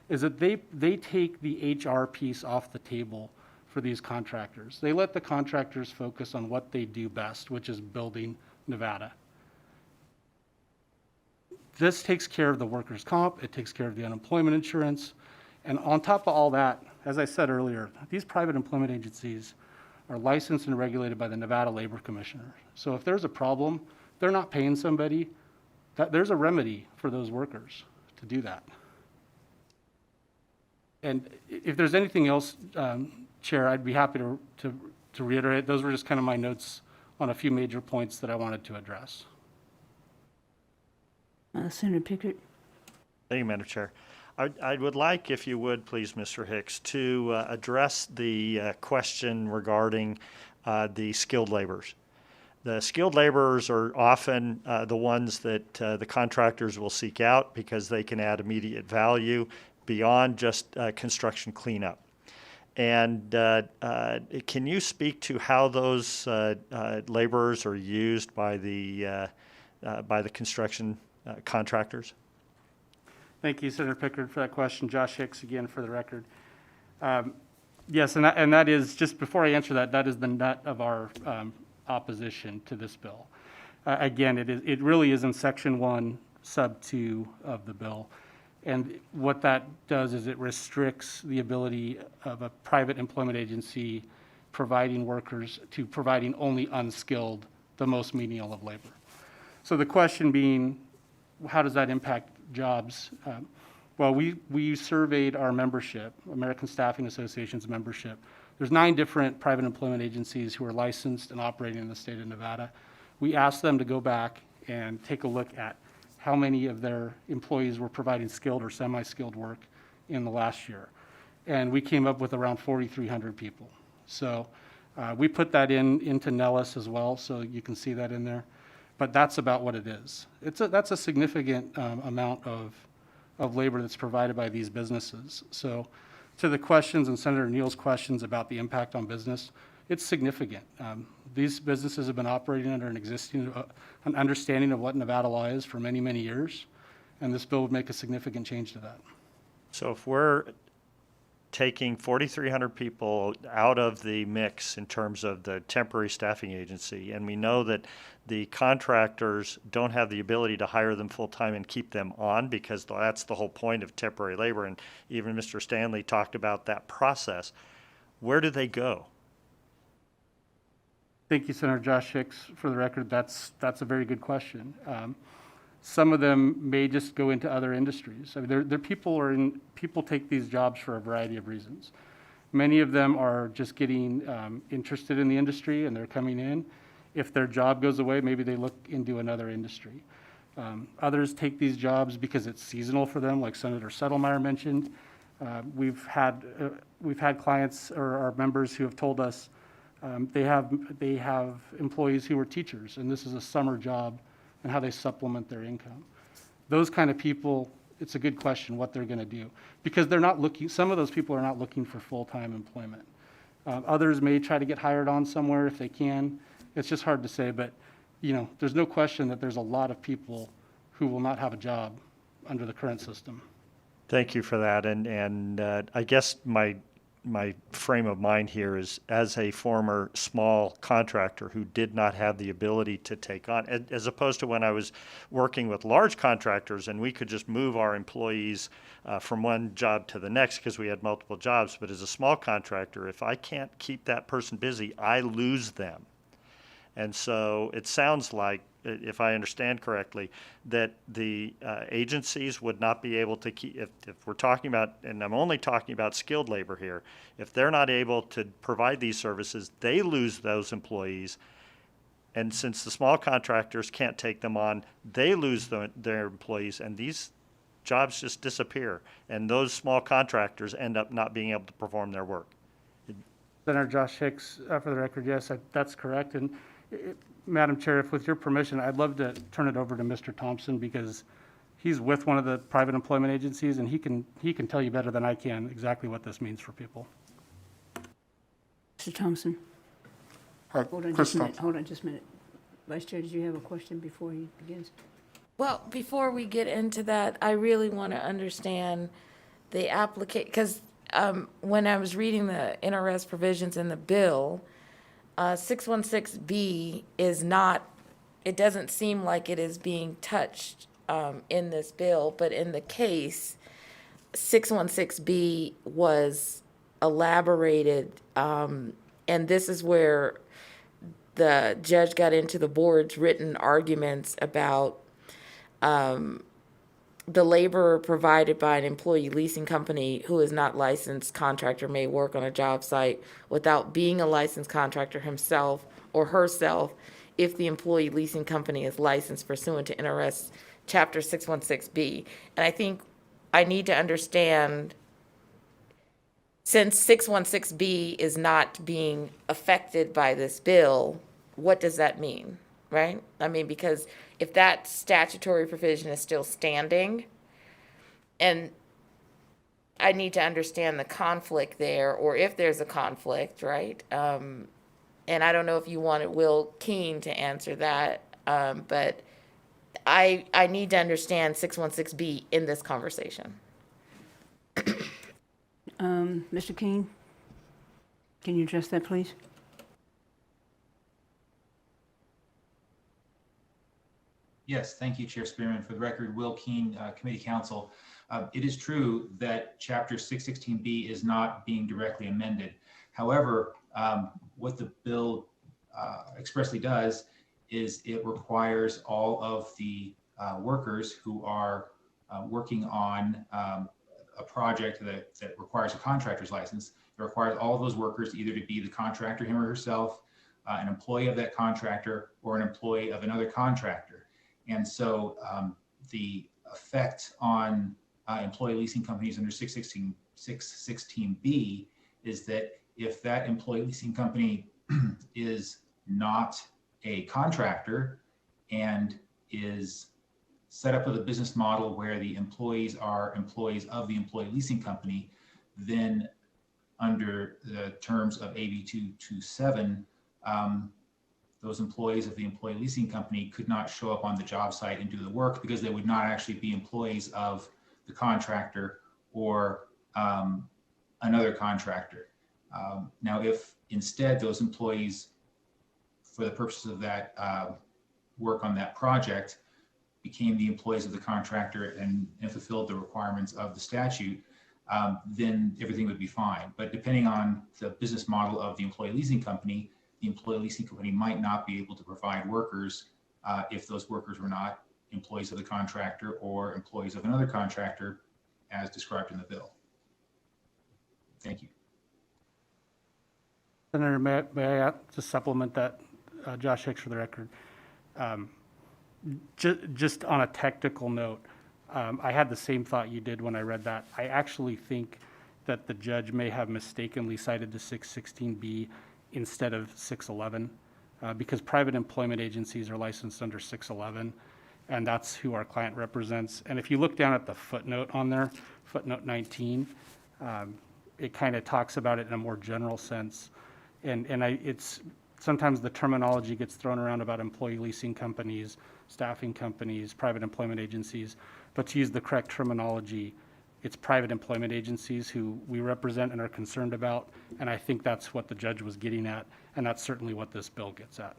is that they take the HR piece off the table for these contractors. They let the contractors focus on what they do best, which is building Nevada. This takes care of the workers' comp, it takes care of the unemployment insurance, and on top of all that, as I said earlier, these private employment agencies are licensed and regulated by the Nevada Labor Commissioner. So if there's a problem, they're not paying somebody, there's a remedy for those workers to do that. And if there's anything else, Chair, I'd be happy to reiterate. Those were just kind of my notes on a few major points that I wanted to address. Senator Pickard. Thank you, Madam Chair. I would like, if you would, please, Mr. Hicks, to address the question regarding the skilled laborers. The skilled laborers are often the ones that the contractors will seek out because they can add immediate value beyond just construction cleanup. And can you speak to how those laborers are used by the construction contractors? Thank you, Senator Pickard, for that question. Josh Hicks again for the record. Yes, and that is, just before I answer that, that is the nut of our opposition to this bill. Again, it really is in Section 1, Sub 2 of the bill. And what that does is it restricts the ability of a private employment agency providing workers to providing only unskilled, the most menial of labor. So the question being, how does that impact jobs? Well, we surveyed our membership, American Staffing Association's membership. There's 9 different private employment agencies who are licensed and operating in the state of Nevada. We asked them to go back and take a look at how many of their employees were providing skilled or semi-skilled work in the last year. And we came up with around 4,300 people. So we put that into Nellis as well, so you can see that in there. But that's about what it is. That's a significant amount of labor that's provided by these businesses. So to the questions and Senator Neal's questions about the impact on business, it's significant. These businesses have been operating under an understanding of what Nevada law is for many, many years, and this bill would make a significant change to that. So if we're taking 4,300 people out of the mix in terms of the temporary staffing agency, and we know that the contractors don't have the ability to hire them full-time and keep them on because that's the whole point of temporary labor, and even Mr. Stanley talked about that process, where do they go? Thank you, Senator Josh Hicks. For the record, that's a very good question. Some of them may just go into other industries. I mean, people take these jobs for a variety of reasons. Many of them are just getting interested in the industry and they're coming in. If their job goes away, maybe they look into another industry. Others take these jobs because it's seasonal for them, like Senator Settlemeyer mentioned. We've had clients or our members who have told us they have employees who are teachers, and this is a summer job, and how they supplement their income. Those kind of people, it's a good question what they're going to do, because they're not looking. Some of those people are not looking for full-time employment. Others may try to get hired on somewhere if they can. It's just hard to say, but there's no question that there's a lot of people who will not have a job under the current system. Thank you for that, and I guess my frame of mind here is as a former small contractor who did not have the ability to take on, as opposed to when I was working with large contractors and we could just move our employees from one job to the next because we had multiple jobs. But as a small contractor, if I can't keep that person busy, I lose them. And so it sounds like, if I understand correctly, that the agencies would not be able to keep, if we're talking about, and I'm only talking about skilled labor here, if they're not able to provide these services, they lose those employees. And since the small contractors can't take them on, they lose their employees, and these jobs just disappear. And those small contractors end up not being able to perform their work. Senator Josh Hicks, for the record, yes, that's correct. And Madam Chair, if with your permission, I'd love to turn it over to Mr. Thompson because he's with one of the private employment agencies, and he can tell you better than I can exactly what this means for people. Mr. Thompson. Hold on just a minute. Vice Chair, did you have a question before he begins? Well, before we get into that, I really want to understand the application, because when I was reading the NRS provisions in the bill, 616B is not, it doesn't seem like it is being touched in this bill, but in the case, 616B was elaborated, and this is where the judge got into the board's written arguments about the labor provided by an employee leasing company who is not licensed contractor may work on a job site without being a licensed contractor himself or herself if the employee leasing company is licensed pursuant to NRS Chapter 616B. And I think I need to understand, since 616B is not being affected by this bill, what does that mean, right? I mean, because if that statutory provision is still standing, and I need to understand the conflict there, or if there's a conflict, right? And I don't know if you wanted Will Keene to answer that, but I need to understand 616B in this conversation. Mr. Keene, can you address that, please? Yes, thank you, Chair Spearman. For the record, Will Keene, Committee Counsel. It is true that Chapter 616B is not being directly amended. However, what the bill expressly does is it requires all of the workers who are working on a project that requires a contractor's license. It requires all of those workers either to be the contractor, him or herself, an employee of that contractor, or an employee of another contractor. And so the effect on employee leasing companies under 616B is that if that employee leasing company is not a contractor and is set up with a business model where the employees are employees of the employee leasing company, then under the terms of AB 227, those employees of the employee leasing company could not show up on the job site and do the work because they would not actually be employees of the contractor or another contractor. Now, if instead those employees, for the purposes of that work on that project, became the employees of the contractor and fulfilled the requirements of the statute, then everything would be fine. But depending on the business model of the employee leasing company, the employee leasing company might not be able to provide workers if those workers were not employees of the contractor or employees of another contractor as described in the bill. Thank you. Senator, may I just supplement that? Josh Hicks for the record. Just on a technical note, I had the same thought you did when I read that. I actually think that the judge may have mistakenly cited the 616B instead of 611, because private employment agencies are licensed under 611, and that's who our client represents. And if you look down at the footnote on there, footnote 19, it kind of talks about it in a more general sense. And it's sometimes the terminology gets thrown around about employee leasing companies, staffing companies, private employment agencies, but to use the correct terminology, it's private employment agencies who we represent and are concerned about, and I think that's what the judge was getting at, and that's certainly what this bill gets at.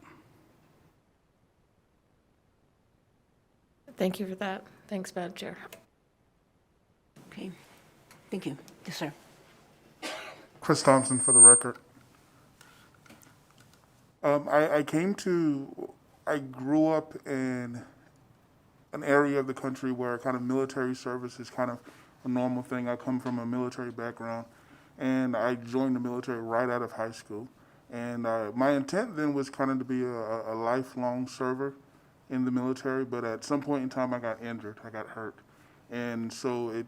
Thank you for that. Thanks, Madam Chair. Okay, thank you. Yes, sir. Chris Thompson for the record. I grew up in an area of the country where kind of military service is kind of a normal thing. I come from a military background, and I joined the military right out of high school. And my intent then was kind of to be a lifelong server in the military, but at some point in time I got injured, I got hurt. And so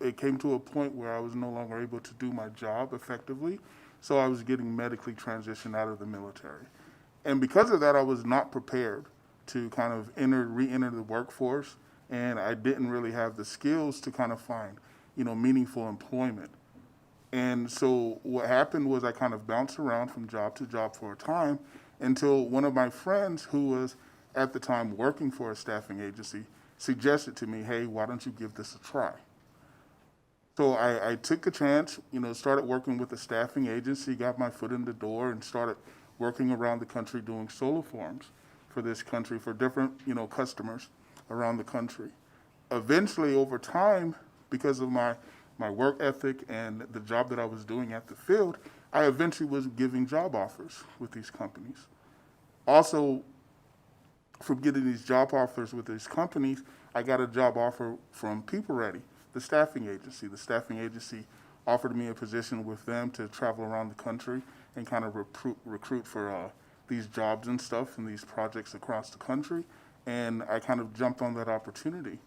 it came to a point where I was no longer able to do my job effectively, so I was getting medically transitioned out of the military. And because of that, I was not prepared to kind of re-enter the workforce, and I didn't really have the skills to kind of find, meaningful employment. And so what happened was I kind of bounced around from job to job for a time until one of my friends, who was at the time working for a staffing agency, suggested to me, hey, why don't you give this a try? So I took a chance, started working with a staffing agency, got my foot in the door, and started working around the country doing solo forms for this country, for different, customers around the country. Eventually, over time, because of my work ethic and the job that I was doing at the field, I eventually was giving job offers with these companies. Also, from getting these job offers with these companies, I got a job offer from People Ready, the staffing agency. The staffing agency offered me a position with them to travel around the country and kind of recruit for these jobs and stuff and these projects across the country. And I kind of jumped on that opportunity.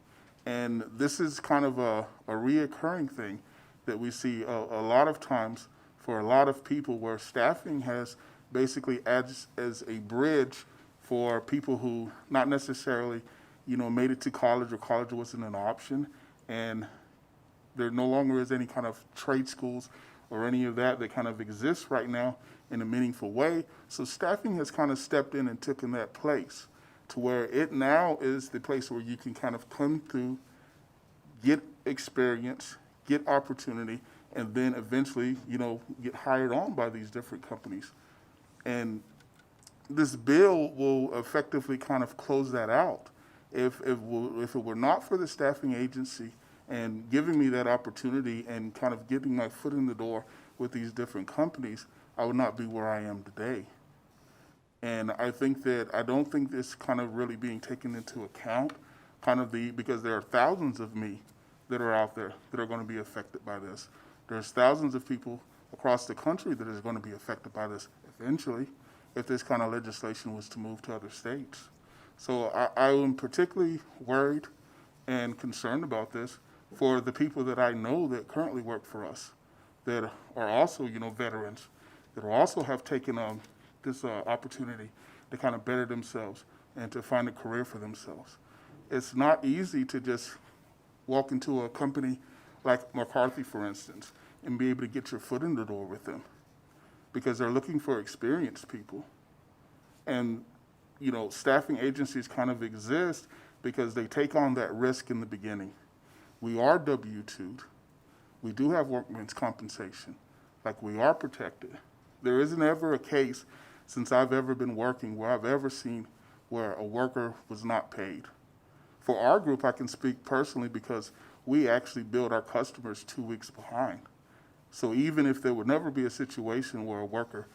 And this is kind of a reoccurring thing that we see a lot of times for a lot of people, where staffing has basically as a bridge for people who not necessarily, made it to college, or college wasn't an option, and there no longer is any kind of trade schools or any of that kind of exists right now in a meaningful way. So staffing has kind of stepped in and taken that place to where it now is the place where you can kind of come through, get experience, get opportunity, and then eventually, get hired on by these different companies. And this bill will effectively kind of close that out. If it were not for the staffing agency and giving me that opportunity and kind of getting my foot in the door with these different companies, I would not be where I am today. And I don't think this kind of really being taken into account, because there are thousands of me that are out there that are going to be affected by this. There's thousands of people across the country that is going to be affected by this eventually, if this kind of legislation was to move to other states. So I am particularly worried and concerned about this for the people that I know that currently work for us, that are also, veterans, that also have taken this opportunity to kind of better themselves and to find a career for themselves. It's not easy to just walk into a company like McCarthy, for instance, and be able to get your foot in the door with them, because they're looking for experienced people. And, staffing agencies kind of exist because they take on that risk in the beginning. We are W-2'd. We do have workman's compensation. Like, we are protected. There isn't ever a case since I've ever been working where I've ever seen where a worker was not paid. For our group, I can speak personally because we actually billed our customers 2 weeks behind. So even if there would never be a situation where a worker,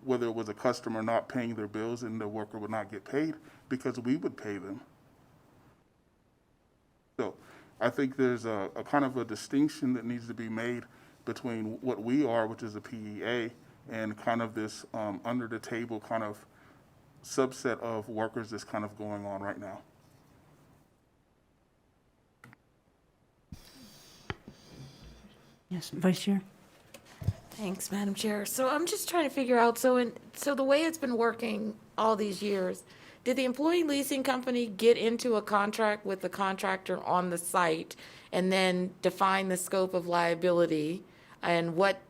whether it was a customer not paying their bills and the worker would not get paid, because we would pay them. So I think there's a kind of a distinction that needs to be made between what we are, which is a PEA, and kind of this under the table kind of subset of workers that's kind of going on right now. Yes, Vice Chair? Thanks, Madam Chair. So I'm just trying to figure out, so the way it's been working all these years, did the employee leasing company get into a contract with the contractor on the site and then define the scope of liability and what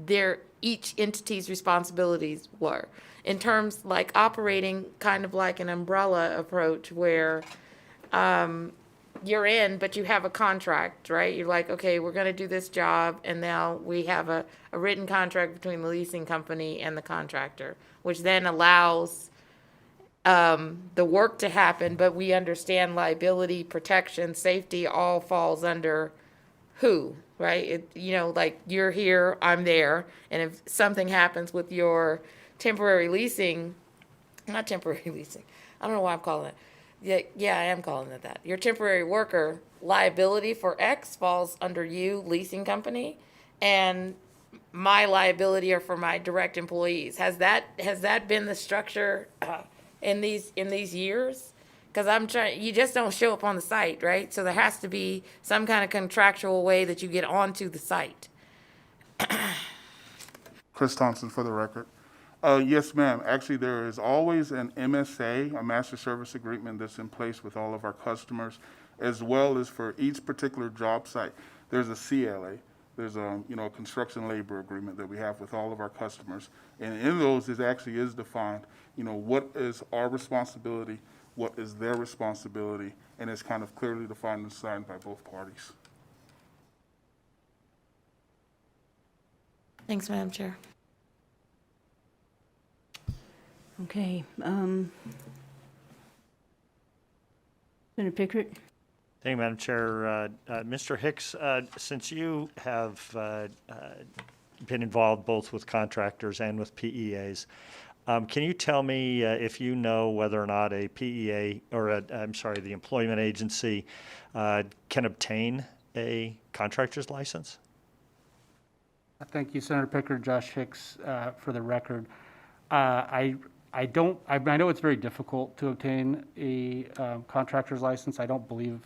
their each entity's responsibilities were, in terms like operating kind of like an umbrella approach where you're in, but you have a contract, right? You're like, okay, we're going to do this job, and now we have a written contract between the leasing company and the contractor, which then allows the work to happen, but we understand liability, protection, safety all falls under who, right? Like you're here, I'm there, and if something happens with your temporary leasing, not temporary leasing, I don't know why I'm calling it. Yeah, I am calling it that. Your temporary worker liability for X falls under you, leasing company, and my liability are for my direct employees. Has that been the structure in these years? Because I'm trying. You just don't show up on the site, right? So there has to be some kind of contractual way that you get onto the site. Chris Thompson, for the record. Yes, ma'am. Actually, there is always an MSA, a master service agreement, that's in place with all of our customers, as well as for each particular job site. There's a CLA. There's a construction labor agreement that we have with all of our customers, and in those it actually is defined, what is our responsibility, what is their responsibility, and it's kind of clearly defined and signed by both parties. Thanks, Madam Chair. Okay. Senator Pickert? Thank you, Madam Chair. Mr. Hicks, since you have been involved both with contractors and with PEAs, can you tell me if you know whether or not a PEA, or the employment agency can obtain a contractor's license? Thank you, Senator Pickert. Josh Hicks, for the record. I know it's very difficult to obtain a contractor's license. I don't believe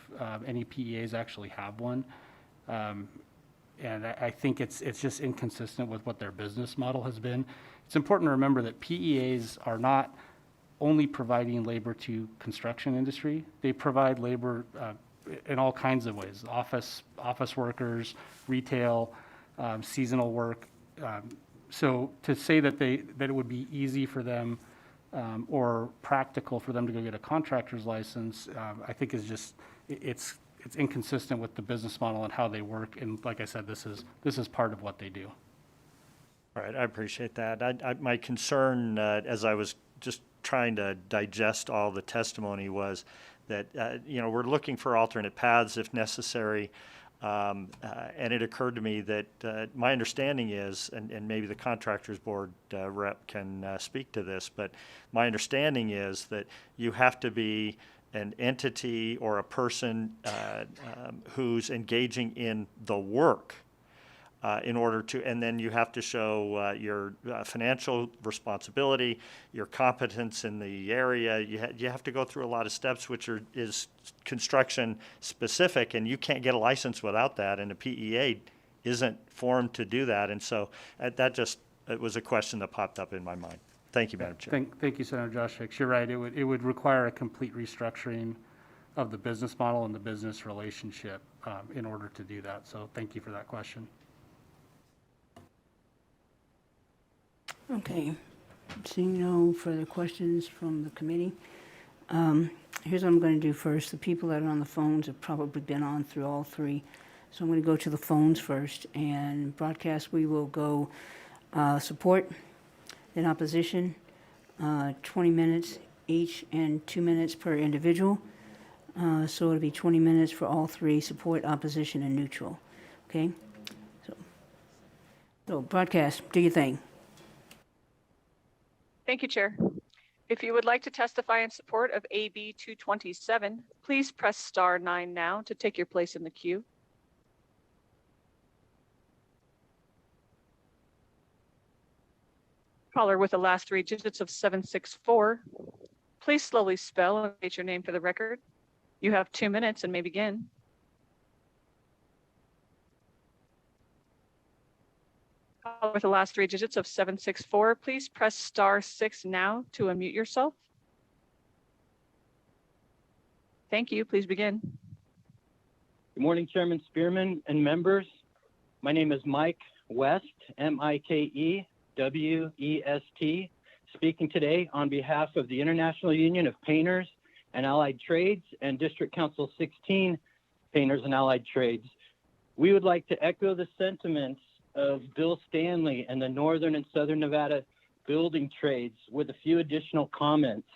any PEAs actually have one. And I think it's just inconsistent with what their business model has been. It's important to remember that PEAs are not only providing labor to construction industry. They provide labor in all kinds of ways: office workers, retail, seasonal work. So to say that it would be easy for them or practical for them to go get a contractor's license, I think is just it's inconsistent with the business model and how they work. And like I said, this is part of what they do. All right, I appreciate that. My concern, as I was just trying to digest all the testimony, was that we're looking for alternate paths if necessary. And it occurred to me that my understanding is, and maybe the Contractors Board rep can speak to this, but my understanding is that you have to be an entity or a person who's engaging in the work in order to, and then you have to show your financial responsibility, your competence in the area. You have to go through a lot of steps, which is construction specific, and you can't get a license without that, and a PEA isn't formed to do that. And so it was a question that popped up in my mind. Thank you, Madam Chair. Thank you, Senator Josh Hicks. You're right. It would require a complete restructuring of the business model and the business relationship in order to do that. So thank you for that question. Okay, seeing no further questions from the committee, here's what I'm going to do first. The people that are on the phones have probably been on through all three, so I'm going to go to the phones first. And broadcast, we will go support, then opposition, 20 minutes each and 2 minutes per individual. So it'll be 20 minutes for all three: support, opposition, and neutral. Okay, so broadcast, do your thing. Thank you, Chair. If you would like to testify in support of AB 227, please press star 9 now to take your place in the queue. Caller with the last 3 digits of 764, please slowly spell and state your name for the record. You have 2 minutes and may begin. Caller with the last 3 digits of 764, please press star 6 now to unmute yourself. Thank you. Please begin. Good morning, Chairman Spearman and members. My name is Mike West, Mikewest, speaking today on behalf of the International Union of Painters and Allied Trades and District Council 16 Painters and Allied Trades. We would like to echo the sentiments of Bill Stanley and the Northern and Southern Nevada building trades with a few additional comments.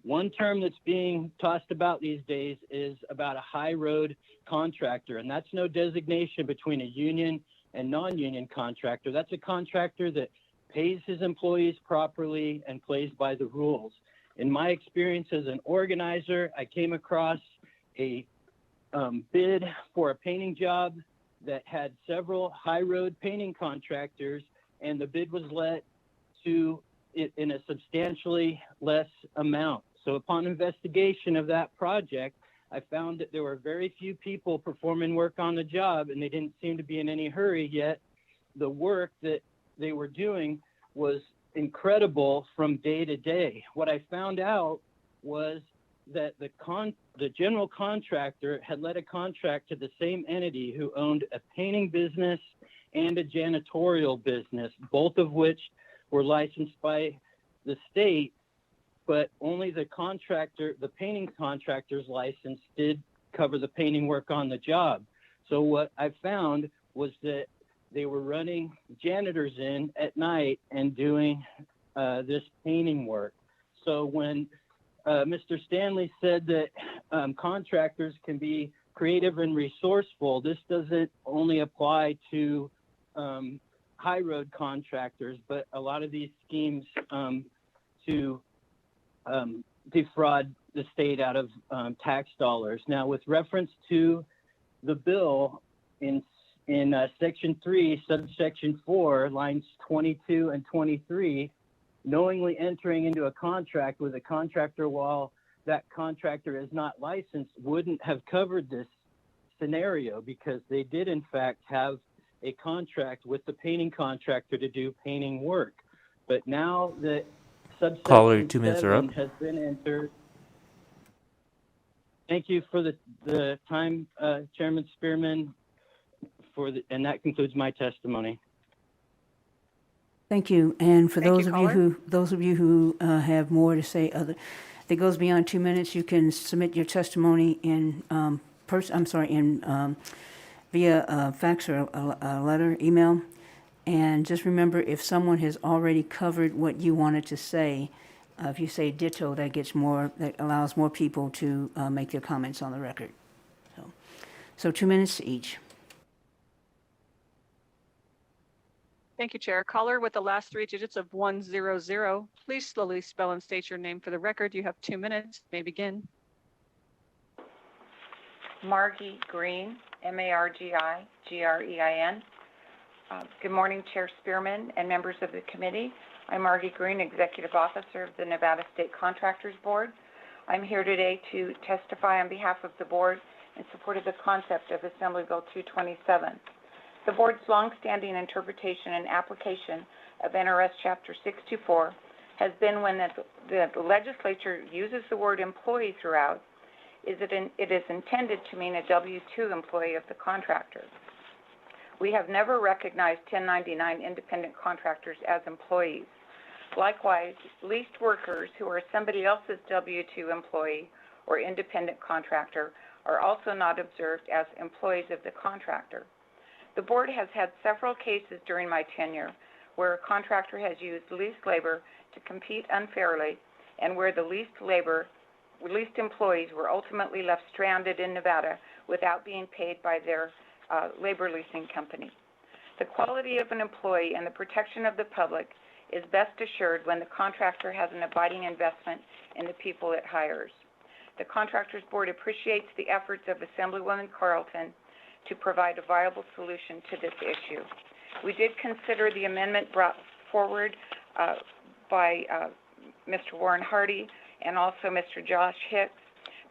One term that's being tossed about these days is about a high road contractor, and that's no designation between a union and non-union contractor. That's a contractor that pays his employees properly and plays by the rules. In my experience as an organizer, I came across a bid for a painting job that had several high road painting contractors, and the bid was let to it in a substantially less amount. So upon investigation of that project, I found that there were very few people performing work on the job, and they didn't seem to be in any hurry, yet the work that they were doing was incredible from day to day. What I found out was that the general contractor had let a contract to the same entity who owned a painting business and a janitorial business, both of which were licensed by the state, but only the painting contractor's license did cover the painting work on the job. So what I found was that they were running janitors in at night and doing this painting work. So when Mr. Stanley said that contractors can be creative and resourceful, this doesn't only apply to high road contractors, but a lot of these schemes to defraud the state out of tax dollars. Now, with reference to the bill in Section 3, subsection 4, lines 22 and 23, knowingly entering into a contract with a contractor while that contractor is not licensed wouldn't have covered this scenario, because they did in fact have a contract with the painting contractor to do painting work. But now that Caller, subsection 2 minutes are up. 7 has been entered. Thank you for the time, Chairman Spearman, and that concludes my testimony. Thank you. And for Thank those you, of you caller. who have more to say, that goes beyond 2 minutes, you can submit your testimony in via fax or a letter, email. And just remember, if someone has already covered what you wanted to say, if you say ditto, that allows more people to make their comments on the record. So 2 minutes each. Thank you, Chair. Caller with the last 3 digits of 100. Please slowly spell and state your name for the record. You have 2 minutes. May begin. Margie Green, Margigrein. Good morning, Chair Spearman and members of the committee. I'm Margie Green, Executive Officer of the Nevada State Contractors Board. I'm here today to testify on behalf of the board in support of the concept of Assembly Bill 227. The board's longstanding interpretation and application of NRS Chapter 624 has been when the legislature uses the word employee throughout, it is intended to mean a W-2 employee of the contractor. We have never recognized 1099 independent contractors as employees. Likewise, leased workers who are somebody else's W-2 employee or independent contractor are also not observed as employees of the contractor. The board has had several cases during my tenure where a contractor has used leased labor to compete unfairly, and where the leased employees were ultimately left stranded in Nevada without being paid by their labor leasing company. The quality of an employee and the protection of the public is best assured when the contractor has an abiding investment in the people it hires. The Contractors Board appreciates the efforts of Assemblywoman Carlton to provide a viable solution to this issue. We did consider the amendment brought forward by Mr. Warren Hardy and also Mr. Josh Hicks,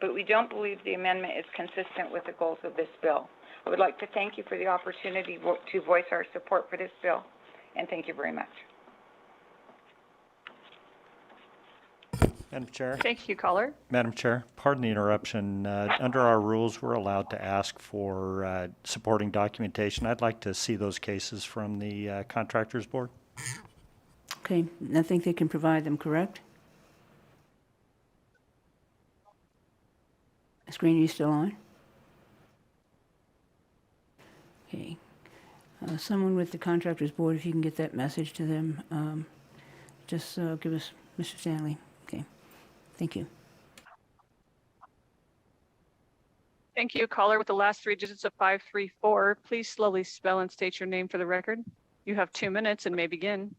but we don't believe the amendment is consistent with the goals of this bill. I would like to thank you for the opportunity to voice our support for this bill, and thank you very much. Madam Chair. Thank you, caller. Madam Chair, pardon the interruption. Under our rules, we're allowed to ask for supporting documentation. I'd like to see those cases from the Contractors Board. Okay, I think they can provide them, correct? Ms. Green, are you still on? Okay. Someone with the Contractors Board, if you can get that message to them, just give us Mr. Stanley. Okay. Thank you. Thank you. Caller with the last 3 digits of 534. Please slowly spell and state your name for the record. You have 2 minutes and may begin.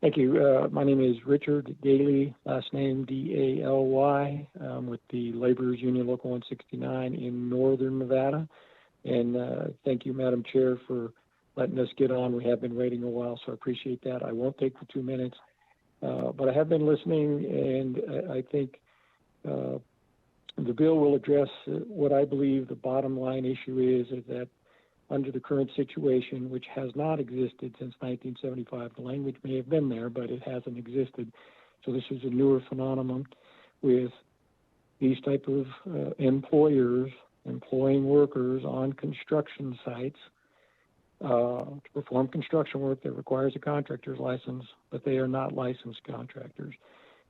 Thank you. My name is Richard Daly, last name D-A-L-Y, with the Laborers Union Local 169 in Northern Nevada. And thank you, Madam Chair, for letting us get on. We have been waiting a while, so I appreciate that. I won't take the 2 minutes, but I have been listening, and I think the bill will address what I believe the bottom line issue is that under the current situation, which has not existed since 1975. The language may have been there, but it hasn't existed. So this is a newer phenomenon with these type of employers employing workers on construction sites to perform construction work that requires a contractor's license, but they are not licensed contractors.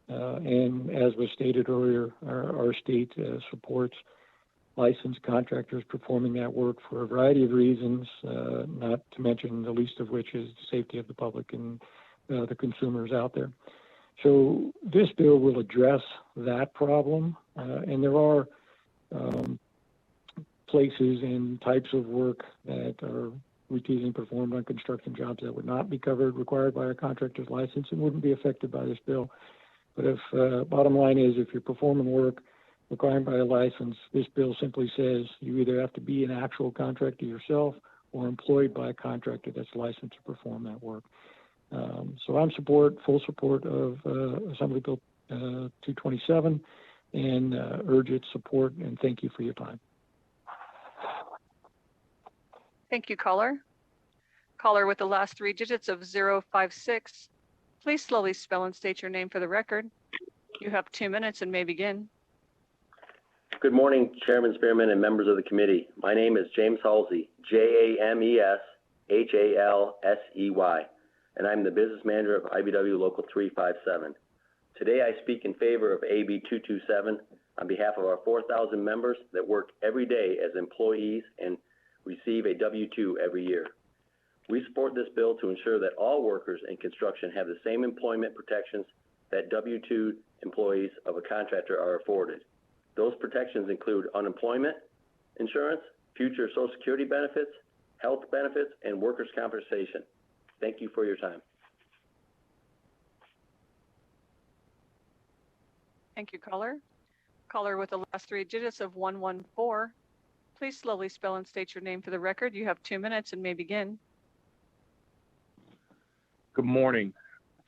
And as was stated earlier, our state supports licensed contractors performing that work for a variety of reasons, not to mention the least of which is the safety of the public and the consumers out there. So this bill will address that problem, and there are places and types of work that are routinely performed on construction jobs that would not be required by a contractor's license and wouldn't be affected by this bill. But if bottom line is, if you're performing work required by a license, this bill simply says you either have to be an actual contractor yourself or employed by a contractor that's licensed to perform that work. So I'm full support of Assembly Bill 227 and urge its support, and thank you for your time. Thank you, caller. Caller with the last three digits of 056. Please slowly spell and state your name for the record. You have 2 minutes and may begin. Good morning, Chairman Spearman and members of the committee. My name is James Halsey, James Halsey, and I'm the business manager of IBW Local 357. Today I speak in favor of AB 227 on behalf of our 4,000 members that work every day as employees and receive a W-2 every year. We support this bill to ensure that all workers in construction have the same employment protections that W-2 employees of a contractor are afforded. Those protections include unemployment insurance, future Social Security benefits, health benefits, and workers' compensation. Thank you for your time. Thank you, caller. Caller with the last three digits of 114. Please slowly spell and state your name for the record. You have 2 minutes and may begin. Good morning.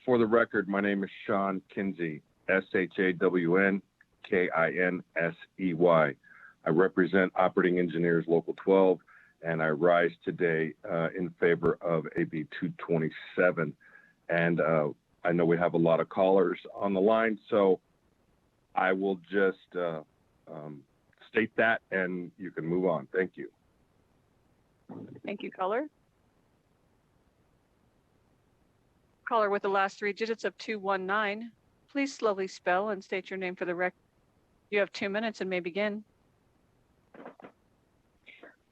For the record, my name is Sean Kinsey, SHAWNKINSEY. I represent Operating Engineers Local 12, and I rise today in favor of AB 227. And I know we have a lot of callers on the line, so I will just state that and you can move on. Thank you. Thank you, caller. Caller with the last three digits of 219. Please slowly spell and state your name for the record. You have 2 minutes and may begin.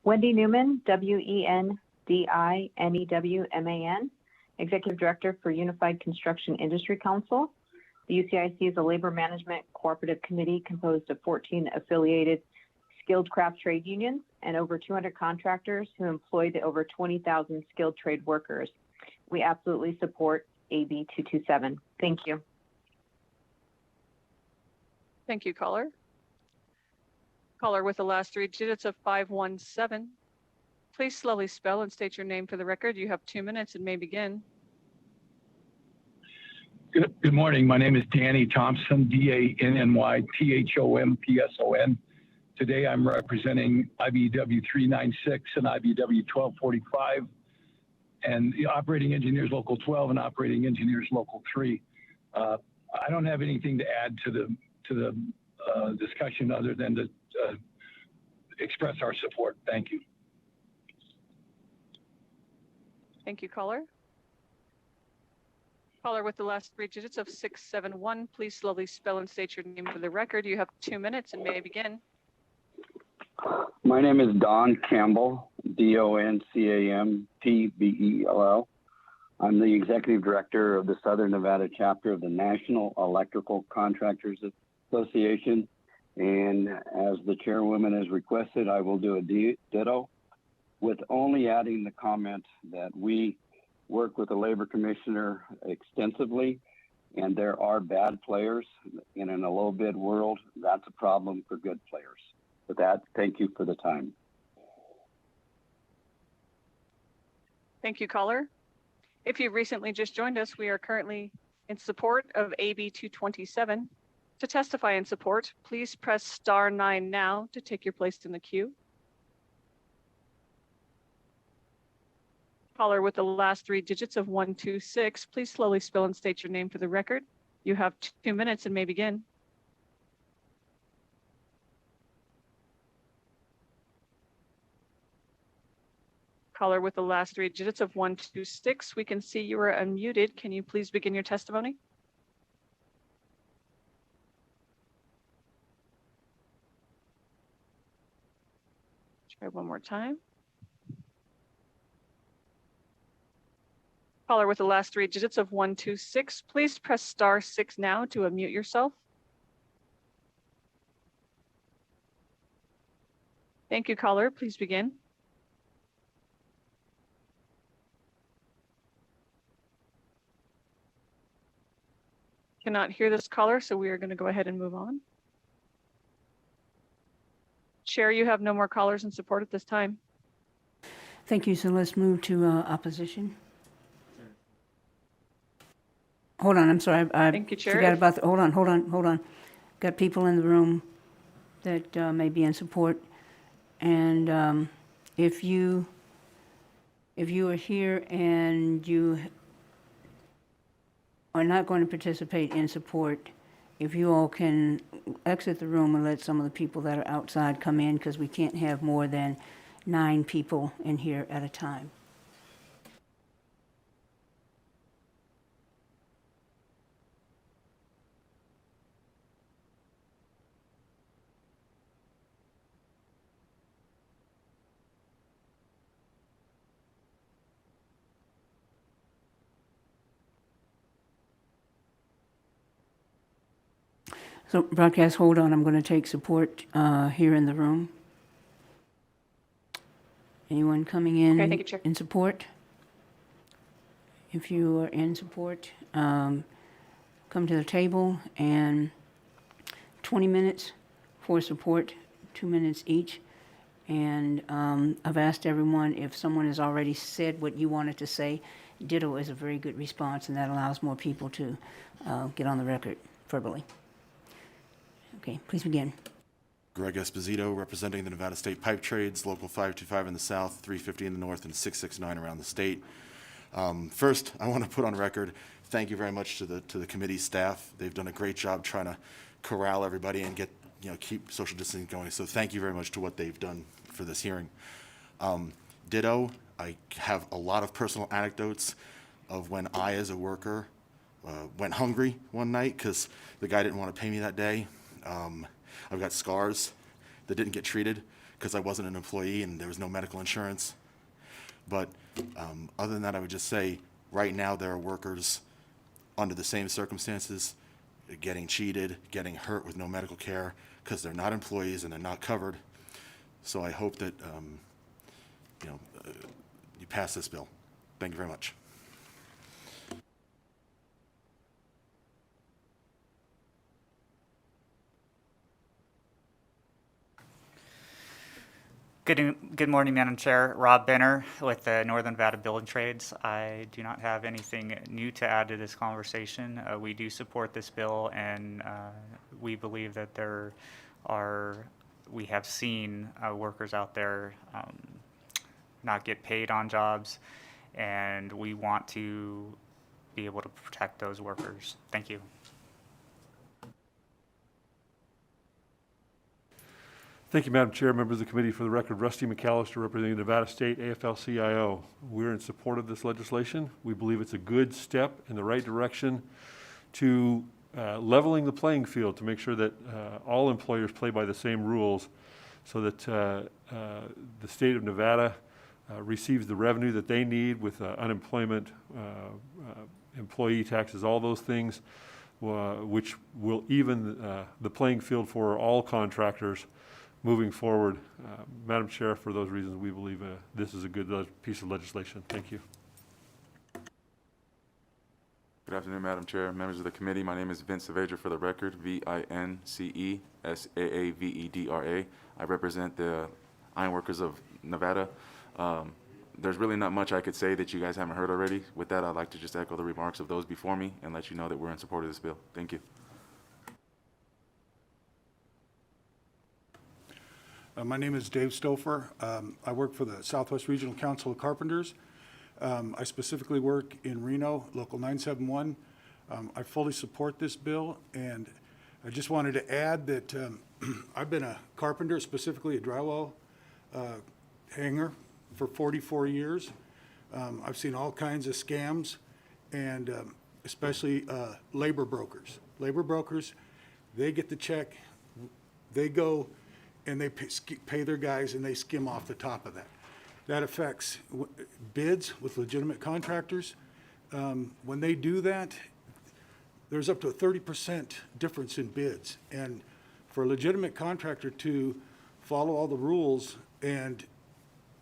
Wendy Newman, WENDINEWMAN, Executive Director for Unified Construction Industry Council. The UCIC is a labor management cooperative committee composed of 14 affiliated skilled craft trade unions and over 200 contractors who employ the over 20,000 skilled trade workers. We absolutely support AB 227. Thank you. Thank you, caller. Caller with the last three digits of 517. Please slowly spell and state your name for the record. You have 2 minutes and may begin. Good morning. My name is Danny Thompson, DANNYTHOMPSON. Today I'm representing IBW 396 and IBW 1245 and the Operating Engineers Local 12 and Operating Engineers Local 3. I don't have anything to add to the discussion other than to express our support. Thank you. Thank you, caller. Caller with the last three digits of 671. Please slowly spell and state your name for the record. You have 2 minutes and may begin. My name is Don Campbell, DONCAMPBELL. I'm the Executive Director of the Southern Nevada chapter of the National Electrical Contractors Association. And as the chairwoman has requested, I will do a ditto, with only adding the comment that we work with the labor commissioner extensively, and there are bad players. And in a low bid world, that's a problem for good players. With that, thank you for the time. Thank you, caller. If you've recently just joined us, we are currently in support of AB 227. To testify in support, please press *9 now to take your place in the queue. Caller with the last three digits of 126, please slowly spell and state your name for the record. You have 2 minutes and may begin. Caller with the last three digits of 126, we can see you are unmuted. Can you please begin your testimony? Try one more time. Caller with the last three digits of 126, please press *6 now to unmute yourself. Thank you, caller. Please begin. Cannot hear this caller, so we are going to go ahead and move on. Chair, you have no more callers in support at this time. Thank you. So let's move to opposition. hold on, I'm sorry. I Thank you, Chair. forgot If- about the, hold on. Got people in the room that may be in support. And if you are here and you are not going to participate in support, if you all can exit the room and let some of the people that are outside come in, because we can't have more than 9 people in here at a time. So broadcast, hold on, I'm going to take support here in the room. Anyone coming in Okay, thank you, Chair. in support? If you are in support, come to the table, and 20 minutes for support, 2 minutes each. And I've asked everyone, if someone has already said what you wanted to say, ditto is a very good response, and that allows more people to get on the record verbally. Okay, please begin. Greg Esposito, representing the Nevada State Pipe Trades, Local 525 in the south, 350 in the north, and 669 around the state. First, I want to put on record, thank you very much to the committee staff. They've done a great job trying to corral everybody and get, keep social distancing going. So thank you very much to what they've done for this hearing. Ditto, I have a lot of personal anecdotes of when I, as a worker, went hungry one night because the guy didn't want to pay me that day. I've got scars that didn't get treated because I wasn't an employee and there was no medical insurance. But other than that, I would just say right now there are workers under the same circumstances getting cheated, getting hurt with no medical care because they're not employees and they're not covered. So I hope that you pass this bill. Thank you very much. Good morning, Madam Chair. Rob Benner with the Northern Nevada Building Trades. I do not have anything new to add to this conversation. We do support this bill, and we believe that we have seen workers out there not get paid on jobs, and we want to be able to protect those workers. Thank you. Thank you, Madam Chair, members of the committee. For the record, Rusty McAllister, representing Nevada State AFL-CIO. We're in support of this legislation. We believe it's a good step in the right direction to leveling the playing field to make sure that all employers play by the same rules so that the state of Nevada receives the revenue that they need with unemployment, employee taxes, all those things, which will even the playing field for all contractors moving forward. Madam Chair, for those reasons, we believe this is a good piece of legislation. Thank you. Good afternoon, Madam Chair, members of the committee. My name is Vince Saavedra, for the record, VINCESAAVEDRA. I represent the ironworkers of Nevada. There's really not much I could say that you guys haven't heard already. With that, I'd like to just echo the remarks of those before me and let you know that we're in support of this bill. Thank you. My name is Dave Stouffer. I work for the Southwest Regional Council of Carpenters. I specifically work in Reno, Local 971. I fully support this bill, and I just wanted to add that I've been a carpenter, specifically a drywall hanger, for 44 years. I've seen all kinds of scams, and especially labor brokers. Labor brokers, they get the check, they go and they pay their guys, and they skim off the top of that. That affects bids with legitimate contractors. When they do that, there's up to a 30% difference in bids. And for a legitimate contractor to follow all the rules and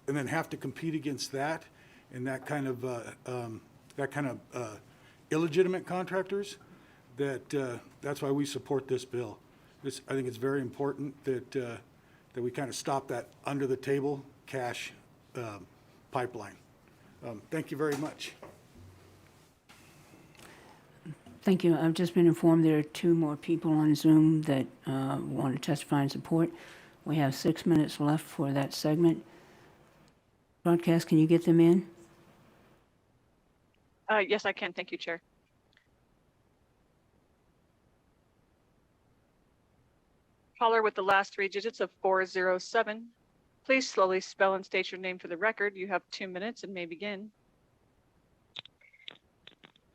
then have to compete against that and that kind of illegitimate contractors, that's why we support this bill. I think it's very important that we kind of stop that under the table cash pipeline. Thank you very much. Thank you. I've just been informed there are 2 more people on Zoom that want to testify in support. We have 6 minutes left for that segment. Broadcast, can you get them in? Yes, I can. Thank you, Chair. Caller with the last 3 digits of 407. Please slowly spell and state your name for the record. You have 2 minutes and may begin.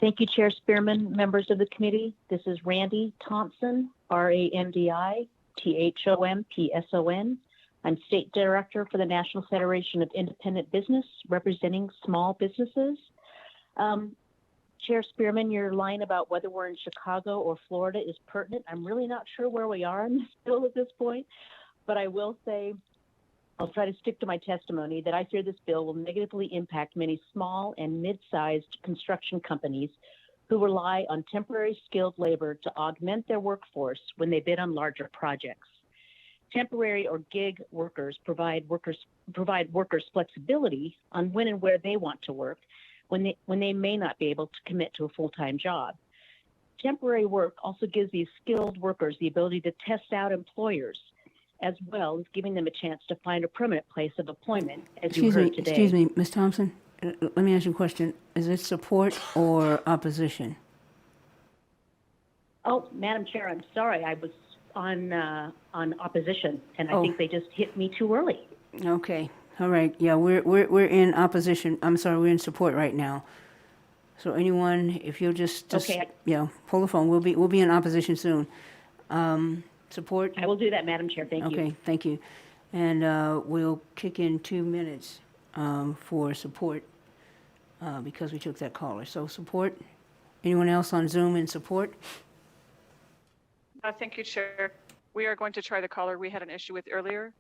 Thank you, Chair Spearman, members of the committee. This is Randy Thompson, RANDI THOMPSON. I'm State Director for the National Federation of Independent Business, representing small businesses. Chair Spearman, your line about whether we're in Chicago or Florida is pertinent. I'm really not sure where we are in this bill at this point, but I will say, I'll try to stick to my testimony, that I fear this bill will negatively impact many small and mid-sized construction companies who rely on temporary skilled labor to augment their workforce when they bid on larger projects. Temporary or gig workers provide workers flexibility on when and where they want to work when they may not be able to commit to a full-time job. Temporary work also gives these skilled workers the ability to test out employers, as well as giving them a chance to find a permanent place of employment, as you heard today. Excuse me, Ms. Thompson, let me ask you a question. Is it support or opposition? Oh, Madam Chair, I'm sorry. I was on opposition, and I think they just hit me too early. Okay, all right. Yeah, we're in opposition. I'm sorry, we're in support right now. So anyone, if you'll just Okay. yeah, pull the phone. We'll be in opposition soon. Support? I will do that, Madam Chair. Thank you. Okay, thank you. And we'll kick in 2 minutes for support because we took that caller. So support? Anyone else on Zoom in support? Thank you, Chair. We are going to try the caller we had an issue with earlier.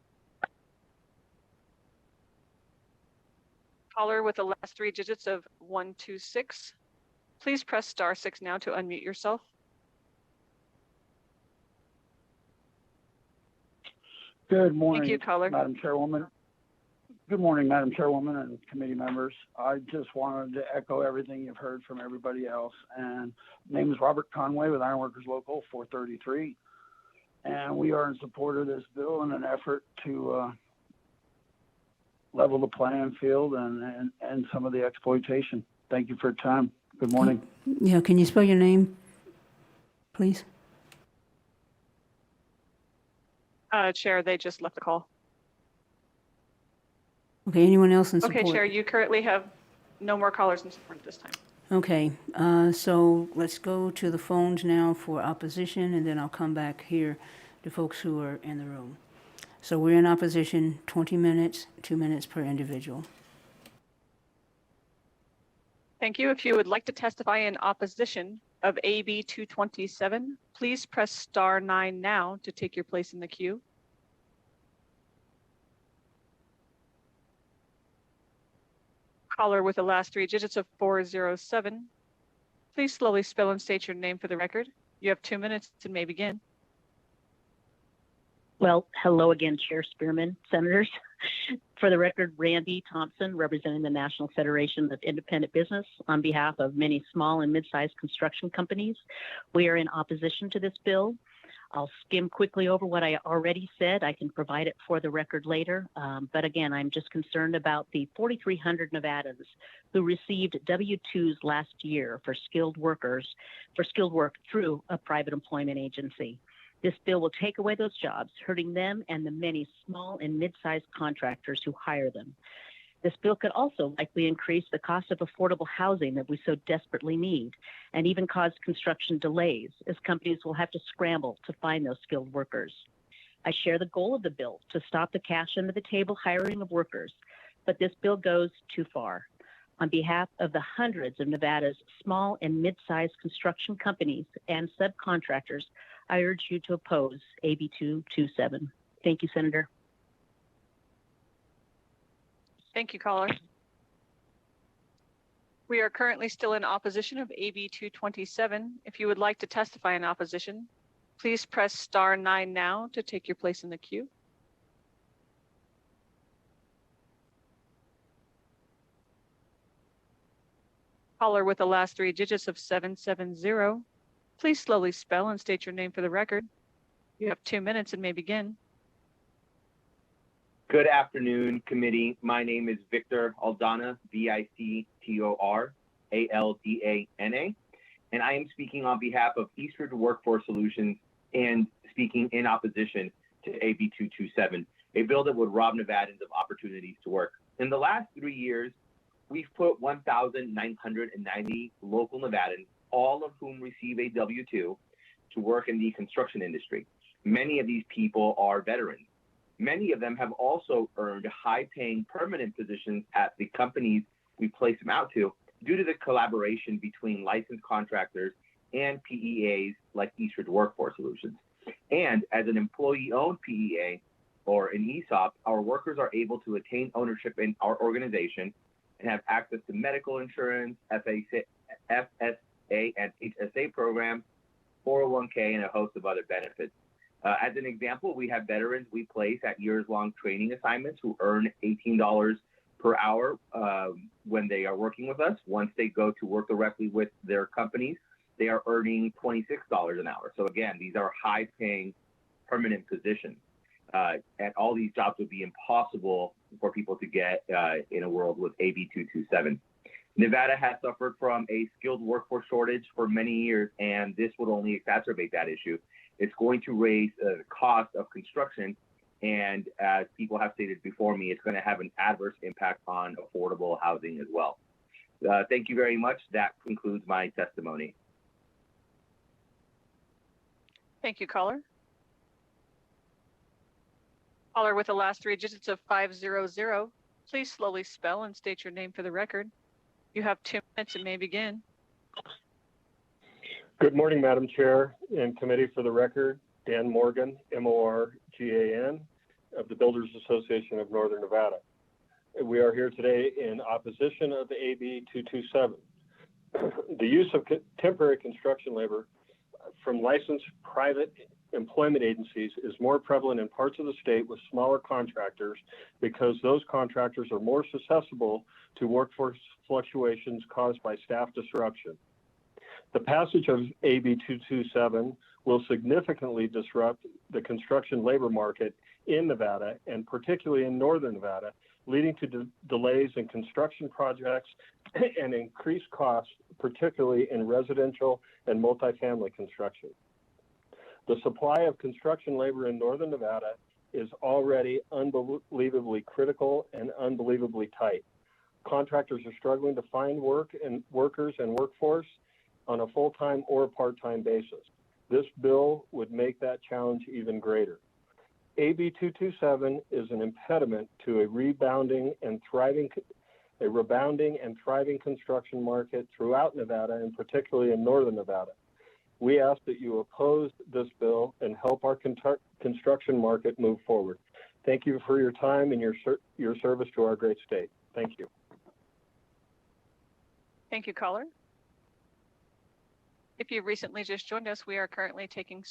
Caller with the last 3 digits of 126. Please press *6 now to unmute yourself. Good morning, Thank you, caller. Madam Chairwoman. Good morning, Madam Chairwoman and committee members. I just wanted to echo everything you've heard from everybody else. And my name is Robert Conway with Ironworkers Local 433. And we are in support of this bill in an effort to level the playing field and some of the exploitation. Thank you for your time. Good morning. Yeah, can you spell your name, please? Chair, they just left the call. Okay, anyone else in support? Okay, Chair, you currently have no more callers in support at this time. Okay, so let's go to the phones now for opposition, and then I'll come back here to folks who are in the room. So we're in opposition, 20 minutes, 2 minutes per individual. Thank you. If you would like to testify in opposition of AB 227, please press *9 now to take your place in the queue. Caller with the last 3 digits of 407. Please slowly spell and state your name for the record. You have 2 minutes and may begin. Well, hello again, Chair Spearman, Senators. For the record, Randy Thompson, representing the National Federation of Independent Business on behalf of many small and mid-sized construction companies. We are in opposition to this bill. I'll skim quickly over what I already said. I can provide it for the record later. But again, I'm just concerned about the 4,300 Nevadans who received W-2s last year for skilled work through a private employment agency. This bill will take away those jobs, hurting them and the many small and mid-sized contractors who hire them. This bill could also likely increase the cost of affordable housing that we so desperately need, and even cause construction delays, as companies will have to scramble to find those skilled workers. I share the goal of the bill to stop the cash under the table hiring of workers, but this bill goes too far. On behalf of the hundreds of Nevada's small and mid-sized construction companies and subcontractors, I urge you to oppose AB 227. Thank you, Senator. Thank you, caller. We are currently still in opposition of AB 227. If you would like to testify in opposition, please press *9 now to take your place in the queue. Caller with the last 3 digits of 770. Please slowly spell and state your name for the record. You have 2 minutes and may begin. Good afternoon, committee. My name is Victor Aldana, VICTOR ALDANA, and I am speaking on behalf of Eastridge Workforce Solutions and speaking in opposition to AB 227, a bill that would rob Nevadans of opportunities to work. In the last 3 years, we've put 1,990 local Nevadans, all of whom receive a W-2, to work in the construction industry. Many of these people are veterans. Many of them have also earned high-paying permanent positions at the companies we place them out to due to the collaboration between licensed contractors and PEAs like Eastridge Workforce Solutions. And as an employee-owned PEA or an ESOP, our workers are able to attain ownership in our organization and have access to medical insurance, FSA and HSA programs, 401k, and a host of other benefits. As an example, we have veterans we place at years-long training assignments who earn $18 per hour when they are working with us. Once they go to work directly with their companies, they are earning $26 an hour. So again, these are high-paying permanent positions. And all these jobs would be impossible for people to get in a world with AB 227. Nevada has suffered from a skilled workforce shortage for many years, and this would only exacerbate that issue. It's going to raise the cost of construction, and as people have stated before me, it's going to have an adverse impact on affordable housing as well. Thank you very much. That concludes my testimony. Thank you, caller. Caller with the last 3 digits of 500. Please slowly spell and state your name for the record. You have 2 minutes and may begin. Good morning, Madam Chair and committee. For the record, Dan Morgan, MORGAN, of the Builders Association of Northern Nevada. We are here today in opposition of AB 227. The use of temporary construction labor from licensed private employment agencies is more prevalent in parts of the state with smaller contractors because those contractors are more susceptible to workforce fluctuations caused by staff disruption. The passage of AB 227 will significantly disrupt the construction labor market in Nevada, and particularly in Northern Nevada, leading to delays in construction projects and increased costs, particularly in residential and multifamily construction. The supply of construction labor in Northern Nevada is already unbelievably critical and unbelievably tight. Contractors are struggling to find workers and workforce on a full-time or part-time basis. This bill would make that challenge even greater. AB 227 is an impediment to a rebounding and thriving construction market throughout Nevada, and particularly in Northern Nevada. We ask that you oppose this bill and help our construction market move forward. Thank you for your time and your service to our great state. Thank you. Thank you, caller. If you recently just joined us, we are currently taking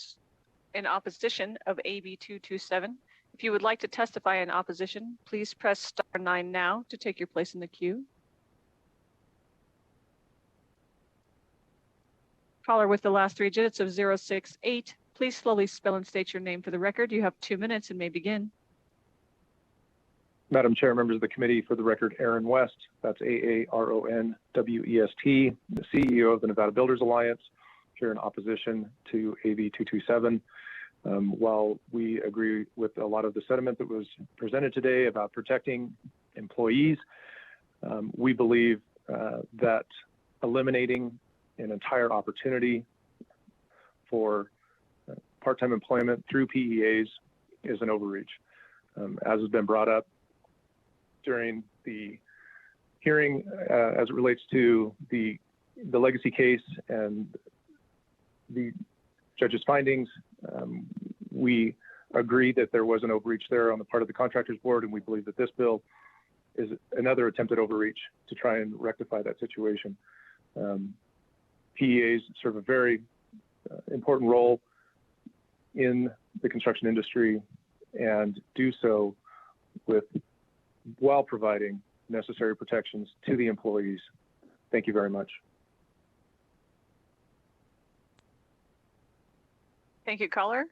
in opposition of AB 227. If you would like to testify in opposition, please press *9 now to take your place in the queue. Caller with the last 3 digits of 068, please slowly spell and state your name for the record. You have 2 minutes and may begin. Madam Chair, members of the committee, for the record, Aaron West, that's AARONWEST, the CEO of the Nevada Builders Alliance, here in opposition to AB 227. While we agree with a lot of the sentiment that was presented today about protecting employees, we believe that eliminating an entire opportunity for part-time employment through PEAs is an overreach. As has been brought up during the hearing, as it relates to the legacy case and the judge's findings, we agree that there was an overreach there on the part of the contractors board, and we believe that this bill is another attempted overreach to try and rectify that situation. PEAs serve a very important role in the construction industry and do so while providing necessary protections to the employees. Thank you very much. Thank you, caller.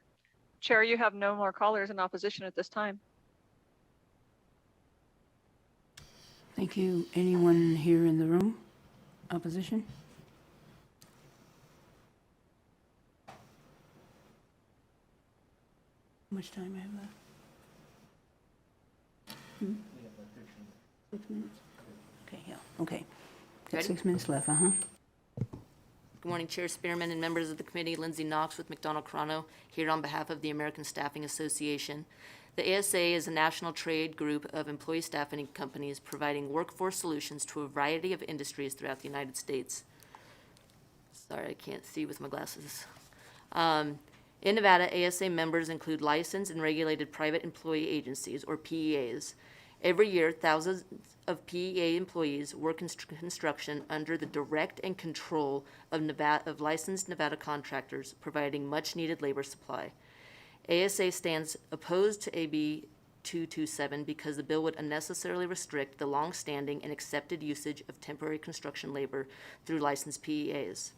Chair, you have no more callers in opposition at this time. Thank you. Anyone here in the room? Opposition? How much time I have left? 6 minutes? Okay, yeah, okay. Got Ready? 6 minutes left, uh-huh. Good morning, Chair Spearman and members of the committee. Lindsay Knox with McDonald Crono, here on behalf of the American Staffing Association. The ASA is a national trade group of employee staffing companies providing workforce solutions to a variety of industries throughout the United States. Sorry, I can't see with my glasses. In Nevada, ASA members include licensed and regulated private employee agencies, or PEAs. Every year, thousands of PEA employees work in construction under the direct and control of licensed Nevada contractors, providing much-needed labor supply. ASA stands opposed to AB 227 because the bill would unnecessarily restrict the long-standing and accepted usage of temporary construction labor through licensed PEAs.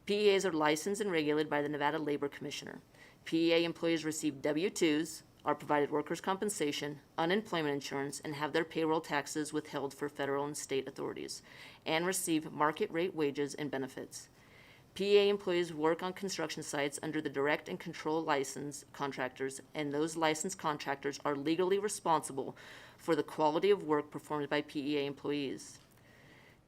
PEAs are licensed and regulated by the Nevada Labor Commissioner. PEA employees receive W-2s, are provided workers' compensation, unemployment insurance, and have their payroll taxes withheld for federal and state authorities, and receive market rate wages and benefits. PEA employees work on construction sites under the direct and control license contractors, and those licensed contractors are legally responsible for the quality of work performed by PEA employees.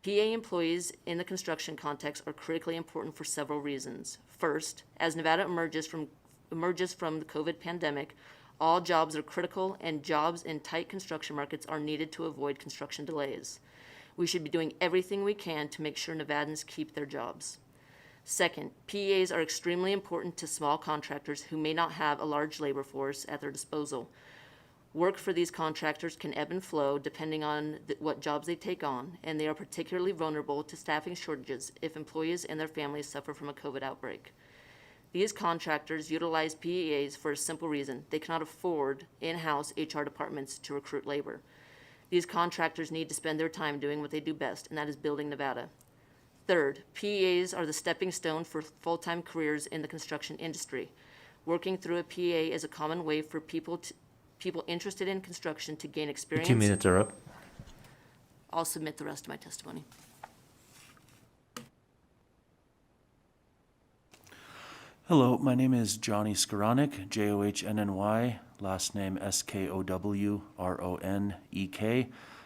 PEA employees in the construction context are critically important for several reasons. First, as Nevada emerges from the COVID pandemic, all jobs are critical, and jobs in tight construction markets are needed to avoid construction delays. We should be doing everything we can to make sure Nevadans keep their jobs. Second, PEAs are extremely important to small contractors who may not have a large labor force at their disposal. Work for these contractors can ebb and flow depending on what jobs they take on, and they are particularly vulnerable to staffing shortages if employees and their families suffer from a COVID outbreak. These contractors utilize PEAs for a simple reason: they cannot afford in-house HR departments to recruit labor. These contractors need to spend their time doing what they do best, and that is building Nevada. Third, PEAs are the stepping stone for full-time careers in the construction industry. Working through a PEA is a common way for people interested in construction to gain experience. 2 minutes are up. I'll submit the rest of my testimony. Hello, my name is Johnny Skoranek, Johnnny, last name Skowronek.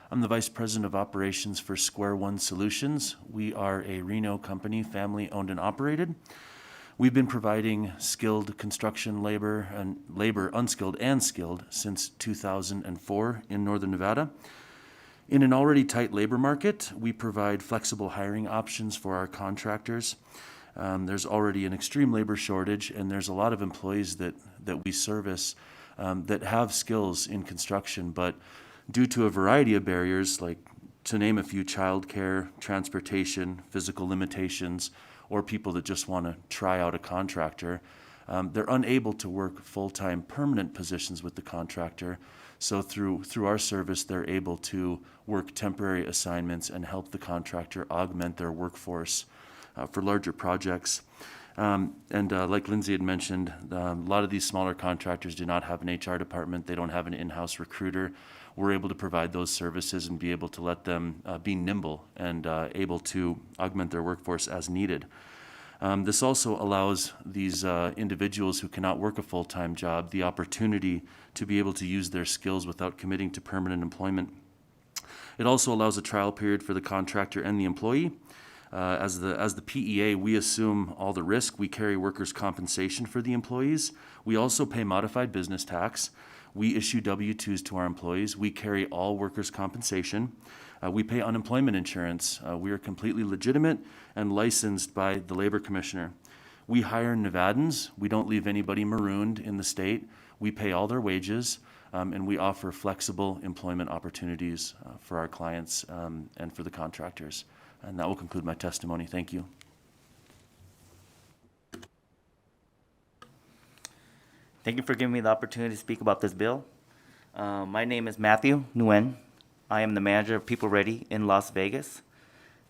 I'm the Vice President of Operations for Square One Solutions. We are a Reno company, family owned and operated. We've been providing skilled construction labor, unskilled and skilled, since 2004 in Northern Nevada. In an already tight labor market, we provide flexible hiring options for our contractors. There's already an extreme labor shortage, and there's a lot of employees that we service that have skills in construction, but due to a variety of barriers, like, to name a few, childcare, transportation, physical limitations, or people that just want to try out a contractor, they're unable to work full-time permanent positions with the contractor. So through our service, they're able to work temporary assignments and help the contractor augment their workforce for larger projects. Like Lindsay had mentioned, a lot of these smaller contractors do not have an HR department. They don't have an in-house recruiter. We're able to provide those services and be able to let them be nimble and able to augment their workforce as needed. This also allows these individuals who cannot work a full-time job the opportunity to be able to use their skills without committing to permanent employment. It also allows a trial period for the contractor and the employee. As the PEA, we assume all the risk. We carry workers' compensation for the employees. We also pay modified business tax. We issue W-2s to our employees. We carry all workers' compensation. We pay unemployment insurance. We are completely legitimate and licensed by the Labor Commissioner. We hire Nevadans. We don't leave anybody marooned in the state. We pay all their wages, and we offer flexible employment opportunities for our clients and for the contractors. And that will conclude my testimony. Thank you. Thank you for giving me the opportunity to speak about this bill. My name is Matthew Nguyen. I am the manager of People Ready in Las Vegas.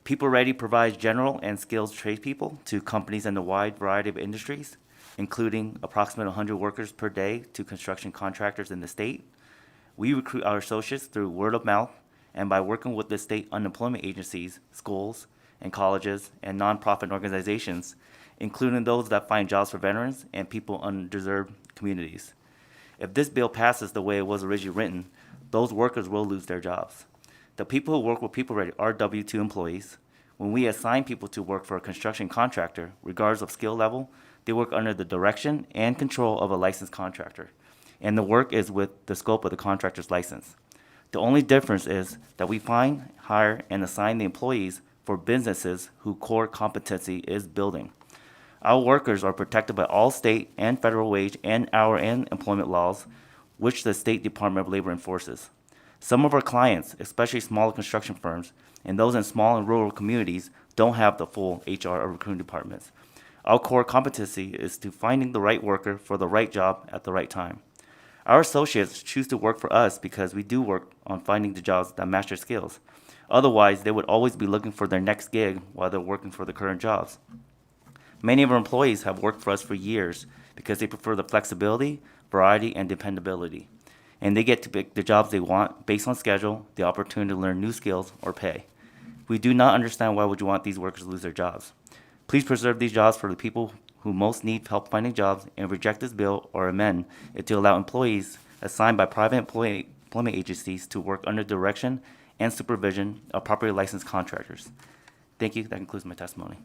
People Ready provides general and skilled tradespeople to companies in a wide variety of industries. including approximately 100 workers per day to construction contractors in the state. We recruit our associates through word of mouth and by working with the state unemployment agencies, schools, and colleges, and nonprofit organizations, including those that find jobs for veterans and people in underserved communities. If this bill passes the way it was originally written, those workers will lose their jobs. The people who work with People Ready are W-2 employees. When we assign people to work for a construction contractor, regardless of skill level, they work under the direction and control of a licensed contractor, and the work is with the scope of the contractor's license. The only difference is that we find, hire, and assign the employees for businesses whose core competency is building. Our workers are protected by all state and federal wage and hour and employment laws, which the State Department of Labor enforces. Some of our clients, especially smaller construction firms and those in small and rural communities, don't have the full HR or recruiting departments. Our core competency is to finding the right worker for the right job at the right time. Our associates choose to work for us because we do work on finding the jobs that match their skills. Otherwise, they would always be looking for their next gig while they're working for the current jobs. Many of our employees have worked for us for years because they prefer the flexibility, variety, and dependability. And they get to pick the jobs they want based on schedule, the opportunity to learn new skills, or pay. We do not understand why would you want these workers to lose their jobs. Please preserve these jobs for the people who most need help finding jobs and reject this bill or amend it to allow employees assigned by private employment agencies to work under direction and supervision of properly licensed contractors. Thank you. That concludes my testimony.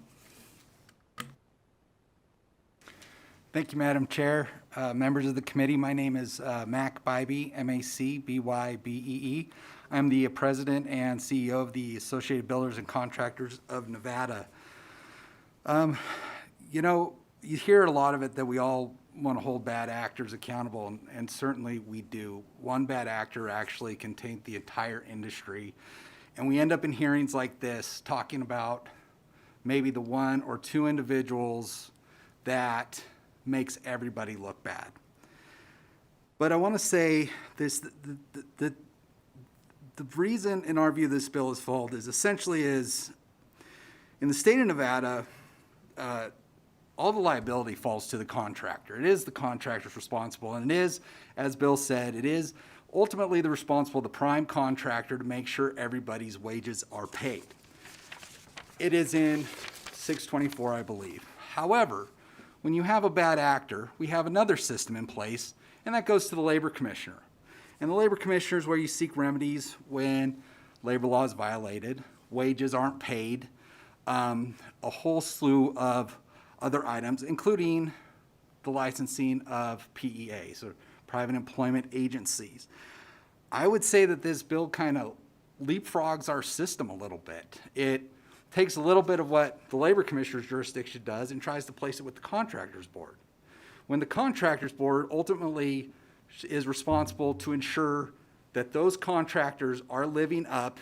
Thank you, Madam Chair. Members of the committee, my name is Mac Bybee, M-A-C-B-Y-B-E-E. I'm the President and CEO of the Associated Builders and Contractors of Nevada. You know, you hear a lot of it that we all want to hold bad actors accountable, and certainly we do. One bad actor actually can taint the entire industry, and we end up in hearings like this talking about maybe the one or two individuals that makes everybody look bad. But I want to say this, the reason in our view this bill is flawed is essentially is in the state of Nevada, all the liability falls to the contractor. It is the contractor's responsible, and it is, as Bill said, it is ultimately the responsible, the prime contractor, to make sure everybody's wages are paid. It is in 624, I believe. However, when you have a bad actor, we have another system in place, and that goes to the labor commissioner. And the labor commissioner is where you seek remedies when labor law is violated, wages aren't paid, a whole slew of other items, including the licensing of PEAs, or private employment agencies. I would say that this bill kind of leapfrogs our system a little bit. It takes a little bit of what the labor commissioner's jurisdiction does and tries to place it with the contractors board, when the contractors board ultimately is responsible to ensure that those contractors are living up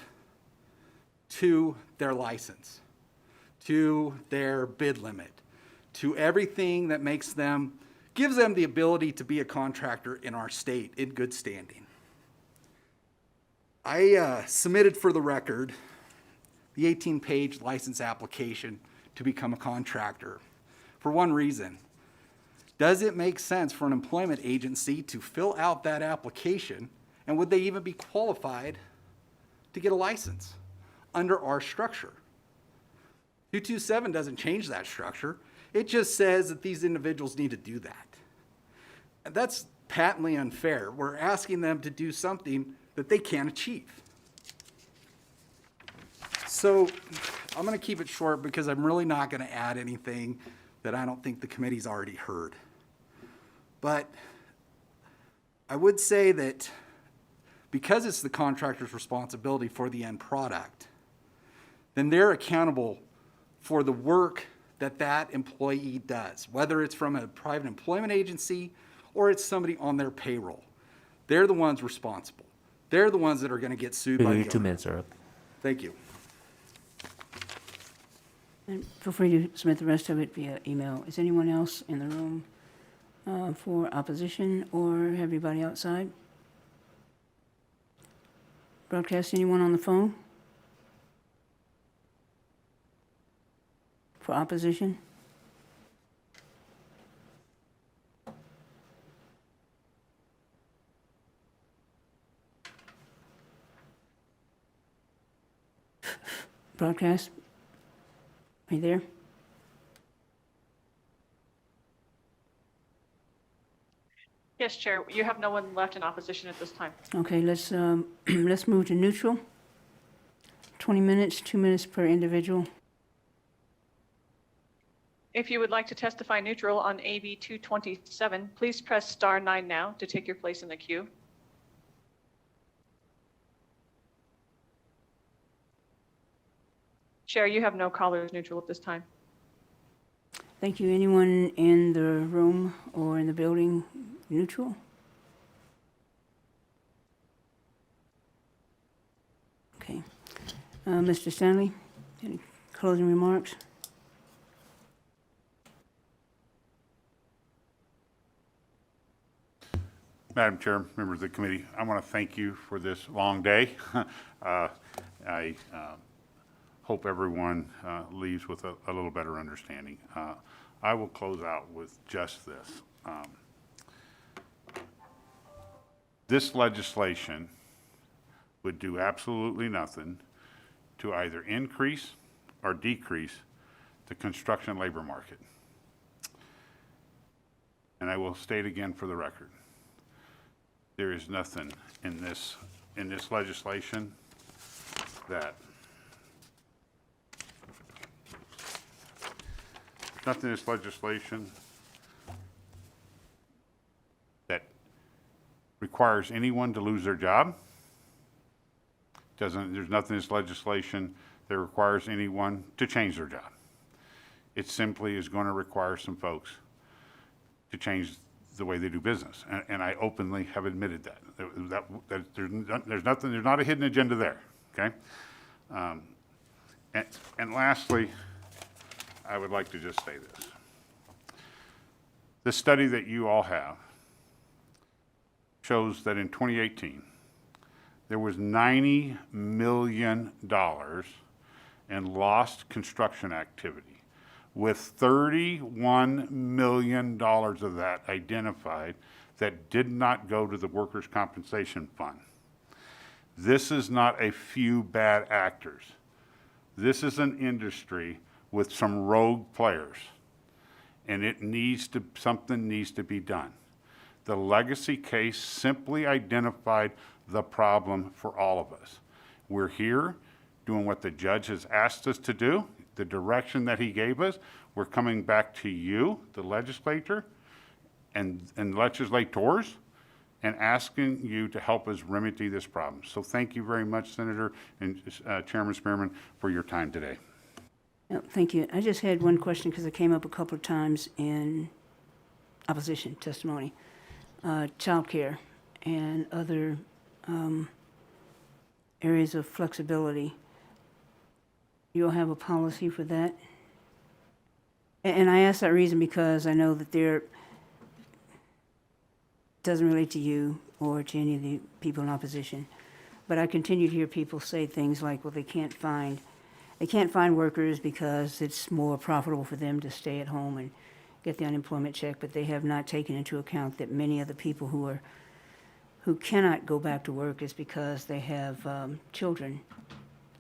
to their license, to their bid limit, to everything that makes them, gives them the ability to be a contractor in our state in good standing. I submitted for the record the 18-page license application to become a contractor for one reason. Does it make sense for an employment agency to fill out that application, and would they even be qualified to get a license under our structure? 227 doesn't change that structure. It just says that these individuals need to do that. And that's patently unfair. We're asking them to do something that they can't achieve. So I'm going to keep it short because I'm really not going to add anything that I don't think the committee's already heard. But I would say that because it's the contractor's responsibility for the end product, then they're accountable for the work that that employee does, whether it's from a private employment agency or it's somebody on their payroll. They're the ones responsible. They're the ones that are going to get sued by the Your 2 owner. minutes are up. Thank you. And feel free to submit the rest of it via email. Is anyone else in the room for opposition, or everybody outside? Broadcast, anyone on the phone? For opposition? broadcast. Are you there? Yes, Chair, you have no one left in opposition at this time. Okay, let's let's move to neutral. 20 minutes, 2 minutes per individual. If you would like to testify neutral on AB 227, please press star 9 now to take your place in the queue. Chair, you have no callers neutral at this time. Thank you. Anyone in the room or in the building neutral? Okay. Mr. Stanley, any closing remarks? Madam Chair, members of the committee, I want to thank you for this long day. I hope everyone leaves with a little better understanding. I will close out with just this. This legislation would do absolutely nothing to either increase or decrease the construction labor market. And I will state again for the record, there is nothing in this legislation that requires anyone to lose their job. There's nothing in this legislation that requires anyone to change their job. It simply is going to require some folks to change the way they do business, and I openly have admitted that there's not a hidden agenda there. Okay, and lastly, I would like to just say this: the study that you all have shows that in 2018 there was $90 million in lost construction activity, with $31 million of that identified that did not go to the workers' compensation fund. This is not a few bad actors. This is an industry with some rogue players, and something needs to be done. The legacy case simply identified the problem for all of us. We're here doing what the judge has asked us to do, the direction that he gave us. We're coming back to you, the legislature, and legislators, and asking you to help us remedy this problem. So thank you very much, Senator and Chairman Spearman, for your time today. Thank you. I just had one question because it came up a couple of times in opposition testimony. Child care and other areas of flexibility. You'll have a policy for that? And I ask that reason because I know that there doesn't relate to you or to any of the people in opposition. But I continue to hear people say things like, well, they can't find workers because it's more profitable for them to stay at home and get the unemployment check, but they have not taken into account that many of the people who cannot go back to work is because they have children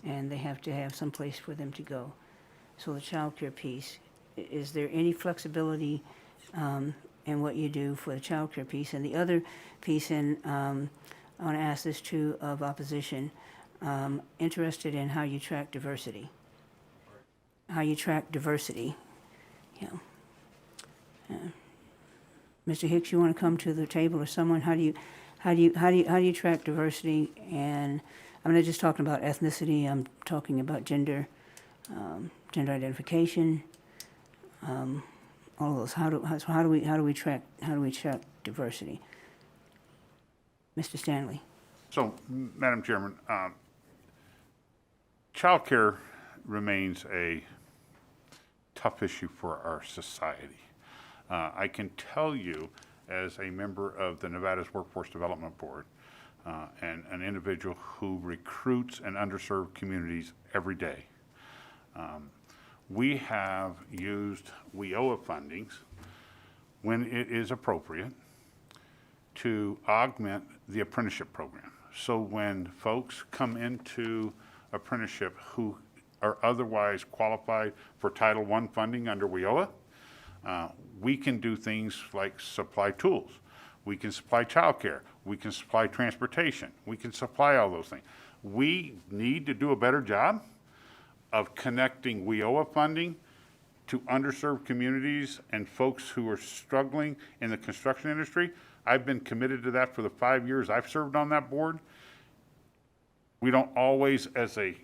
and they have to have some place for them to go. So the child care piece, is there any flexibility in what you do for the child care piece? And the other piece, and I want to ask this too of opposition, interested in how you track diversity. How you track diversity. Mr. Hicks, you want to come to the table, or someone? How do you track diversity? And I'm not just talking about ethnicity. I'm talking about gender, gender identification, all of those. How do we track diversity? Mr. Stanley. So, Madam Chairman, child care remains a tough issue for our society. I can tell you, as a member of the Nevada's Workforce Development Board, and an individual who recruits in underserved communities every day, we have used WIOA fundings when it is appropriate to augment the apprenticeship program. So when folks come into apprenticeship who are otherwise qualified for Title I funding under WIOA. We can do things like supply tools. We can supply childcare. We can supply transportation. We can supply all those things. We need to do a better job of connecting WIOA funding to underserved communities and folks who are struggling in the construction industry. I've been committed to that for the 5 years I've served on that board. We don't always, as a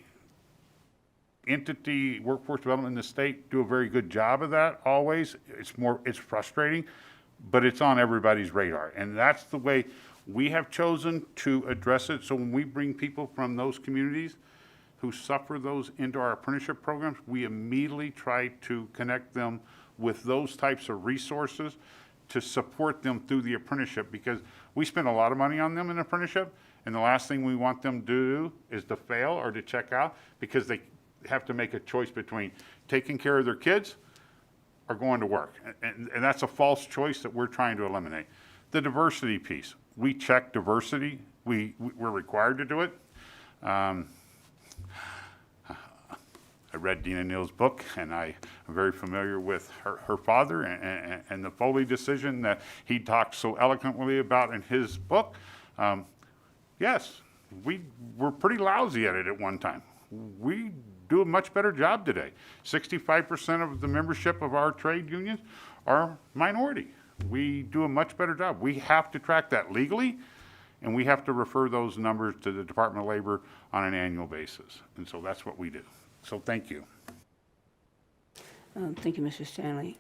entity, workforce development in the state, do a very good job of that always. It's frustrating, but it's on everybody's radar. And that's the way we have chosen to address it. So when we bring people from those communities who suffer those into our apprenticeship programs, we immediately try to connect them with those types of resources to support them through the apprenticeship, because we spend a lot of money on them in apprenticeship, and the last thing we want them to do is to fail or to check out, because they have to make a choice between taking care of their kids or going to work. And that's a false choice that we're trying to eliminate. The diversity piece, we check diversity. We're required to do it. I read Dina Neal's book, and I am very familiar with her father and the Foley decision that he talked so eloquently about in his book. Yes, we were pretty lousy at it at one time. We do a much better job today. 65% of the membership of our trade unions are minority. We do a much better job. We have to track that legally, and we have to refer those numbers to the Department of Labor on an annual basis. And so that's what we do. So thank you. Thank you, Mr. Stanley.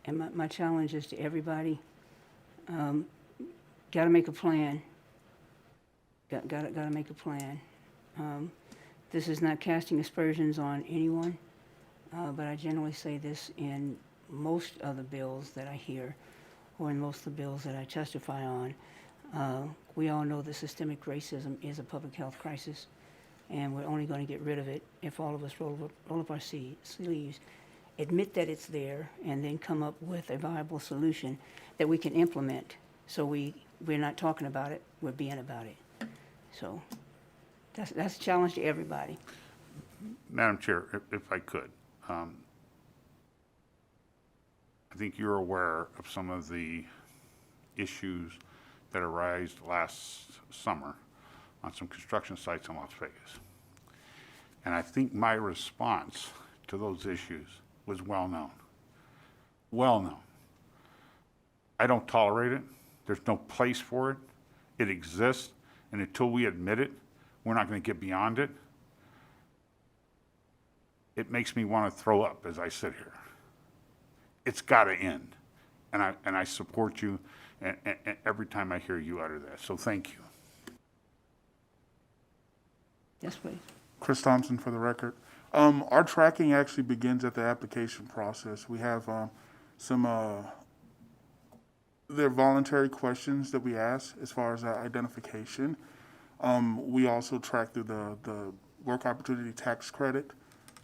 And my challenge is to everybody, got to make a plan. Got to make a plan. This is not casting aspersions on anyone, but I generally say this in most of the bills that I hear, or in most of the bills that I testify on. We all know that systemic racism is a public health crisis, and we're only going to get rid of it if all of us roll up our sleeves, admit that it's there, and then come up with a viable solution that we can implement. So we're not talking about it, we're being about it. So that's a challenge to everybody. Madam Chair, if I could, I think you're aware of some of the issues that arose last summer on some construction sites in Las Vegas. And I think my response to those issues was well known. Well known. I don't tolerate it. There's no place for it. It exists, and until we admit it, we're not going to get beyond it. It makes me want to throw up as I sit here. It's got to end, and I support you and every time I hear you utter that. So thank you. Yes, please. Chris Thompson for the record. Our tracking actually begins at the application process. We have there are voluntary questions that we ask as far as identification. We also track through the work opportunity tax credit,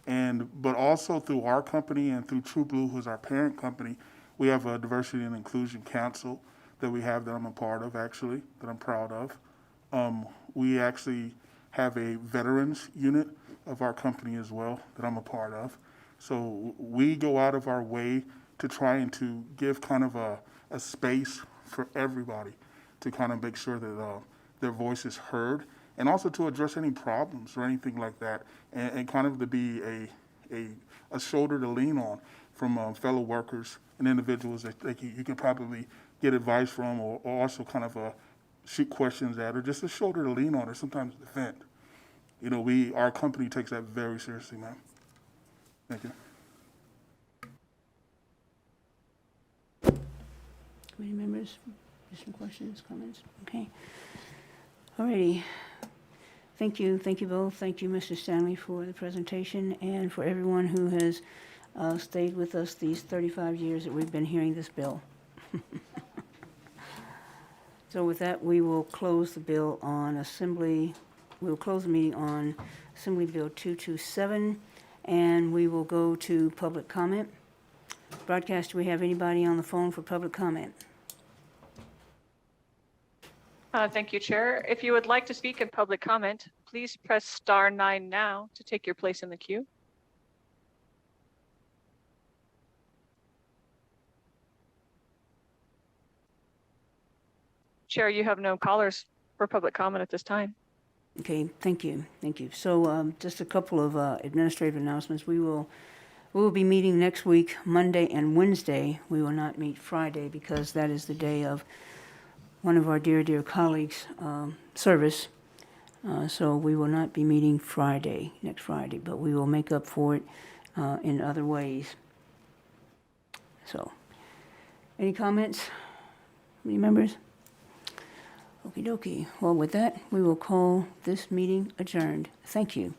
but also through our company and through True Blue, who's our parent company. We have a diversity and inclusion council that we have that I'm a part of, actually, that I'm proud of. We actually have a veterans unit of our company as well that I'm a part of. So we go out of our way to try and to give kind of a space for everybody to kind of make sure that their voice is heard, and also to address any problems or anything like that, and kind of to be a shoulder to lean on from fellow workers and individuals that you can probably get advice from, or also kind of shoot questions at, or just a shoulder to lean on, or sometimes defend. You know, our company takes that very seriously, ma'am. Thank you. Committee members, additional questions, comments? Okay. All righty. Thank you both. Thank you, Mr. Stanley, for the presentation, and for everyone who has stayed with us these 35 years that we've been hearing this bill. So with that, we will close the bill on Assembly. We'll close the meeting on Assembly Bill 227, and we will go to public comment. Broadcast, do we have anybody on the phone for public comment? Thank you, Chair. If you would like to speak in public comment, please press star 9 now to take your place in the queue. Chair, you have no callers for public comment at this time. Okay, thank you, thank you. So just a couple of administrative announcements. We will be meeting next week, Monday and Wednesday. We will not meet Friday because that is the day of one of our dear, dear colleagues' service. So we will not be meeting next Friday, but we will make up for it in other ways. So, any comments, any members? Okie dokie. Well, with that, we will call this meeting adjourned. Thank you.